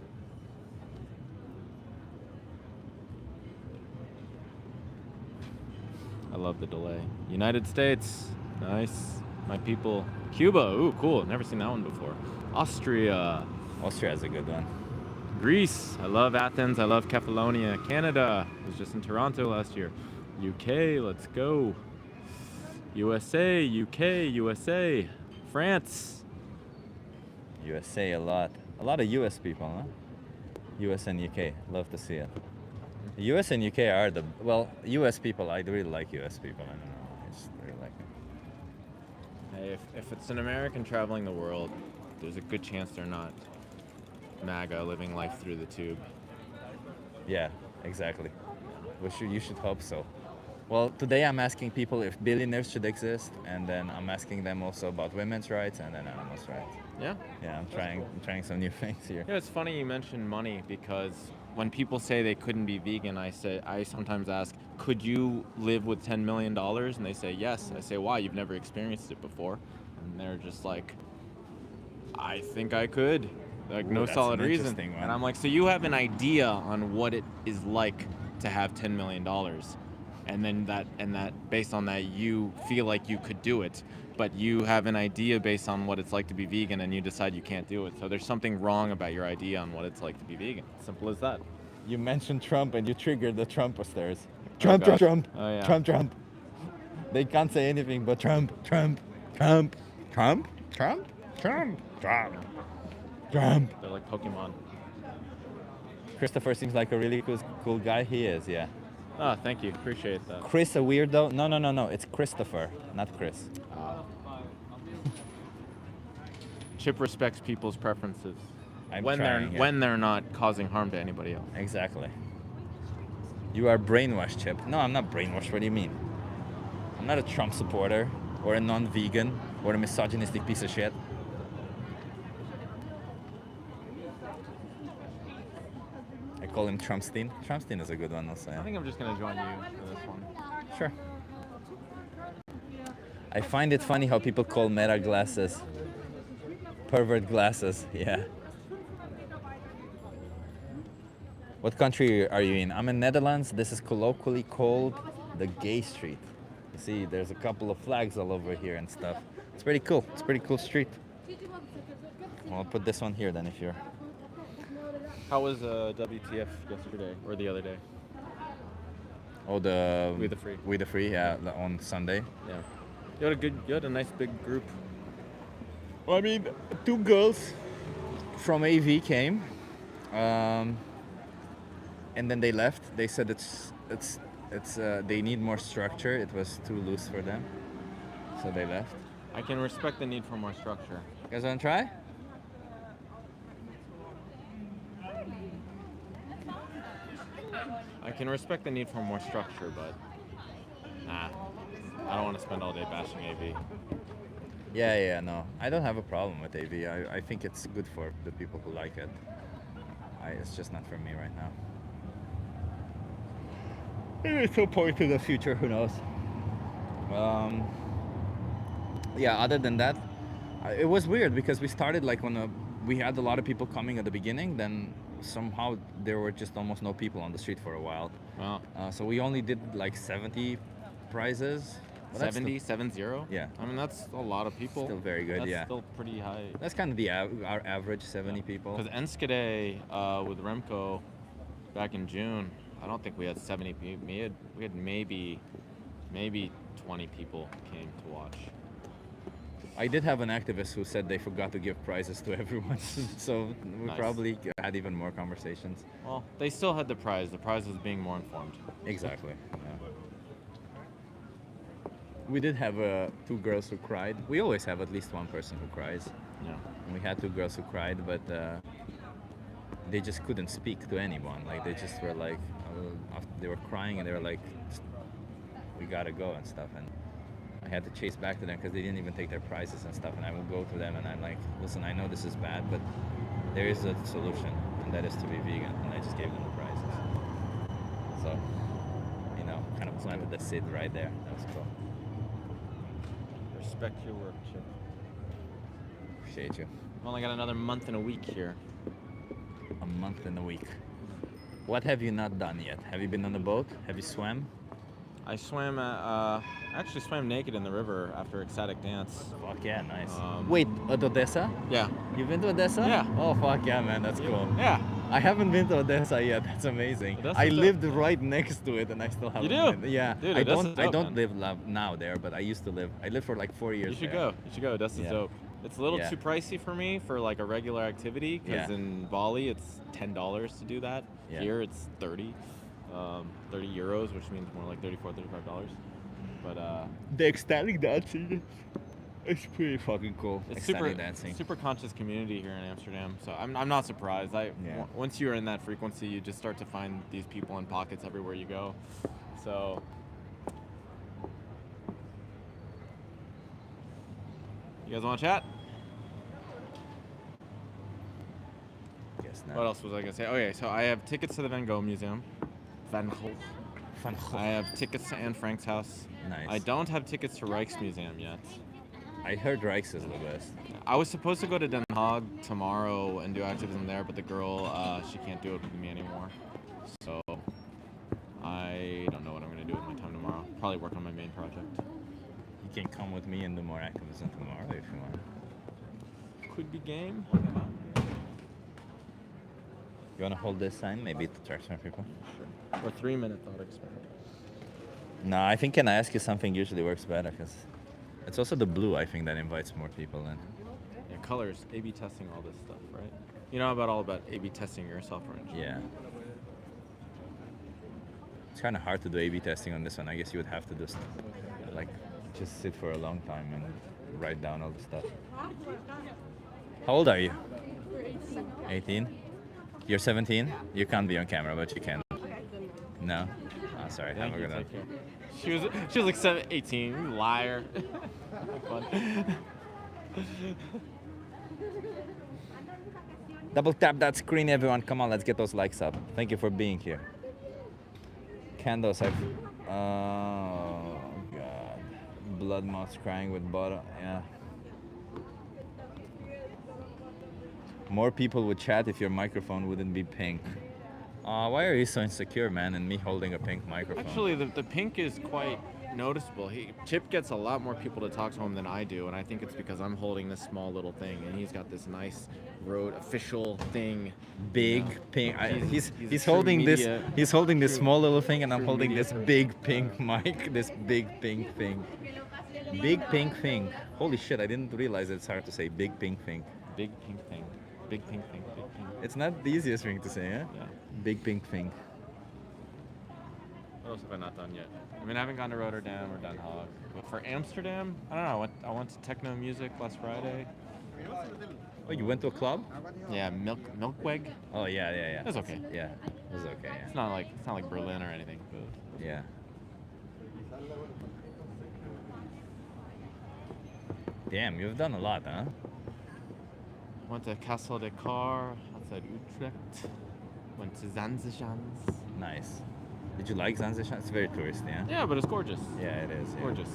I love the delay. United States. Nice. My people. Cuba. Ooh, cool. Never seen that one before. Austria. Austria is a good one. Greece. I love Athens. I love Kefalonia. Canada. I was just in Toronto last year. UK. Let's go. USA. UK. USA. France. USA a lot. A lot of US people, huh? US and UK. Love to see it. The US and UK are the, well, US people, I really like US people. I don't know. I just really like them. Hey, if it's an American traveling the world, there's a good chance they're not MAGA living life through the tube. Yeah, exactly. You should hope so. Well, today I'm asking people if billionaires should exist, and then I'm asking them also about women's rights and then animals' rights. Yeah? Yeah, I'm trying some new things here. Yeah, it's funny you mentioned money because when people say they couldn't be vegan, I sometimes ask, could you live with $10 million? And they say yes. I say, why? You've never experienced it before. And they're just like, I think I could. Like, Ooh, no that's solid an reason. interesting one. And I'm like, so you have an idea on what it is like to have $10 million. And then that based on that, you feel like you could do it. But you have an idea based on what it's like to be vegan, and you decide you can't do it. So there's something wrong about your idea on what it's like to be vegan. Simple as that. You mentioned Trump and you triggered the Trumpsters. Oh, Trump, gosh. Trump, Oh, yeah. Trump, Trump. They can't say anything but Trump, Trump, Trump, Trump, Trump, Trump, Trump, Trump. They're like Pokemon. Christopher seems like a really cool guy. He is, yeah. Ah, thank you. Appreciate that. Chris a weirdo? No. It's Christopher, not Chris. Chip respects people's preferences I'm when trying, yeah. when they're not causing harm to anybody else. Exactly. You are brainwashed, Chip. No, I'm not brainwashed. What do you mean? I'm not a Trump supporter or a non-vegan or a misogynistic piece of shit. I call him Trumpstein. Trumpstein is a good one, I'll say. I think I'm just gonna join you for this one. Sure. I find it funny how people call Meta glasses pervert glasses. Yeah. What country are you in? I'm in Netherlands. This is colloquially called the Gay Street. You see, there's a couple of flags all over here and stuff. It's pretty cool. It's a pretty cool street. I'll put this one here then if you're... How was WTF yesterday or the other day? Oh, the... We the Free. We the Free, yeah, on Sunday. Yeah. You had a nice big group. Well, I mean, two girls from AV came, and then they left. They said they need more structure. It was too loose for them, so they left. I can respect the need for more structure. You guys wanna try? I can respect the need for more structure, but nah, I don't want to spend all day bashing AV. Yeah, no. I don't have a problem with AV. I think it's good for the people who like it. It's just not for me right now. Maybe at some point in the future, who knows? Yeah, other than that, it was weird because we started like we had a lot of people coming at the beginning, then somehow there were just almost no people on the street for a while. Wow. So we only did like 70 prizes. Well, 70, 70? Yeah. I mean, that's a lot of people. Still very good, that's yeah. Still pretty high. That's kind of our average, 70 people. Because Enskede with Remco back in June, I don't think we had 70 people. We had maybe 20 people came to watch. I did have an activist who said they forgot to give prizes to everyone, so we Nice. probably had even more conversations. Well, they still had the prize. The prize was being more informed. Exactly. Yeah. We did have two girls who cried. We always have at least one person who cries. Yeah. And we had two girls who cried, but they just couldn't speak to anyone. Like they just were like, they were crying and they were like, we gotta go and stuff. And I had to chase back to them because they didn't even take their prizes and stuff. And I would go to them and I'm like, listen, I know this is bad, but there is a solution, and that is to be vegan. And I just gave them the prizes. So Swam with the Sid right there. That was cool. Respect your work, Chip. Appreciate you. I've only got another month and a week here. A month and a week. What have you not done yet? Have you been on the boat? Have you swam? I swam. Actually swam naked in the river after ecstatic dance. Fuck yeah, nice. Wait, at Odessa? Yeah. You've been to Odessa? Yeah. Oh fuck yeah, man, that's cool. Yeah. I haven't been to Odessa yet. That's amazing. Odessa's I dope. lived right next to it, and I still haven't. do? Been. Yeah. Dude, I Odessa's don't. dope, I don't man. live now there, but I used to live. I lived for like 4 years. You should there. go. You should go. Odessa's Yeah. dope. It's a little Yeah. too pricey for me for like a regular activity because Yeah. in Bali it's $10 to do that. Yeah. Here it's 30 euros, which means more like $35. But The ecstatic dancing. It's pretty fucking cool. it's Ecstatic dancing. super conscious community here in Amsterdam. So I'm not surprised. Yeah. Once you're in that frequency, you just start to find these people in pockets everywhere you go. So. You guys want to chat? Guess not. What else was I gonna say? Okay, so I have tickets to the Van Gogh Museum. Van Gogh. Van Gogh. I have tickets to Anne Frank's house. Nice. I don't have tickets to Rijksmuseum yet. I heard Rijks is the best. I was supposed to go to Den Haag tomorrow and do activism there, but the girl, she can't do it with me anymore. So I don't know what I'm gonna do with my time tomorrow. Probably work on my main project. You can come with me and do more activism tomorrow if you want. Could be game. You want to hold this sign? Maybe to attract more people. Sure. Or 3-minute thought experiment. No, I think can I ask you something usually works better because it's also the blue I think that invites more people in. Yeah, colors, A/B testing, all this stuff, right? You know all about A/B testing your software engineering. Yeah. It's kind of hard to do A/B testing on this one. I guess you would have to just like just sit for a long time and write down all the stuff. How old are you? 18. You're 17. You can't be on camera, but you can. No. Oh, sorry. Thank Have a you, good one. take care. She was like 18, you liar. Fun. Double tap that screen, everyone. Come on, let's get those likes up. Thank you for being here. Candles have. Oh god. Blood moths crying with butter. Yeah. More people would chat if your microphone wouldn't be pink. Why are you so insecure, man? And me holding a pink microphone. Actually, the pink is quite noticeable. Chip gets a lot more people to talk to him than I do, and I think it's because I'm holding this small little thing, and he's got this nice road official thing. Big pink. He's He's a true holding this. media- He's holding this true- small little thing, and I'm true holding media this person. big pink mic. This big pink thing. Big pink thing. Holy shit! I didn't realize it's hard to say. Big pink thing. Big pink thing. Big pink thing. Big pink. It's not the easiest thing to say, eh? Yeah. Big pink thing. What else have I not done yet? I mean, I haven't gone to Rotterdam or Den Haag. But for Amsterdam, I don't know. I went to techno music last Friday. Oh, you went to a club? Yeah, Milkweg. Oh yeah. It was okay. Yeah, it was okay. It's not like Berlin or anything. But Yeah. Damn, you've done a lot, huh? went to Castle de Car outside Utrecht. Went to Zanzijans. Nice. Did you like Zanzibar? It's very touristy, yeah? Yeah, but it's gorgeous. Yeah, it is. Yeah. Gorgeous.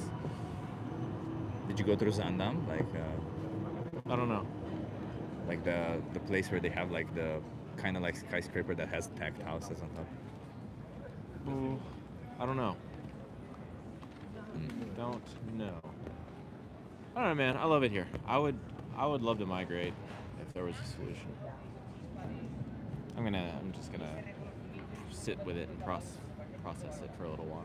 Did you go through Zandam? Like, I don't know. like the place where they have like the kind of like skyscraper that has packed houses on top? Ooh, I don't know. Mm. Don't know. I don't know, man. I love it here. I would love to migrate if there was a solution. I'm just gonna sit with it and process it for a little while.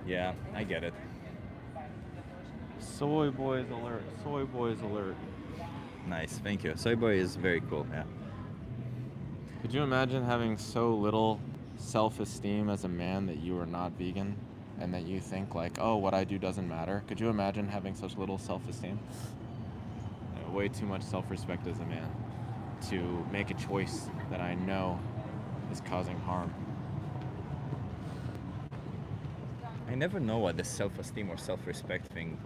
Yeah, I get it. Soy boys alert. Soy boys alert. Nice, thank you. Soy boy is very cool, yeah. Could you imagine having so little self-esteem as a man that you are not vegan and that you think like, oh, what I do doesn't matter? Could you imagine having such little self-esteem? Way too much self-respect as a man to make a choice that I know is causing harm. I never know what the self-esteem or self-respect thing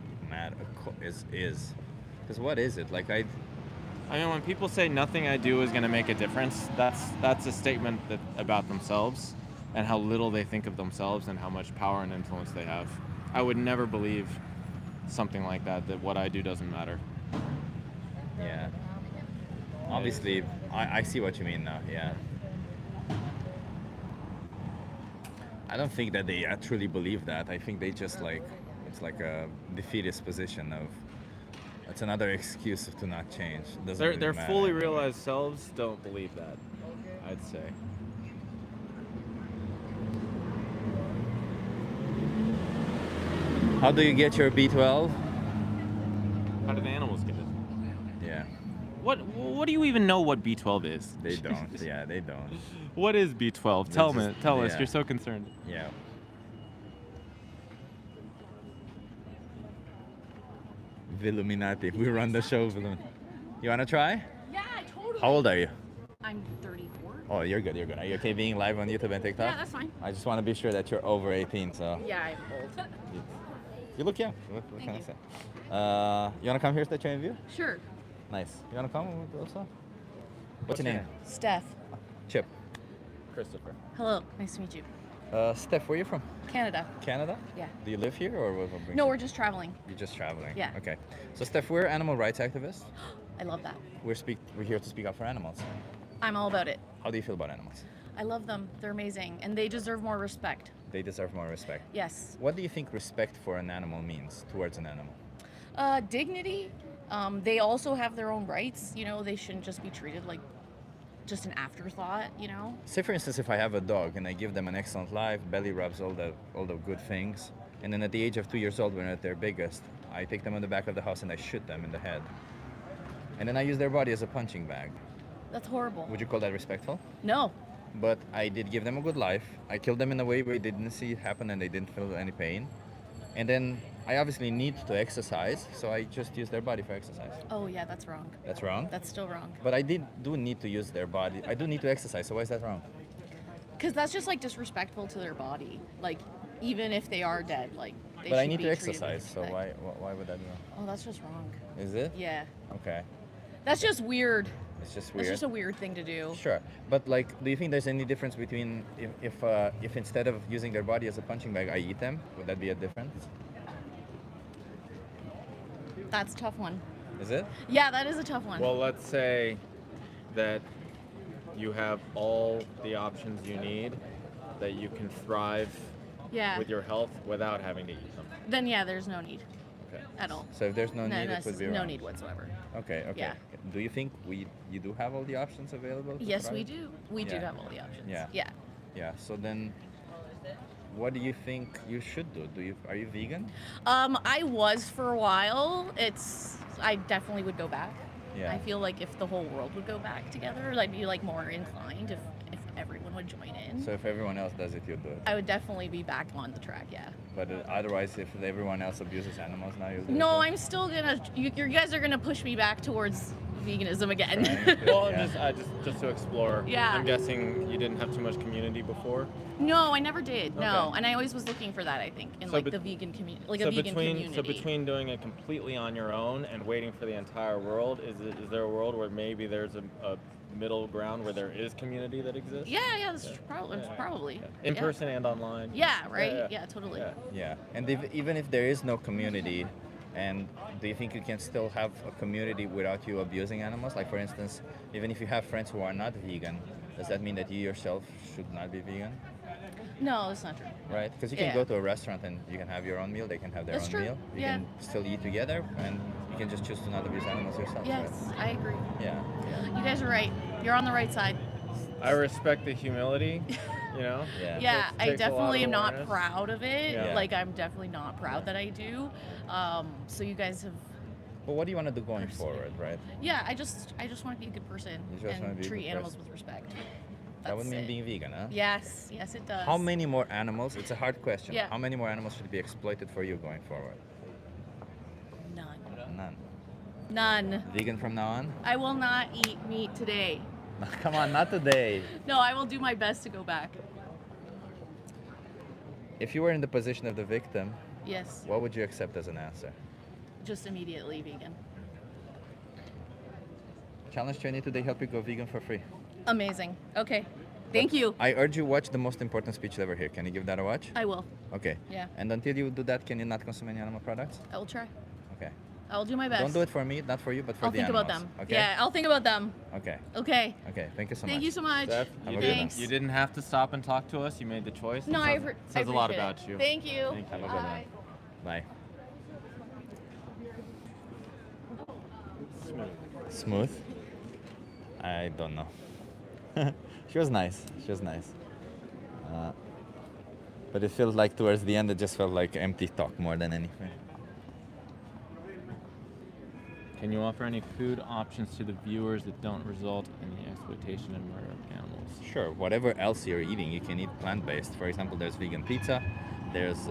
is. Because what is it? Like I mean, when people say nothing I do is going to make a difference, that's a statement about themselves and how little they think of themselves and how much power and influence they have. I would never believe something like that what I do doesn't matter. Yeah. Obviously, I see what you mean now. Yeah. I don't think that they truly believe that. I think they just it's like a defeatist position of it's another excuse to not change. Doesn't really Their matter fully anyway. realized selves don't believe that, I'd say. How do you get your B12? How do the animals get it? Yeah. What do you even know what B12 is? They don't. Yeah, they don't. What is B12? They Tell just- tell us. yeah. You're so concerned. Yeah. Illuminati. We run the show. You wanna try? Yeah, totally. How old are you? I'm 34. Oh, you're good. You're good. Are you okay being live on YouTube and TikTok? Yeah, that's fine. I just want to be sure that you're over 18. So. Yeah, I'm old. You look young. What Thank can I you. say? You wanna come here to the train view? Sure. Nice. You wanna come also? What's your name? Steph. Chip. Christopher. Hello. Nice to meet you. Steph, where are you from? Canada. Canada? Yeah. Do you live here or what brings No, you? we're just traveling. You're just traveling. Yeah. Okay. So Steph, we're animal rights activists. I love that. We're here to speak up for animals. I'm all about it. How do you feel about animals? I love them. They're amazing, and they deserve more respect. They deserve more respect. Yes. What do you think respect for an animal means towards an animal? Dignity. They also have their own rights. You know, they shouldn't just be treated like just an afterthought. You know. Say for instance, if I have a dog and I give them an excellent life, belly rubs, all the good things, and then at the age of 2 years old, when they're at their biggest, I take them on the back of the house and I shoot them in the head. And then I use their body as a punching bag. That's horrible. Would you call that respectful? No. But I did give them a good life. I killed them in a way where they didn't see it happen and they didn't feel any pain. And then I obviously need to exercise, so I just use their body for exercise. Oh yeah, that's wrong. That's wrong? That's still wrong. But I do need to use their body. I do need to exercise, so why is that wrong? Because that's just like disrespectful to their body. Like, even if they are dead, like they But I should need be to treated with exercise, so respect. why would that be wrong? Oh, that's just wrong. Is it? Yeah. Okay. That's just weird. It's just weird. That's just a weird thing to do. Sure, but like, do you think there's any difference between if instead of using their body as a punching bag, I eat them? Would that be a difference? That's a tough one. Is it? Yeah, that is a tough one. Well, let's say that you have all the options you need, that you can thrive Yeah. with your health without having to eat them. Then yeah, there's no need. Okay. At all. So if there's no need, it would be no wrong. need whatsoever. Okay. Okay. Yeah. Do you think you do have all the options available? to Yes, we thrive? do. We do Yeah. have all the options. Yeah. Yeah. Yeah. So then, what do you think you should do? Are you vegan? I was for a while. I definitely would go back. Yeah. I feel like if the whole world would go back together, I'd be like more inclined if everyone would join in. So if everyone else does it, you'll do it. I would definitely be back on the track, yeah. But otherwise, if everyone else abuses animals now, you'll do it. No, too? I'm still gonna. You guys are gonna push me back towards veganism again. Well, Yeah. just to explore. Yeah. I'm guessing you didn't have too much community before. No, I never did. No, Okay. and I always was looking for that. I think in So like bet- the vegan community, like so a vegan between community. so between doing it completely on your own and waiting for the entire world, is there a world where maybe there's a middle ground where there is community that exists? Yeah, that's probably. In Yeah. person and online. Yeah, right. Yeah, totally. Yeah. Yeah, and even if there is no community, and do you think you can still have a community without you abusing animals? Like for instance, even if you have friends who are not vegan, does that mean that you yourself should not be vegan? No, that's not true. Right? Because you can Yeah. go to a restaurant and you can have your own meal, they can have their That's own true. meal. You Yeah. can still eat together, and you can just choose to not abuse animals yourself. Yes, Right? I agree. Yeah. You guys are right. You're on the right side. I respect the humility, you know? Yeah. Yeah, I takes a lot definitely of am not awareness. proud of it. Yeah. Like I'm definitely not proud that I do. So you guys have. But what do you want to do going forward, right? Yeah, I just want to be a good person You just wanna and be a treat good animals person. with respect. That would That's mean it. being vegan, huh? Yes, it does. How many more animals? It's a hard question. Yeah. How many more animals should be exploited for you going forward? None. None. None. Vegan from now on? I will not eat meat today. Come on, not today. No, I will do my best to go back. If you were in the position of the victim, Yes, what would you accept as an answer? just immediately vegan. challenge 22, they help you go vegan for free. Amazing. Okay. Thank you. I urge you watch the most important speech ever here. Can you give that a watch? I will. Okay. Yeah. And until you do that, can you not consume any animal products? I will try. Okay. I'll do my best. Don't do it for me, not for you, but for I'll the think animals. about them. Okay? Yeah, I'll think about them. Okay. Okay. Okay. Thank you so much. Thank you so much. Steph, have a good one. Thanks. You didn't have to stop and talk to us. You made the choice. No, It I says, says a lot appreciate about it. you. Thank you. Thank you. Have a good one. Bye. Smooth? I don't know. She was nice. She was nice. But it feels like towards the end, it just felt like empty talk more than anything. Can you offer any food options to the viewers that don't result in the exploitation and murder of animals? Sure, whatever else you're eating, you can eat plant-based. For example, there's vegan pizza. There's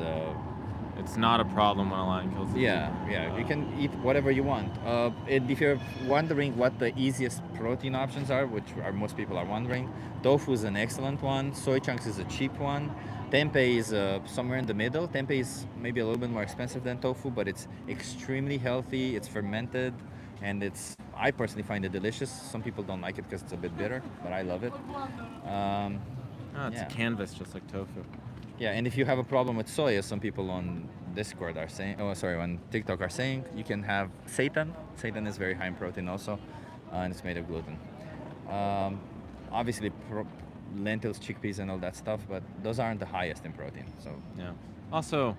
It's not a problem when a lion kills a yeah, you can eat whatever you want. If you're wondering what the easiest protein options are, which are most people are wondering, tofu is an excellent one. Soy chunks is a cheap one. Tempeh is somewhere in the middle. Tempeh is maybe a little bit more expensive than tofu, but it's extremely healthy. It's fermented, and I personally find it delicious. Some people don't like it because it's a bit bitter, but I love it. It's a canvas just like tofu. Yeah, and if you have a problem with soy, as some people on Discord are saying, on TikTok are saying, you can have seitan. Seitan is very high in protein also, and it's made of gluten. Obviously, lentils, chickpeas, and all that stuff, but those aren't the highest in protein. So yeah. Also,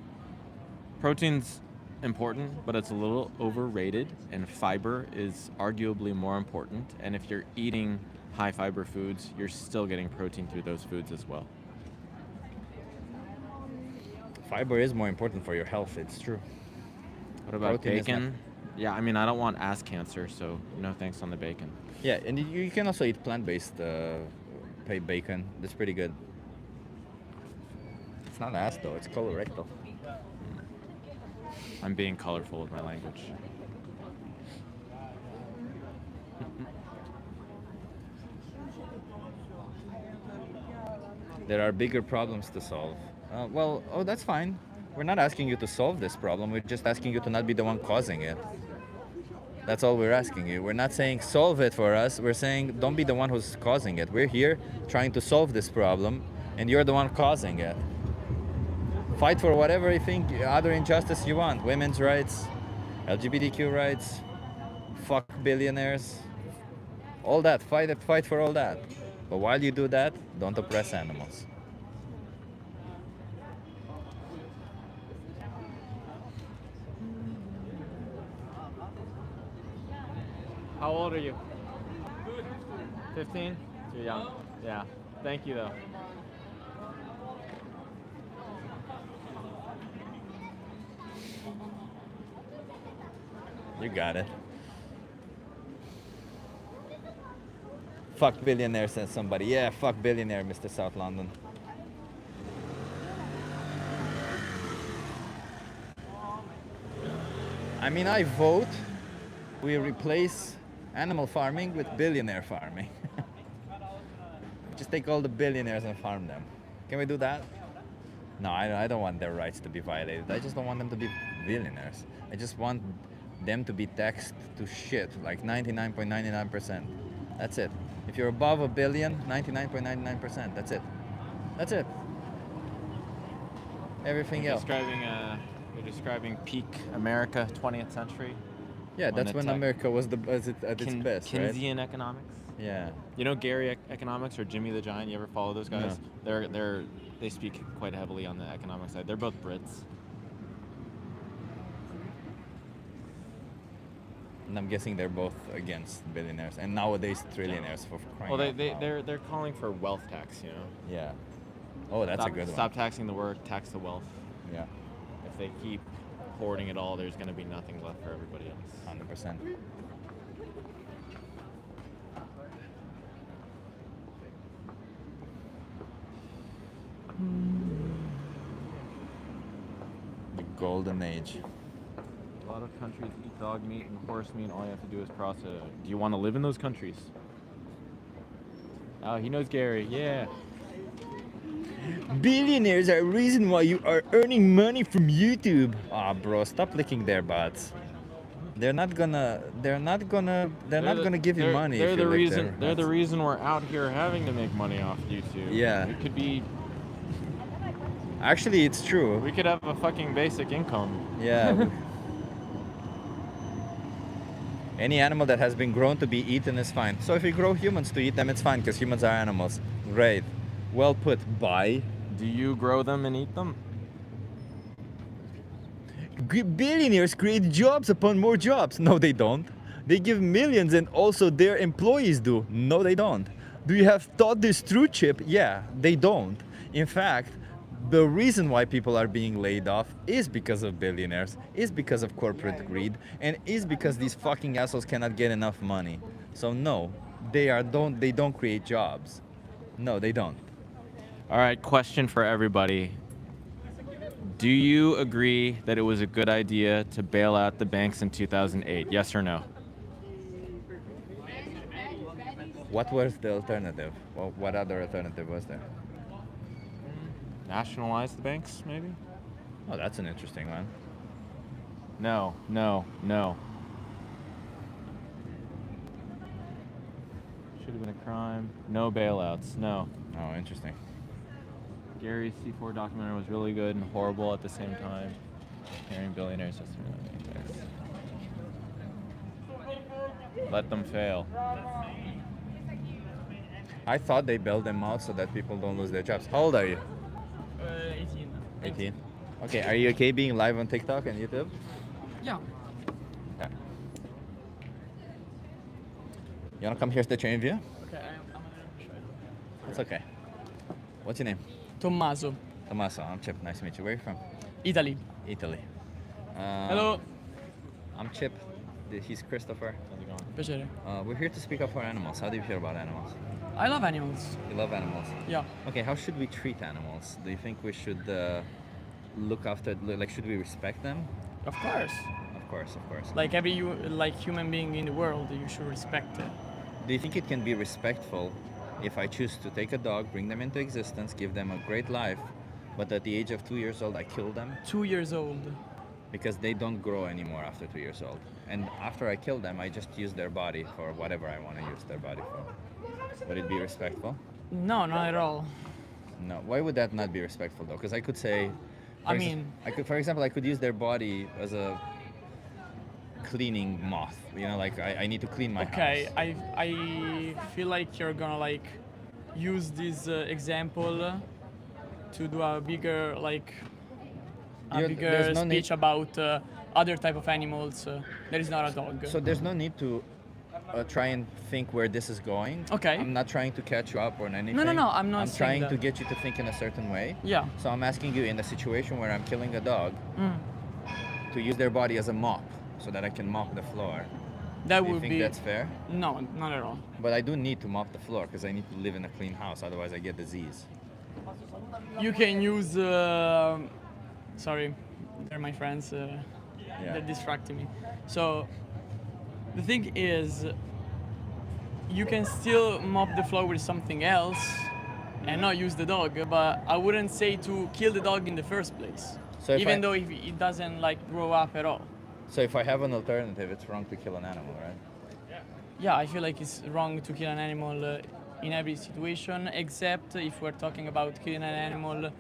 protein's important, but it's a little overrated, and fiber is arguably more important. And if you're eating high fiber foods, you're still getting protein through those foods as well. Fiber is more important for your health, it's true. What about Protein is bacon? Yeah, I mean, I don't want ass cancer, so no thanks on the bacon. Yeah, and you can also eat plant-based bacon. That's pretty good. It's not ass though, it's colorectal. I'm being colorful with my language. There are bigger problems to solve. That's fine. We're not asking you to solve this problem. We're just asking you to not be the one causing it. That's all we're asking you. We're not saying solve it for us. We're saying don't be the one who's causing it. We're here trying to solve this problem, and you're the one causing it. Fight for whatever you think, other injustice you want. Women's rights, LGBTQ rights, fuck billionaires. All that. Fight for all that. But while you do that, don't oppress animals. How old are you? 15? You're young. Yeah. Thank you, though. You got it. Fuck billionaire, says somebody. Yeah, fuck billionaire, Mr. South London. I mean, I vote we replace animal farming with billionaire farming. Just take all the billionaires and farm them. Can we do that? No, I don't want their rights to be violated. I just don't want them to be billionaires. I just want them to be taxed to shit, like 99.99%. That's it. If you're above a billion, 99.99%. That's it. That's it. Everything else. You're describing peak America, 20th century. Yeah, that's when America was at its best, right? Keynesian economics. Yeah. You know Gary Economics or Jimmy the Giant? You ever follow those guys? No. They speak quite heavily on the economic side. They're both Brits. And I'm guessing they're both against billionaires and nowadays trillionaires for crying out loud. They're calling for wealth tax, you know. Yeah. Oh, that's a good one. Stop taxing the work, tax the wealth. Yeah. If they keep hoarding it all, there's going to be nothing left for everybody else. 100%. The golden age. A lot of countries eat dog meat and horse meat. All you have to do is process it. Do you want to live in those countries? Oh, he knows Gary. Yeah. Billionaires are a reason why you are earning money from YouTube. Ah, bro, stop licking their butts. They're not gonna give you money They're if the you live reason. there. They're the That's- reason we're out here having to make money off YouTube. Yeah. It could be. Actually, it's true. We could have a fucking basic income. Yeah. Any animal that has been grown to be eaten is fine. So if we grow humans to eat them, it's fine because humans are animals. Great. Well put. Bye. Do you grow them and eat them? Billionaires create jobs upon more jobs. No, they don't. They give millions and also their employees do. No, they don't. Do you have thought this through, Chip? Yeah, they don't. In fact, the reason why people are being laid off is because of billionaires, is because of corporate greed, and is because these fucking assholes cannot get enough money. So no, they don't create jobs. No, they don't. All right, question for everybody. Do you agree that it was a good idea to bail out the banks in 2008? Yes or no? What was the alternative? Well, what other alternative was there? Nationalize the banks, maybe? Oh, that's an interesting one. No, no, no. Should have been a crime. No bailouts, no. Oh, interesting. Gary's C4 documentary was really good and horrible at the same time. Hearing billionaires just let them fail. I thought they bailed them out so that people don't lose their jobs. How old are you? 18. 18. Okay, are you okay being live on TikTok and YouTube? Yeah. Okay. You wanna come here to the train view? Okay, I'm gonna show you. It's okay. What's your name? Tommaso, Tommaso, I'm Chip. Nice to meet you. Where are you from? Italy. Italy. Hello. I'm Chip. He's Christopher. How's it going? Piacere. We're here to speak up for animals. How do you feel about animals? I love animals. You love animals? Yeah. Okay, how should we treat animals? Do you think we should look after, like, should we respect them? Of course. Of course, of course. Like every human being in the world, you should respect it. Do you think it can be respectful if I choose to take a dog, bring them into existence, give them a great life, but at the age of 2 years old I kill them? 2 years old. Because they don't grow anymore after 2 years old. And after I kill them, I just use their body for whatever I want to use their body for. Would it be respectful? No, not at all. No. Why would that not be respectful though? Because I could say, for example, I could use their body as a cleaning moth. You know, like I need to clean my house. Okay, I feel like you're gonna use this example to do a bigger There's no speech need- about other type of animals. That is not a dog. So there's no need to try and think where this is going. Okay. I'm not trying to catch you up on anything. No, I'm not I'm saying trying that. to get you to think in a certain way. Yeah. So I'm asking you, in a situation where I'm killing a dog, to use their body as a mop, so that I can mop the floor. That Do you would think be. that's fair? No, not at all. But I do need to mop the floor because I need to live in a clean house, otherwise I get disease. You can use. Sorry, they're my friends. They're distracting me. So the thing is, you can still mop the floor with something else and not use the dog. But I wouldn't say to kill the dog in the first place, So if even though if it doesn't grow up at all. So if I have an alternative, it's wrong to kill an animal, right? Yeah, I feel like it's wrong to kill an animal in every situation, except if we're talking about killing an animal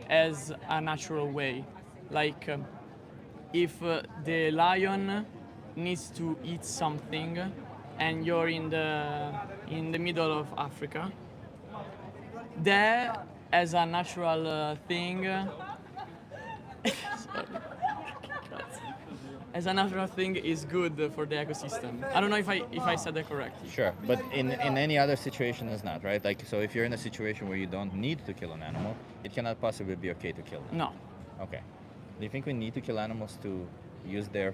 as a natural way. Like if the lion needs to eat something and you're in the middle of Africa, there as a natural thing, as a natural thing is good for the ecosystem. I don't know if I said that correctly. Sure, but in any other situation it's not, right? Like, so if you're in a situation where you don't need to kill an animal, it cannot possibly be okay to kill them. No. Okay. Do you think we need to kill animals to use their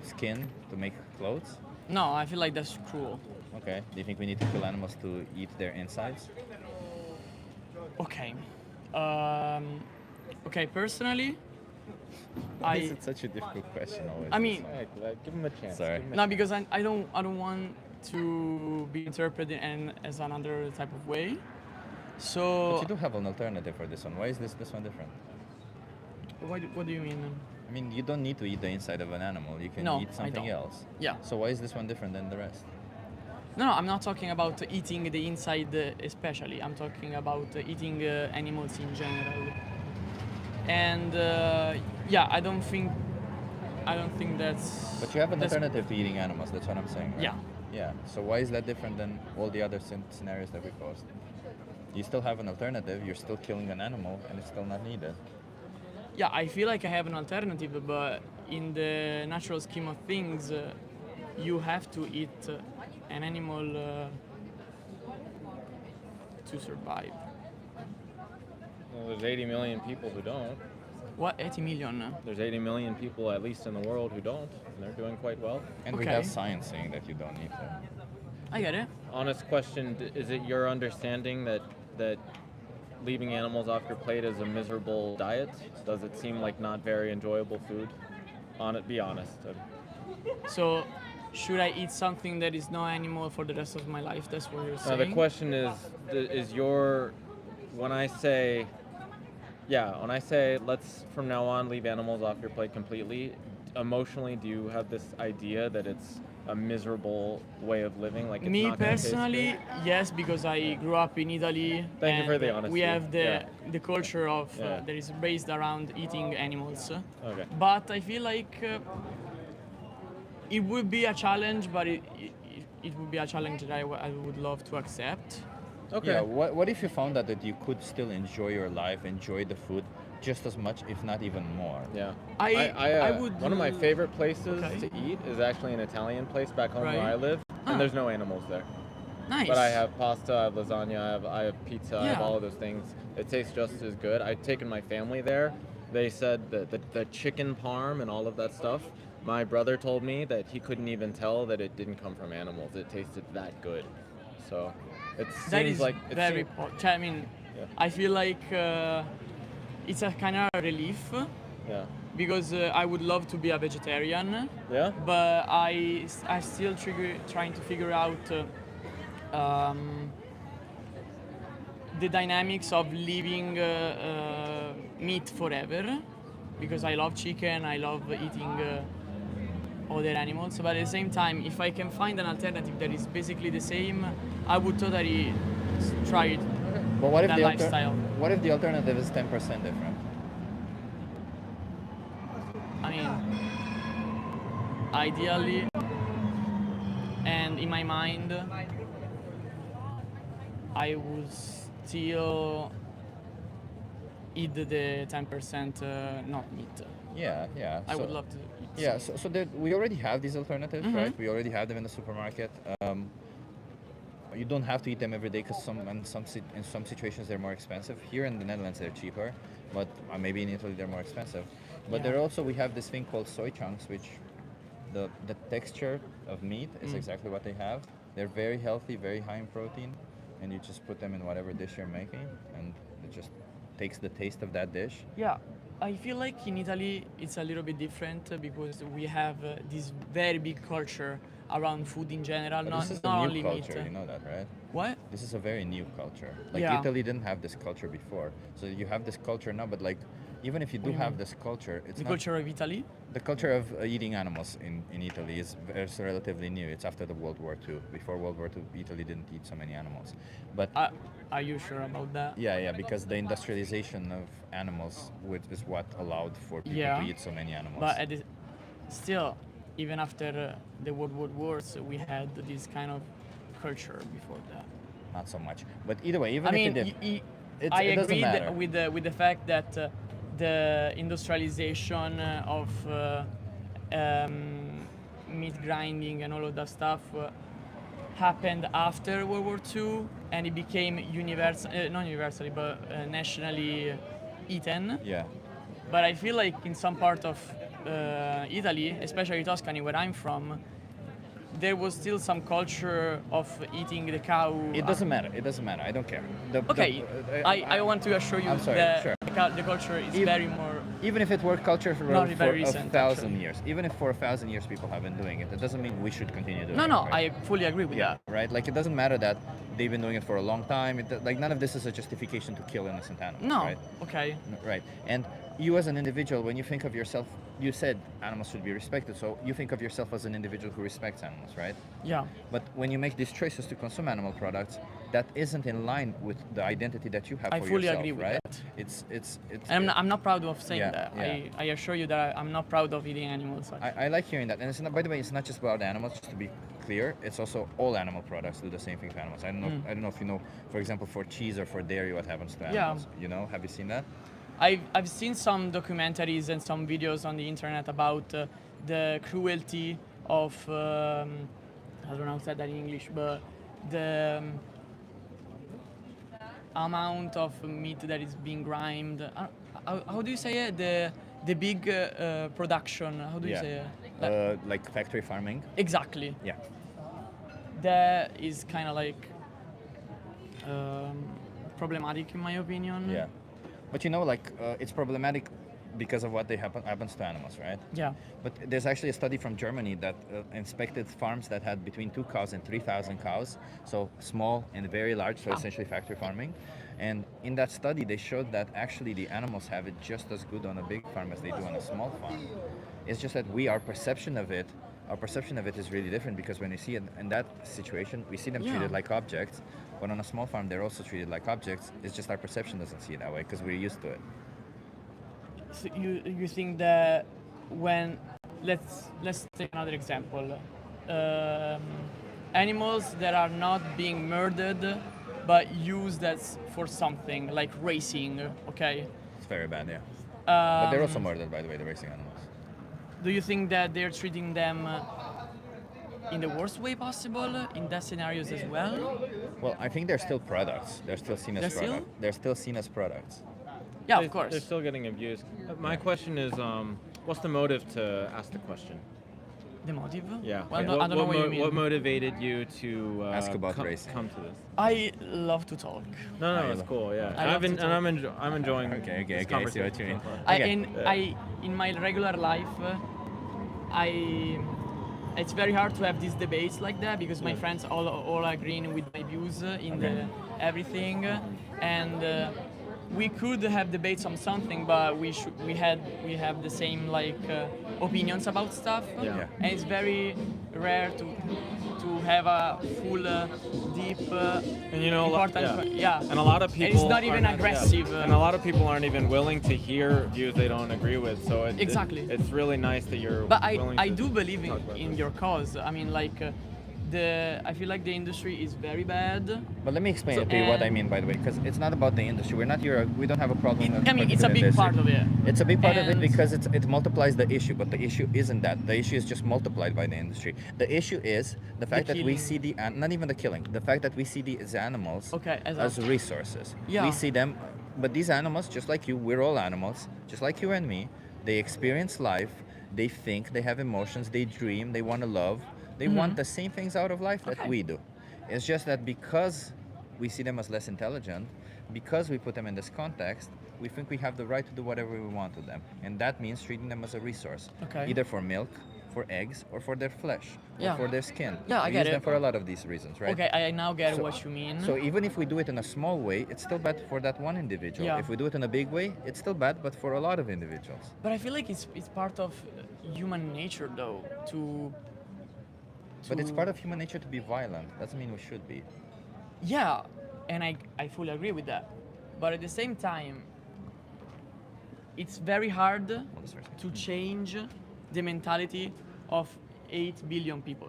skin to make clothes? No, I feel like that's cruel. Okay. Do you think we need to kill animals to eat their insides? Okay. Okay, personally, It's such a difficult question always. I mean, give him a chance. Sorry. no, because I don't want to be interpreted as another type of way. So But you do have an alternative for this one. Why is this one different? what do you mean? I mean, you don't need to eat the inside of an animal. You can No, eat I something don't. else. Yeah. So why is this one different than the rest? No, I'm not talking about eating the inside especially. I'm talking about eating animals in general. And yeah, I don't think that's. But you have an that's- alternative to eating animals. That's what I'm saying. Right? Yeah. Yeah. So why is that different than all the other scenarios that we posed? You still have an alternative. You're still killing an animal, and it's still not needed. Yeah, I feel like I have an alternative, but in the natural scheme of things, you have to eat an animal to survive. Well, there's 80 million people who don't. What, 80 million? There's 80 million people, at least in the world, who don't, and they're doing quite well. And we have science saying that you don't need to. I get it. Honest question: is it your understanding that leaving animals off your plate is a miserable diet? Does it seem like not very enjoyable food? Be honest. So, should I eat something that is no animal for the rest of my life? That's what you're saying. The question is your when I say let's from now on leave animals off your plate completely. Emotionally, do you have this idea that it's a miserable way of living? Like it's Me not gonna taste personally, good? yes, because I grew up in Italy. Thank you for and the honesty. We have Yeah. the culture of Yeah. that is based around eating animals. Okay. But I feel like it would be a challenge, but it would be a challenge that I would love to accept. Okay. Yeah. What if you found out that you could still enjoy your life, enjoy the food just as much, if not even more? Yeah. I would. One of my favorite places Okay. to eat is actually an Italian place back home where Right. I live, Ah. and there's no animals there. Nice. But I have pasta, I have lasagna, I have pizza, I have Yeah. all of those things. It tastes just as good. I've taken my family there. They said that the chicken parm and all of that stuff. My brother told me that he couldn't even tell that it didn't come from animals. It tasted that good. So it That seems is like it very. seems- I mean, Yeah. I feel like it's a kind of relief. Yeah. Because I would love to be a vegetarian. Yeah? But I still trying to figure out the dynamics of leaving meat forever. Because I love chicken, I love eating other animals. But at the same time, if I can find an alternative that is basically the same, I would totally try it. But what if that the lifestyle. what if the alternative is 10% different? I mean, ideally, and in my mind, I would still eat the 10% not meat. Yeah, yeah. I would love to eat. Yeah, so that we already have these alternatives, Mhm. right? We already have them in the supermarket. You don't have to eat them every day because in some situations they're more expensive. Here in the Netherlands they're cheaper, but maybe in Italy they're more expensive. But Yeah. there also we have this thing called soy chunks, which the texture of meat is exactly what they have. They're very healthy, very high in protein, and you just put them in whatever dish you're making, and it just takes the taste of that dish. Yeah, I feel like in Italy it's a little bit different because we have this very big culture around food in general, But not, this is not a only new culture, meat. you know that, right? What? This is a very new culture. Like Yeah. Italy didn't have this culture before, so you have this culture now. But like, even if you do What do you have mean? this culture, it's The not culture of Italy? the culture of eating animals in Italy is relatively new. It's after the World War II. Before World War II, Italy didn't eat so many animals. But Are you sure about that? yeah, because the industrialization of animals is what allowed for people Yeah. to eat so many animals. But still, even after the World War Wars, we had this kind of culture before that. Not so much. But either way, even I if mean, you did, I it doesn't agree matter. with the fact that the industrialization of meat grinding and all of that stuff happened after World War II, and it became not universally, but nationally eaten. Yeah. But I feel like in some part of Italy, especially Tuscany, where I'm from, there was still some culture of eating the cow. It doesn't matter. It doesn't matter. I don't care. Okay, I want to assure you I'm sorry, that sure. the culture is If- very more even if it worked culture for Not a very recent, 1,000 actually. years, even if for 1,000 years people have been doing it, it doesn't mean we should continue doing No, it. no, right? I fully agree with Yeah, that. right. Like it doesn't matter that they've been doing it for a long time. Like none of this is a justification to kill innocent animals. No, Right? okay. Right. And you as an individual, when you think of yourself, you said animals should be respected. So you think of yourself as an individual who respects animals, right? Yeah. But when you make these choices to consume animal products, that isn't in line with the identity that you have I for fully yourself, agree with right? that. It's. And I'm not proud of saying Yeah, that. yeah. I assure you that I'm not proud of eating animals. I like hearing that, and it's not, by the way, it's not just about animals. Just to be clear, it's also all animal products do the same thing to animals. I don't know. Mm. I don't know if you know, for example, for cheese or for dairy, what happens to Yeah. animals. You know, have you seen that? I've seen some documentaries and some videos on the internet about the cruelty of I don't know how to say that in English, but the amount of meat that is being grimed. How do you say it? The big production. How do you say it? Like factory farming. Exactly. Yeah. That is kind of like problematic in my opinion. Yeah. But you know, like it's problematic because of what happens to animals, right? Yeah. But there's actually a study from Germany that inspected farms that had between 2 cows and 3,000 cows, so small and very large, so essentially factory farming. And in that study, they showed that actually the animals have it just as good on a big farm as they do on a small farm. It's just that our perception of it is really different because when we see it in that situation, we see them Yeah. treated like objects, but on a small farm, they're also treated like objects. It's just our perception doesn't see it that way because we're used to it. So you think that when let's take another example, animals that are not being murdered but used as for something like racing, okay? It's very bad, yeah. But they're also Um, murdered, by the way, the racing animals. Do you think that they're treating them in the worst way possible in that scenarios as well? Well, I think they're still products. They're still seen as They're still? products. They're still seen as products. Yeah, of course. They're still getting abused. My question is, what's the motive to ask the question? The motive? Yeah. Well, I don't know what you mean. What motivated you to Ask about racing. come to this? I love to talk. No, it's cool. Yeah, I love to talk. I'm enjoying. Okay, this I see what conversation you mean. so far. In my regular life, it's very hard to have these debates like that because my friends all agreeing with my views in everything, and we could have debates on something, but we have the same opinions about stuff, Yeah. and it's very rare to have a full deep And you know, important yeah. And a lot of And people. it's not even aren't- aggressive. yeah. And a lot of people aren't even willing to hear views they don't agree with. So Exactly. it's really nice that you're. But willing I to do believe talk about in this. your cause. I mean, I feel like the industry is very bad. But let me explain So- to you what I and- mean, by the way, because it's not about the industry. We're not here. We don't have a problem. with I mean, it's a particular big industry. part of it. It's a big part of it And- because it multiplies the issue, but the issue isn't that. The issue is just multiplied by the industry. The issue is the fact that we killing. see not even the killing, the fact that we see these animals Okay, as resources. Yeah. We see them, but these animals, just like you, we're all animals, just like you and me. They experience life. They think. They have emotions. They dream. They want to love. They want the same things out of life that we do. It's just that because we see them as less intelligent, because we put them in this context, we think we have the right to do whatever we want to them. And that means treating them as a resource. Okay. Either for milk, for eggs, or for their flesh, Yeah. or for their skin. Yeah, I we get use them it. for a lot of these reasons, right? Okay, I now get what you mean. So even if we do it in a small way, it's still bad for that one individual. Yeah. If we do it in a big way, it's still bad, but for a lot of individuals. But I feel like it's part of human nature, though, to. But it's part of human nature to be violent. Doesn't mean we should be. Yeah, and I fully agree with that. But at the same time, it's very hard to change the mentality of 8 billion people.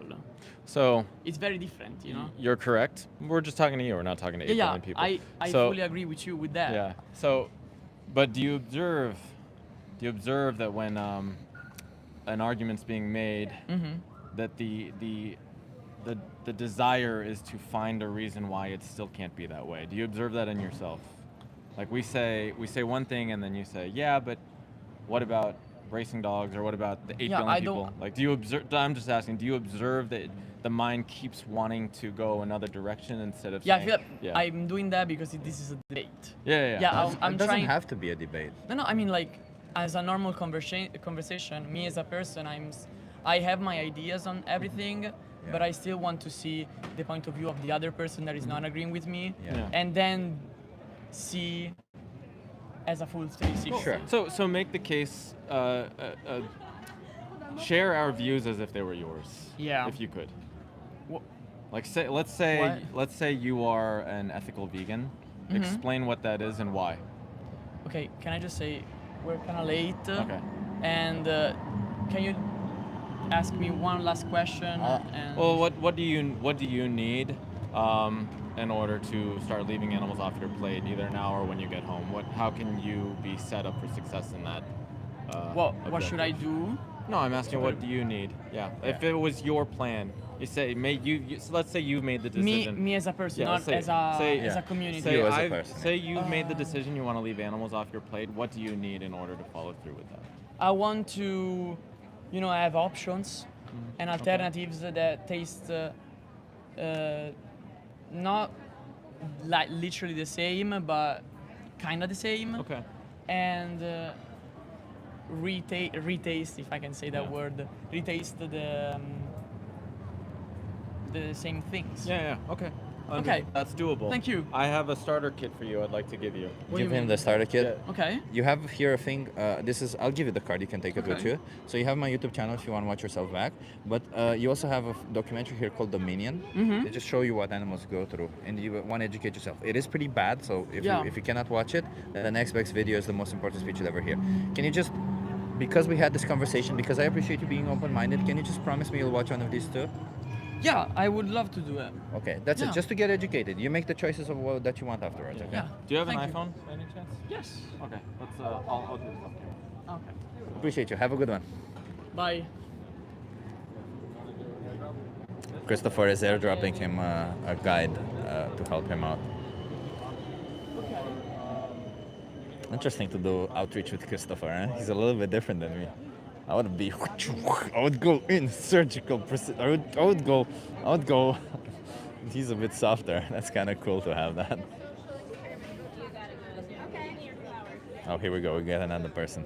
So It's very different, you know? you're correct. We're just talking to you. We're not talking to 8 Yeah, billion people. I So- fully agree with you with that. Yeah. So, but do you observe that when an argument's being made, Mhm. that the desire is to find a reason why it still can't be that way? Do you observe that in yourself? Like we say one thing and then you say, yeah, but what about racing dogs or what about the 8 Yeah, billion I people? don't- Like, do you observe? I'm just asking. Do you observe that the mind keeps wanting to go another direction instead of Yeah, I saying, feel like yeah. I'm doing that because this is a debate. Yeah. I'm It doesn't trying. have to be a debate. No, I mean like, as a normal conversation, me as a person, I have my ideas on everything, but I still want to see the point of view of the other person that is not agreeing with me, and then see as a full 360. Sure. So make the case. Share our views as if they were yours. Yeah. If you could. Wha- Like let's What? say you are an ethical vegan. Mhm. Explain what that is and why. Okay, can I just say we're kind of late? Okay. And can you ask me one last question? And Well, what do you need in order to start leaving animals off your plate, either now or when you get home? How can you be set up for success in that? What should I do? No, I'm asking what do you need? Yeah. If it was your plan, you say so let's say you've made the decision. Me as a person, not say- as a say- as a community. Say, You as a I've- person. say you've made the decision you want to leave animals off your plate. What do you need in order to follow through with that? I want to, have options and alternatives that taste not like literally the same, but kind of the same. Okay. And retaste, if I can say that word, retaste the same things. Yeah. Okay. Okay. That's doable. Thank you. I have a starter kit for you. I'd like to give you. Give him the starter kit. Okay. You have here a thing. I'll give you the card. You can take it with Okay. you. So you have my YouTube channel if you want to watch yourself back. But you also have a documentary here called Dominion. Mhm. They just show you what animals go through, and you want to educate yourself. It is pretty bad. So Yeah. if you cannot watch it, then the next best video is the most important speech you'll ever hear. Can you just, because we had this conversation, because I appreciate you being open-minded, can you just promise me you'll watch one of these two? Yeah, I would love to do it. Okay, that's Yeah. it. Just to get educated. You make the choices of what that you want afterwards. Okay. Yeah. Do you have Thank an you. iPhone by any chance? Yes. Okay. Let's. I'll do something. Okay. Appreciate you. Have a good one. Bye. Christopher is airdropping him a guide to help him out. Interesting to do outreach with Christopher. Eh? He's a little bit different than me. I would go in surgical precision. I would go. He's a bit softer. That's kind of cool to have that. Oh, here we go. We get another person.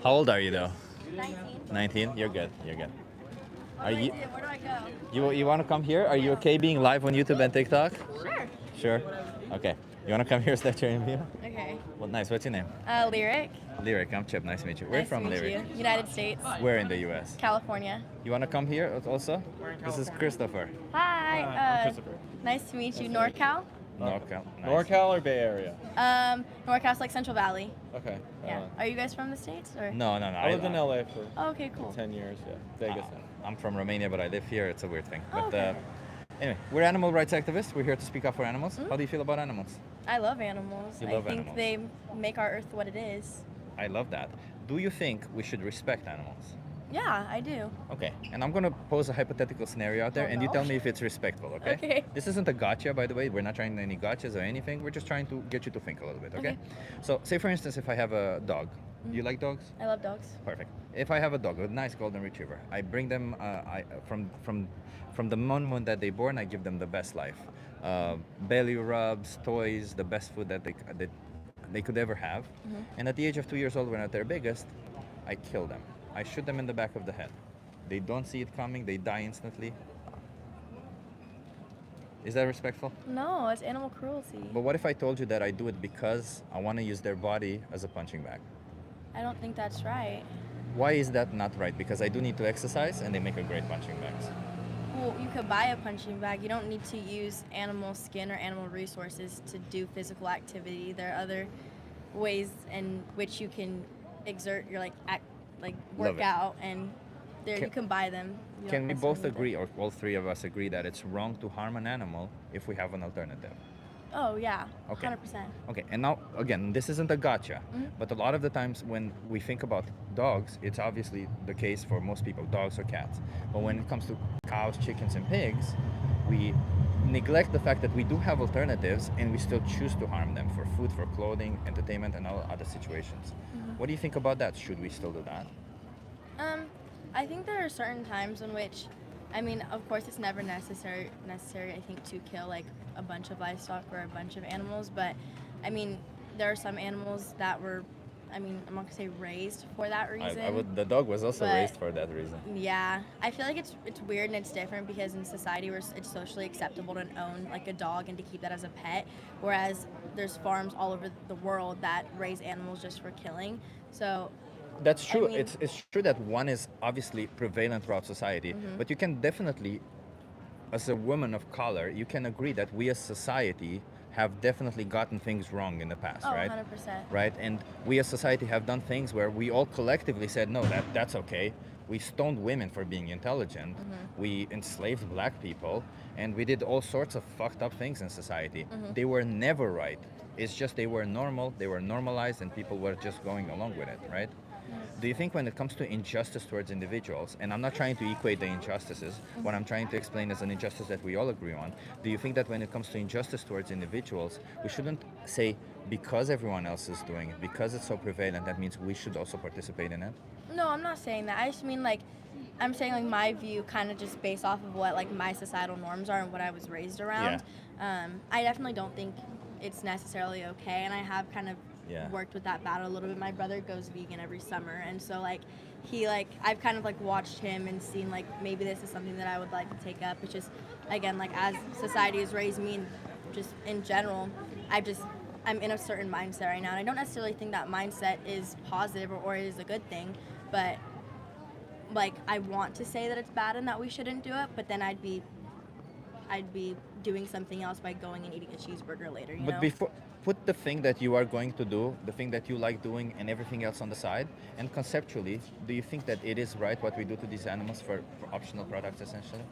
How old are you though? 19. 19. You're good. You're good. Are you? Where do I go? You want to come here? Are you okay being live on YouTube and TikTok? Sure. Sure. Okay. You want to come here, start your interview? Okay. Well, nice. What's your name? Lyric. Lyric. I'm Chip. Nice to meet you. Where Nice from, to meet Lyric? you. United States. Where in the U.S.? California. You want to come here also? This is Christopher. Hi. I'm Christopher. Nice to meet you. NorCal. NorCal. Nice. NorCal or Bay Area? NorCal's like Central Valley. Okay. Yeah. Are you guys from the States or? No. I lived in LA for Oh, okay, cool. 10 years. Yeah. Vegas. I'm from Romania, but I live here. It's a weird thing. Oh, But okay. anyway, we're animal rights activists. We're here to speak up for animals. Mm. How do you feel about animals? I love animals. You I love think animals. they make our earth what it is. I love that. Do you think we should respect animals? Yeah, I do. Okay, and I'm gonna pose a hypothetical scenario out there, Oh, and you no. tell me if it's respectful, okay? Okay. This isn't a gotcha, by the way. We're not trying any gotchas or anything. We're just trying to get you to think a little bit, okay? Okay. So, say for instance, if I have a dog. Do you like dogs? I love dogs. Perfect. If I have a dog, a nice golden retriever, I bring them from the moment that they're born. I give them the best life, belly rubs, toys, the best food that they could ever have. Mhm. And at the age of 2 years old, when at their biggest, I kill them. I shoot them in the back of the head. They don't see it coming. They die instantly. Is that respectful? No, it's animal cruelty. But what if I told you that I do it because I want to use their body as a punching bag? I don't think that's right. Why is that not right? Because I do need to exercise and they make a great punching bags. Well, you could buy a punching bag. You don't need to use animal skin or animal resources to do physical activity. There are other ways in which you can exert your Love work it. out, and there Can- you can buy them. You Can don't we necessarily both need them. agree, or all three of us agree, that it's wrong to harm an animal if we have an alternative? Oh yeah, Okay. 100%. Okay, and now again, this isn't a gotcha, Mhm. but a lot of the times when we think about dogs, it's obviously the case for most people, dogs or cats. But when it comes to cows, chickens, and pigs, we neglect the fact that we do have alternatives and we still choose to harm them for food, for clothing, entertainment, and all other situations. Mhm. What do you think about that? Should we still do that? I think there are certain times in which, I mean, of course, it's never necessary. I think to kill like a bunch of livestock or a bunch of animals, but I mean, there are some animals that were I mean, I'm not gonna say raised for that reason. I would. The dog was also but raised for that reason. Yeah, I feel like it's weird and it's different because in society it's socially acceptable to own like a dog and to keep that as a pet, whereas there's farms all over the world that raise animals just for killing. So That's true. I mean, It's true that one is obviously prevalent throughout society, Mhm. but you can definitely, as a woman of color, you can agree that we as society have definitely gotten things wrong in the past, Oh, right? 100%. Right, and we as society have done things where we all collectively said, no, that's okay. We stoned women for being intelligent. Mhm. We enslaved black people, and we did all sorts of fucked up things in society. Mhm. They were never right. It's just they were normal, they were normalized, and people were just going along with it, right? Do you think when it comes to injustice towards individuals, and I'm not trying to equate the injustices, what I'm trying to explain is an injustice that we all agree on, do you think that when it comes to injustice towards individuals, we shouldn't say because everyone else is doing it, because it's so prevalent, that means we should also participate in it? No, I'm not saying that. I just mean like I'm saying like my view kind of just based off of what like my societal norms are and what I was raised around. I definitely don't think it's necessarily okay, and I have kind of Yeah. worked with that battle a little bit. My brother goes vegan every summer, and so like I've kind of like watched him and seen like maybe this is something that I would like to take up. It's just again like as society has raised me and just in general, I'm in a certain mindset right now, and I don't necessarily think that mindset is positive or is a good thing, but like I want to say that it's bad and that we shouldn't do it, but then I'd be doing something else by going and eating a cheeseburger later, you But know? before, put the thing that you are going to do, the thing that you like doing, and everything else on the side. And conceptually, do you think that it is right what we do to these animals for optional products, essentially?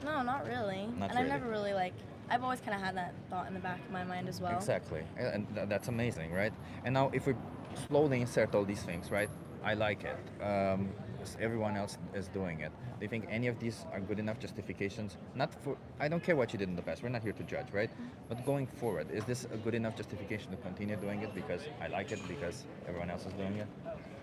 No, not really. Not and really. I've never really I've always kind of had that thought in the back of my mind as well. Exactly, and that's amazing, right? And now, if we slowly insert all these things, right? I like it. Everyone else is doing it. Do you think any of these are good enough justifications? Not for. I don't care what you did in the past. We're not here to judge, right? But going forward, is this a good enough justification to continue doing it because I like it because everyone else is doing it?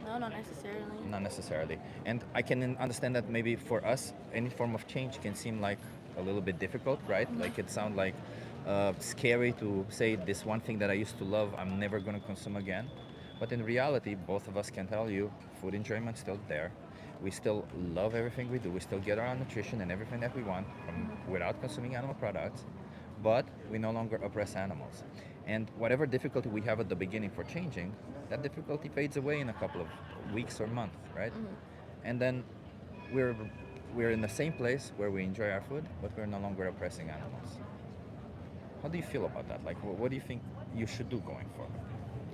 No, not necessarily. Not necessarily. And I can understand that maybe for us, any form of change can seem like a little bit difficult, right? Like it sounds like scary to say this one thing that I used to love, I'm never going to consume again. But in reality, both of us can tell you food enjoyment's still there. We still love everything we do. We still get our nutrition and everything that we want without consuming animal products. But we no longer oppress animals. And whatever difficulty we have at the beginning for changing, that difficulty fades away in a couple of weeks or months, right? And then we're in the same place where we enjoy our food, but we're no longer oppressing animals. How do you feel about that? Like, what do you think you should do going forward?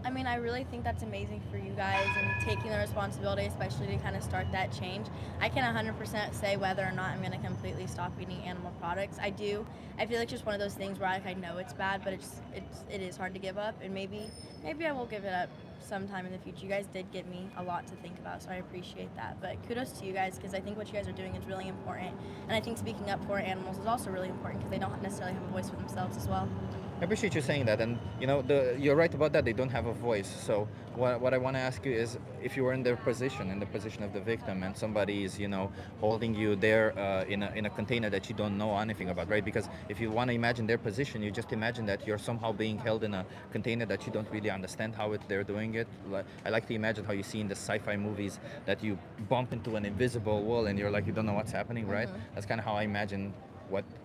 I mean, I really think that's amazing for you guys and taking the responsibility, especially to kind of start that change. I can 100% say whether or not I'm going to completely stop eating animal products. I do. I feel like it's just one of those things where I know it's bad, but it is hard to give up, and maybe I will give it up sometime in the future. You guys did give me a lot to think about, so I appreciate that. But kudos to you guys, because I think what you guys are doing is really important, and I think speaking up for animals is also really important because they don't necessarily have a voice for themselves as well. I appreciate you saying that, and you know, you're right about that. They don't have a voice. So what I want to ask you is, if you were in the position of the victim, and somebody is, you know, holding you there in a container that you don't know anything about, right? Because if you want to imagine their position, you just imagine that you're somehow being held in a container that you don't really understand how they're doing it. I like to imagine how you see in the sci-fi movies that you bump into an invisible wall and you're like, you don't know what's happening, right? That's kind of how I imagine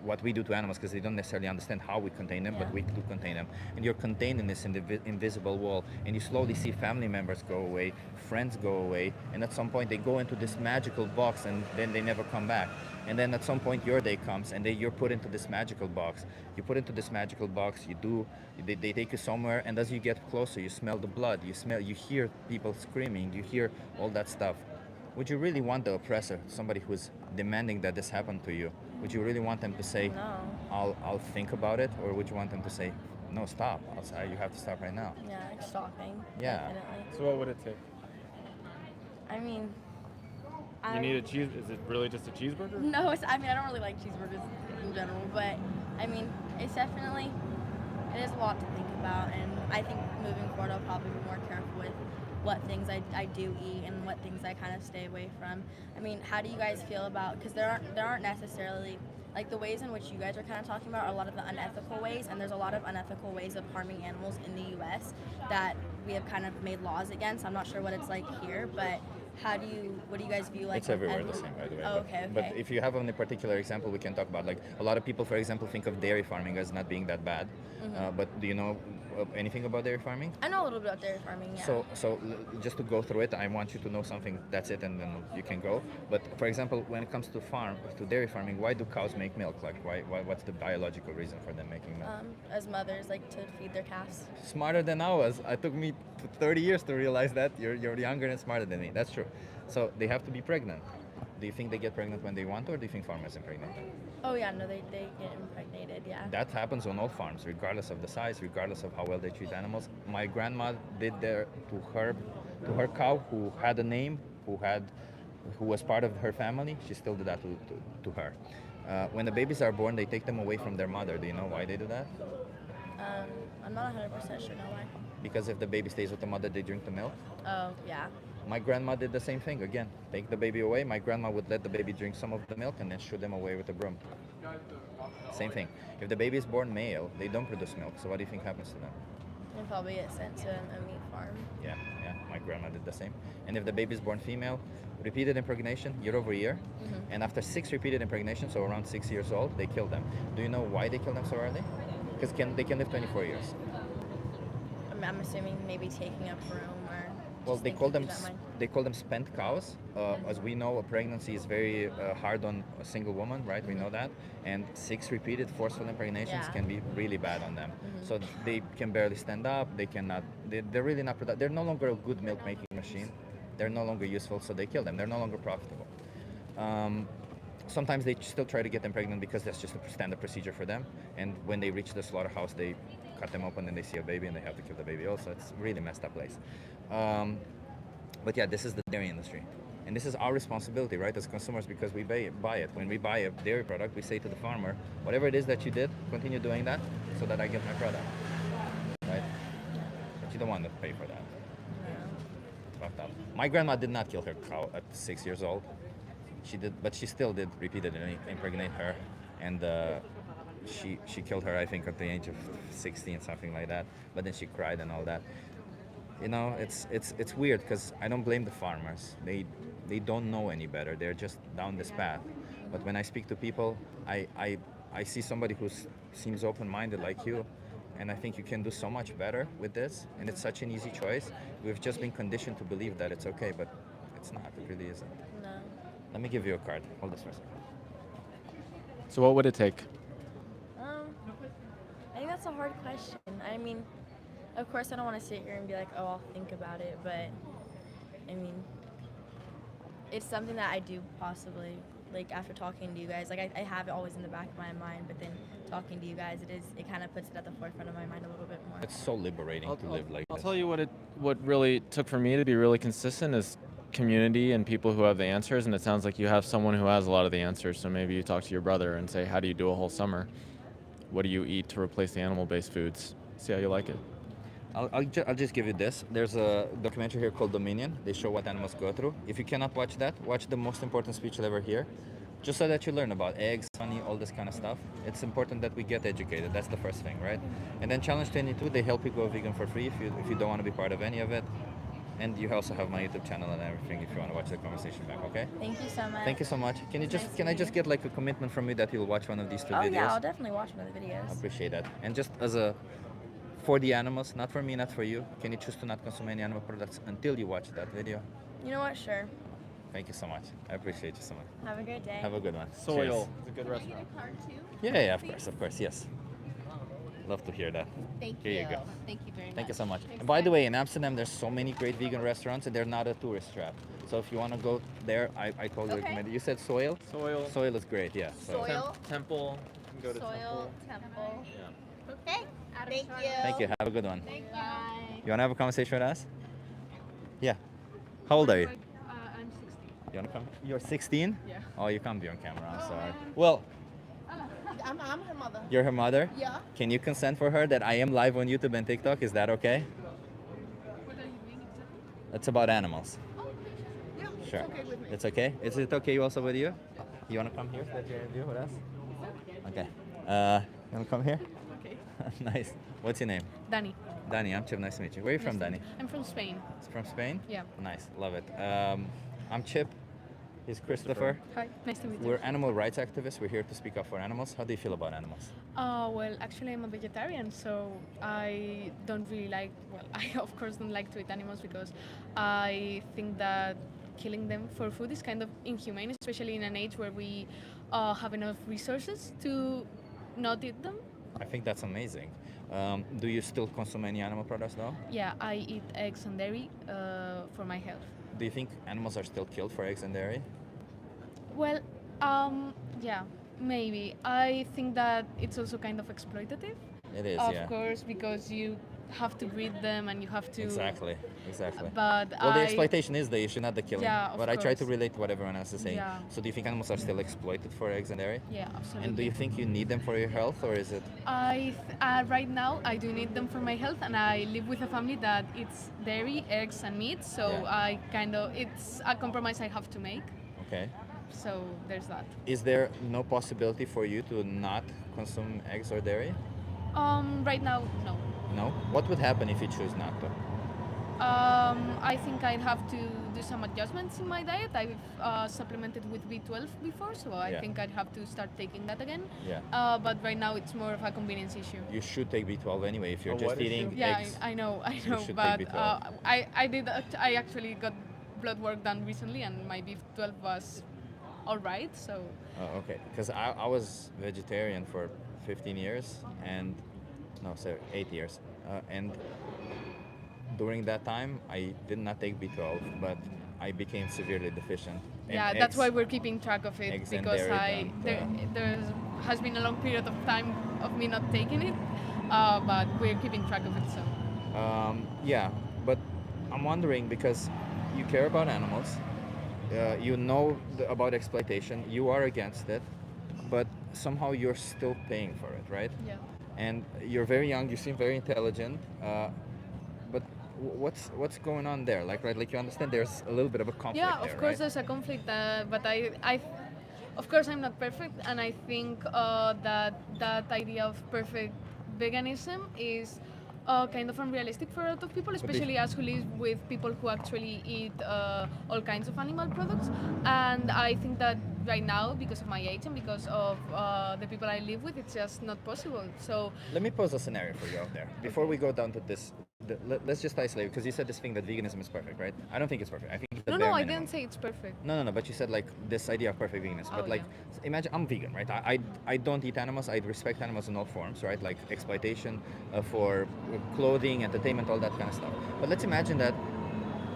what we do to animals, because they don't necessarily understand how we contain them, but we do contain them. And you're contained in this invisible wall, and you slowly see family members go away, friends go away, and at some point they go into this magical box, and then they never come back. And then at some point your day comes, and you're put into this magical box. You put into this magical box. They take you somewhere, and as you get closer, you smell the blood. You hear people screaming. You hear all that stuff. Would you really want the oppressor, somebody who's demanding that this happen to you, would you really want them to say, No. I'll think about it? Or would you want them to say, no, stop, you have to stop right now? Yeah, like stopping. Yeah. Definitely. So what would it take? I mean, You need a cheese. Is it really just a cheeseburger? No, I don't really like cheeseburgers in general, but I mean, it is a lot to think about, and I think moving forward I'll probably be more careful with what things I do eat and what things I kind of stay away from. I mean, how do you guys feel about, because there aren't necessarily, like the ways in which you guys are kind of talking about are a lot of the unethical ways, and there's a lot of unethical ways of harming animals in the U.S. that we have kind of made laws against. I'm not sure what it's like here, but what do you guys view like? It's everywhere the same, by the way. Oh, okay, okay. But if you have any particular example, we can talk about. Like a lot of people, for example, think of dairy farming as not being that bad. But do you know anything about dairy farming? I know a little bit about dairy farming, yeah. So just to go through it, I want you to know something. That's it, and then you can go. But for example, when it comes to dairy farming, why do cows make milk? Like why what's the biological reason for them making milk? As mothers, like to feed their calves. Smarter than I was. It took me 30 years to realize that. You're younger and smarter than me. That's true. So they have to be pregnant. Do you think they get pregnant when they want to, or do you think farmers impregnate them? Oh yeah, no, they get impregnated, yeah. That happens on all farms, regardless of the size, regardless of how well they treat animals. My grandma did there to her cow who had a name, who was part of her family. She still did that to her. When the babies are born, they take them away from their mother. Do you know why they do that? I'm not 100% sure now why. Because if the baby stays with the mother, they drink the milk. Oh yeah. My grandma did the same thing. Again, take the baby away. My grandma would let the baby drink some of the milk and then shoo them away with a broom. Same thing. If the baby is born male, they don't produce milk. So what do you think happens to them? They probably get sent to a meat farm. Yeah. My grandma did the same. And if the baby is born female, repeated impregnation year over year. And after 6 repeated impregnations, so around 6 years old, they kill them. Do you know why they kill them so early? Because they can live 24 years. I'm assuming maybe taking up room or. Well, they call them spent cows. As we know, a pregnancy is very hard on a single woman, right? We know that, and 6 repeated forceful impregnations can be really bad on them. So they can barely stand up. They cannot. They're really not productive. They're no longer a good milk making machine. They're no longer useful, so they kill them. They're no longer profitable. Sometimes they still try to get them pregnant because that's just a standard procedure for them. And when they reach the slaughterhouse, they cut them open and they see a baby and they have to kill the baby also. It's a really messed up place. But yeah, this is the dairy industry. And this is our responsibility, right, as consumers, because we buy it. When we buy a dairy product, we say to the farmer, whatever it is that you did, continue doing that so that I get my product, right? But you don't want to pay for that. Fucked up. My grandma did not kill her cow at 6 years old. She did, but she still did repeatedly impregnate her, and she killed her, I think, at the age of 16, something like that. But then she cried and all that. You know, it's weird because I don't blame the farmers. They don't know any better. They're just down this path. But when I speak to people, I see somebody who seems open-minded like you, and I think you can do so much better with this. And it's such an easy choice. We've just been conditioned to believe that it's okay, but it's not. It really isn't. No. Let me give you a card. Hold this for a second. So what would it take? I think that's a hard question. I mean, of course, I don't want to sit here and be like, oh, I'll think about it, but I mean, it's something that I do possibly, like after talking to you guys, like I have it always in the back of my mind, but then talking to you guys, it kind of puts it at the forefront of my mind a little bit more. It's so liberating to live like I'll this. tell you what really took for me to be really consistent is community and people who have the answers, and it sounds like you have someone who has a lot of the answers. So maybe you talk to your brother and say, how do you do a whole summer? What do you eat to replace the animal-based foods? See how you like it. I'll just give you this. There's a documentary here called Dominion. They show what animals go through. If you cannot watch that, watch the most important speech you'll ever hear, just so that you learn about eggs, honey, all this kind of stuff. It's important that we get educated. That's the first thing, right? And then Challenge 22, they help you go vegan for free if you don't want to be part of any of it. And you also have my YouTube channel and everything if you want to watch the conversation back, okay? Thank you so much. Thank you so much. Can I just get like a commitment from you that you'll watch one of these 2 videos? Oh yeah, I'll definitely watch one of the videos. I appreciate that. And just for the animals, not for me, not for you, can you choose to not consume any animal products until you watch that video? You know what? Sure. Thank you so much. I appreciate you so much. Have a great day. Have a good one. Soil. Cheers. It's a good restaurant. Yeah, of course, yes. Love to hear that. Thank Here you go. Thank you very much. Thank you so much. And by the way, in Amsterdam, there's so many great vegan restaurants, and they're not a tourist trap. So if you want to go there, I totally recommend it. You said Soil? Soil. Soil is great, yeah. Soil. Temple. You can go to Soil Temple. Yeah. Okay. Thank you. Thank you. Have a good one. Bye. You want to have a conversation with us? Yeah. How old are you? I'm 16. You want to come? You're 16? Yeah. Oh, you can't be on camera. I'm sorry. Well, I'm her mother. you're her mother? Yeah. Can you consent for her that I am live on YouTube and TikTok? Is that okay? What are you doing exactly? It's about animals. Yeah, Sure. It's okay with me. It's okay? Is it okay also with you? You want to come here so that you interview with us? It's Okay. You wanna come here? Okay. Nice. What's your name? Danny. Danny, I'm Chip. Nice to meet you. Where are you from, Danny? I'm from Spain. From Spain? Yeah. Nice. Love it. I'm Chip. He's Christopher. Hi, nice to meet you. We're animal rights activists. We're here to speak up for animals. How do you feel about animals? Well, actually, I'm a vegetarian, so I don't really like. Well, I of course don't like to eat animals because I think that killing them for food is kind of inhumane, especially in an age where we have enough resources to not eat them. I think that's amazing. Do you still consume any animal products now? Yeah, I eat eggs and dairy for my health. Do you think animals are still killed for eggs and dairy? Well, yeah, maybe. I think that it's also kind of exploitative. It is, of yeah. course, because you have to breed them and you have to. Exactly. But well, the exploitation is the issue, not the killing. Yeah, of but I try to course. relate to what everyone else is saying. Yeah. So do you think animals are still exploited for eggs and dairy? Yeah, absolutely. And do you think you need them for your health, or is it? Right now I do need them for my health, and I live with a family that eats dairy, eggs, and meat. So Yeah. it's a compromise I have to make. Okay. So there's that. Is there no possibility for you to not consume eggs or dairy? Right now, no. No? What would happen if you choose not to? I think I'd have to do some adjustments in my diet. I've supplemented with B12 before, so I Yeah. think I'd have to start taking that again. Yeah. But right now it's more of a convenience issue. You should take B12 anyway if you're Oh, just what issue? eating Yeah, eggs. I know, You should but take B12. I actually got blood work done recently, and my B12 was all right. So Oh, okay. Because I was vegetarian for 15 years, and no, sorry, 8 years. And during that time, I did not take B12, but I became severely deficient. And yeah, that's eggs- why we're keeping track of it, eggs and because dairy there has been a long period of time of me not taking it, but we're keeping track of it. So Yeah, but I'm wondering because you care about animals, you know about exploitation, you are against it, but somehow you're still paying for it, right? yeah. And you're very young, you seem very intelligent, but what's going on there? Like, right, like you understand there's a little bit of a conflict Yeah, there, of course right? there's a conflict, but of course I'm not perfect, and I think that idea of perfect veganism is kind of unrealistic for a lot of people, especially us who live with people who actually eat all kinds of animal products. And I think that right now, because of my age and because of the people I live with, it's just not possible. So Let me pose a scenario for you out there. Before we go down to this, let's just isolate, because you said this thing that veganism is perfect, right? I don't think it's perfect. I think it's the no, bare I minimum. didn't say it's perfect. No, but you said like this idea of perfect veganism. But Oh, like, imagine I'm vegan, right? I don't eat animals. I respect animals in all forms, right? Like exploitation for clothing, entertainment, all that kind of stuff. But let's imagine that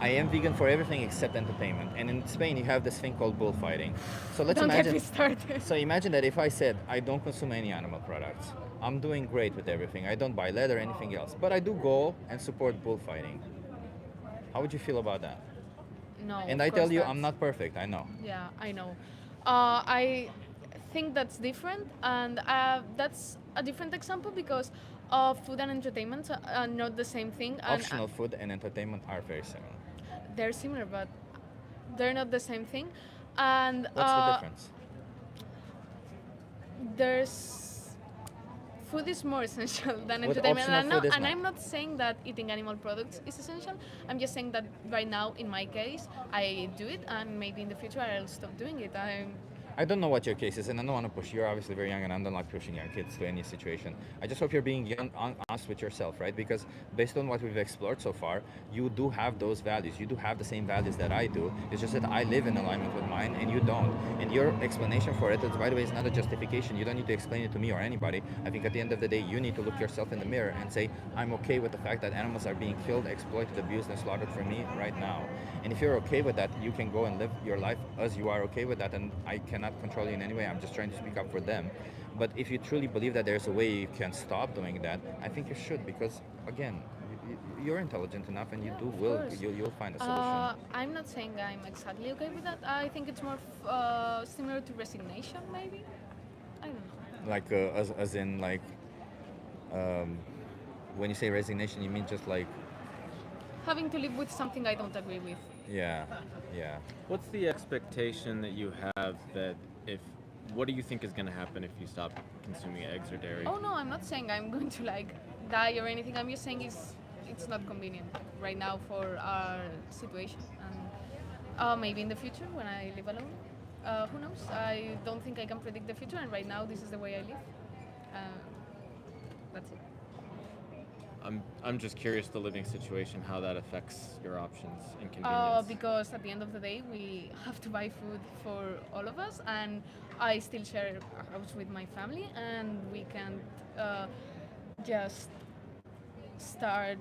I am vegan for everything except entertainment. And in Spain, you have this thing called bullfighting. So let's Don't get imagine. me started. So imagine that if I said I don't consume any animal products, I'm doing great with everything. I don't buy leather or anything else, but I do go and support bullfighting. How would you feel about that? No. And of I tell course you, that's- I'm not perfect. I know. Yeah, I know. I think that's different, and that's a different example because food and entertainment are not the same thing. And Optional food and entertainment are very similar. they're similar, but they're not the same thing. And What's the difference? There's food is more essential than What entertainment. optional food is And not? I'm not saying that eating animal products is essential. I'm just saying that right now, in my case, I do it, and maybe in the future I'll stop doing it. I don't know what your case is, and I don't want to push. You're obviously very young, and I don't like pushing young kids to any situation. I just hope you're being honest with yourself, right? Because based on what we've explored so far, you do have those values. You do have the same values that I do. It's just that I live in alignment with mine, and you don't. And your explanation for it, by the way, is not a justification. You don't need to explain it to me or anybody. I think at the end of the day, you need to look yourself in the mirror and say, I'm okay with the fact that animals are being killed, exploited, abused, and slaughtered for me right now. And if you're okay with that, you can go and live your life as you are okay with that, and I cannot control you in any way. I'm just trying to speak up for them. But if you truly believe that there's a way you can stop doing that, I think you should, because again, you're intelligent enough, and you'll find a solution. I'm not saying I'm exactly okay with that. I think it's more similar to resignation, maybe. I don't know. Like as in like when you say resignation, you mean just like Having to live with something I don't agree with. yeah. What's the expectation that you have that what do you think is going to happen if you stop consuming eggs or dairy. Oh no, I'm not saying I'm going to like die or anything. I'm just saying it's not convenient right now for our situation, and maybe in the future when I live alone, who knows? I don't think I can predict the future, and right now this is the way I live. That's it. I'm just curious the living situation, how that affects your options and convenience. Because at the end of the day, we have to buy food for all of us, and I still share a house with my family, and we can't just start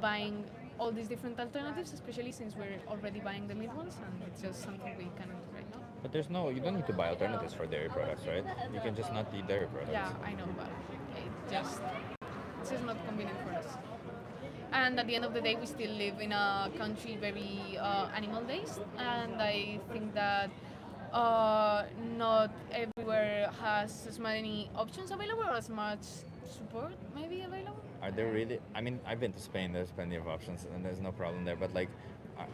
buying all these different alternatives, especially since we're already buying the meat ones, and it's just something we cannot do right now. But you don't need to buy alternatives for dairy products, right? You can just not eat dairy products. Yeah, I know, but it's just not convenient for us. And at the end of the day, we still live in a country very animal-based, and I think that not everywhere has as many options available or as much support maybe available. Are there really? I mean, I've been to Spain. There's plenty of options, and there's no problem there. But like,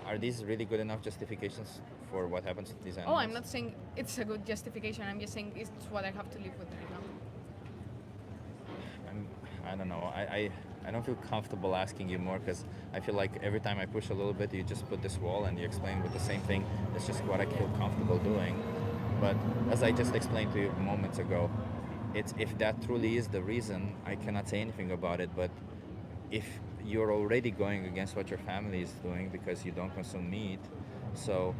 are these really good enough justifications for what happens to these animals? Oh, I'm not saying it's a good justification. I'm just saying it's what I have to live with right now. I don't know. I don't feel comfortable asking you more because I feel like every time I push a little bit, you just put this wall and you explain with the same thing. It's just what I feel comfortable doing. But as I just explained to you moments ago, if that truly is the reason, I cannot say anything about it. But if you're already going against what your family is doing because you don't consume meat, so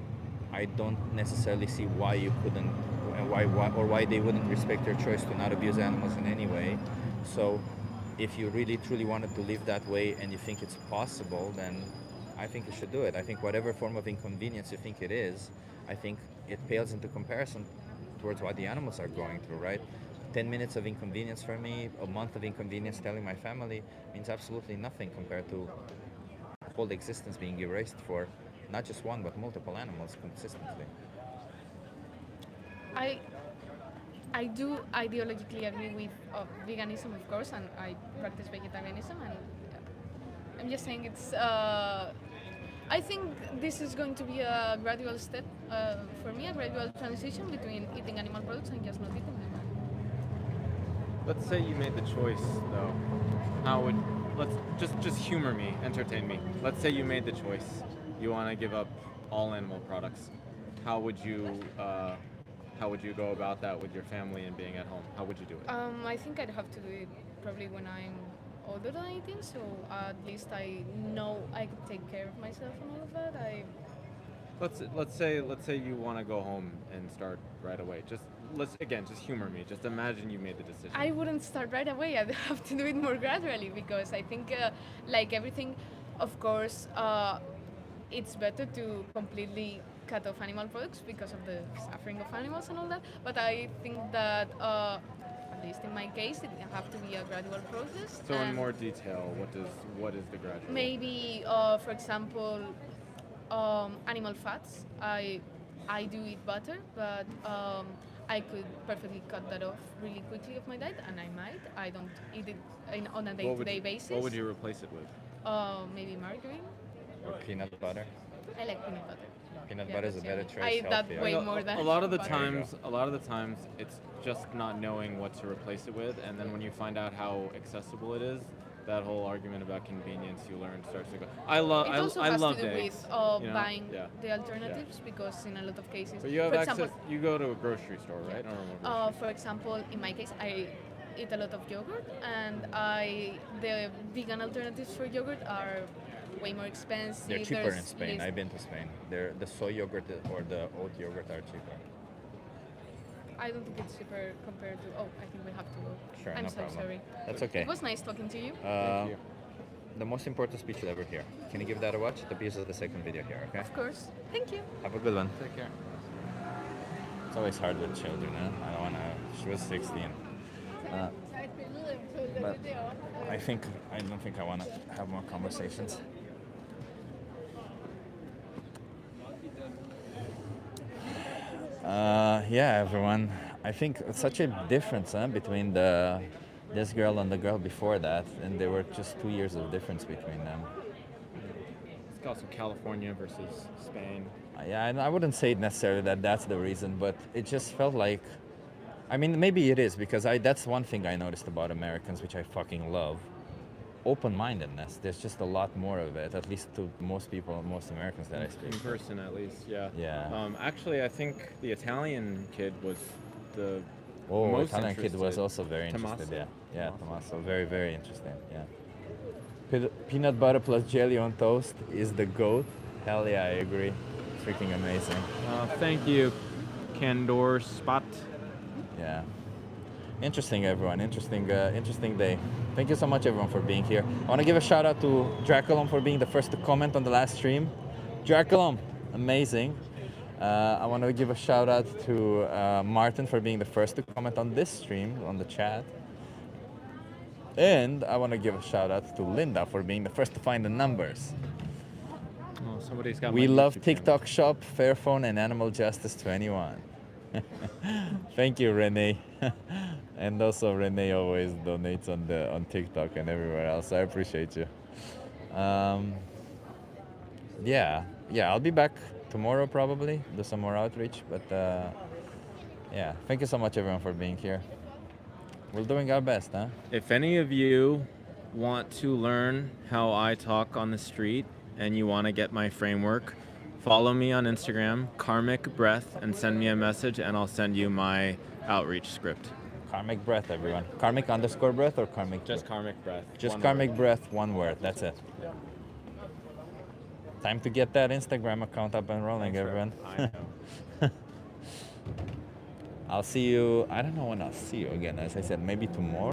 I don't necessarily see why you couldn't, and why they wouldn't respect your choice to not abuse animals in any way. So if you really truly wanted to live that way and you think it's possible, then I think you should do it. I think whatever form of inconvenience you think it is, I think it pales into comparison towards what the animals are going through, right? 10 minutes of inconvenience for me, a month of inconvenience telling my family means absolutely nothing compared to whole existence being erased for not just one but multiple animals consistently. I do ideologically agree with veganism, of course, and I practice vegetarianism, and I'm just saying it's. I think this is going to be a gradual step for me, a gradual transition between eating animal products and just not eating them. Let's say you made the choice, though. Let's just humor me, entertain me. Let's say you made the choice. You want to give up all animal products. How would you go about that with your family and being at home? How would you do it? I think I'd have to do it probably when I'm older than 18, so at least I know I could take care of myself and all of that. Let's say you want to go home and start right away. Just humor me. Just imagine you made the decision. I wouldn't start right away. I'd have to do it more gradually because I think, like everything, of course, it's better to completely cut off animal products because of the suffering of animals and all that. But I think that, at least in my case, it have to be a gradual process. So in more detail, what is the gradual? Maybe, for example, animal fats. I do eat butter, but I could perfectly cut that off really quickly of my diet, and I might. I don't eat it on a day-to-day basis. What would you replace it with? Maybe margarine. Or peanut butter. I like peanut butter. Peanut butter is a better choice. I eat that healthier. way more than a lot of the butter. times it's just not knowing what to replace it with, and then when you find out how accessible it is, that whole argument about convenience you learn starts to go. I love It also has to do eggs, with you know? buying Yeah. the alternatives because in a lot of cases, But you have for access. example, You go to a grocery store, right? for example, in my case, I eat a lot of yogurt, and the vegan alternatives for yogurt are way more expensive. They're cheaper There's in Spain. less- I've been to Spain. The soy yogurt or the oat yogurt are cheaper. I don't think it's cheaper compared to. Oh, I think we have to go. Sure, I'm no so problem. sorry. That's okay. It was nice talking to you. Thank you. The most important speech you'll ever hear. Can you give that a watch? The piece of the second video here, okay? Of course. Thank you. Have a good one. Take care. It's always hard with children, huh? I don't want to. She was 16. But I don't think I want to have more conversations. Yeah, everyone. I think it's such a difference between this girl and the girl before that, and there were just 2 years of difference between them. It's also California versus Spain. Yeah, and I wouldn't say necessarily that that's the reason, but it just felt like I mean, maybe it is because that's one thing I noticed about Americans, which I fucking love. Open-mindedness. There's just a lot more of it, at least to most people, most Americans that I speak In to. person, at least, yeah. Yeah. Actually, I think the Italian kid was the Oh, most Italian kid was interested. also very interested. Tommaso. Yeah, Tommaso, very, very interesting. Yeah. Peanut butter plus jelly on toast is the goat. Hell yeah, I agree. Freaking amazing. Thank you, Candor Spot. Yeah. Interesting, everyone. Interesting day. Thank you so much, everyone, for being here. I want to give a shout out to Draculum for being the first to comment on the last stream. Draculum, amazing. I want to give a shout out to Martin for being the first to comment on this stream on the chat. And I want to give a shout out to Linda for being the first to find the numbers. Oh, somebody's got. We my love YouTube TikTok Shop, Fairphone, and Animal Justice 21. Thank you, Renee. And also Renee always donates on TikTok and everywhere else. I appreciate you. Yeah, I'll be back tomorrow probably, do some more outreach. But yeah, thank you so much, everyone, for being here. We're doing our best, huh? If any of you want to learn how I talk on the street and you want to get my framework, follow me on Instagram, Karmic Breath, and send me a message and I'll send you my outreach script. Karmic Breath, everyone. Karmic _ breath or Karmic? Just Karmic Breath. Just one Karmic word. Breath, one word. That's it. Yeah. Time to get that Instagram account up and rolling, everyone. I know. I'll see you. I don't know when I'll see you again. As I said, maybe tomorrow.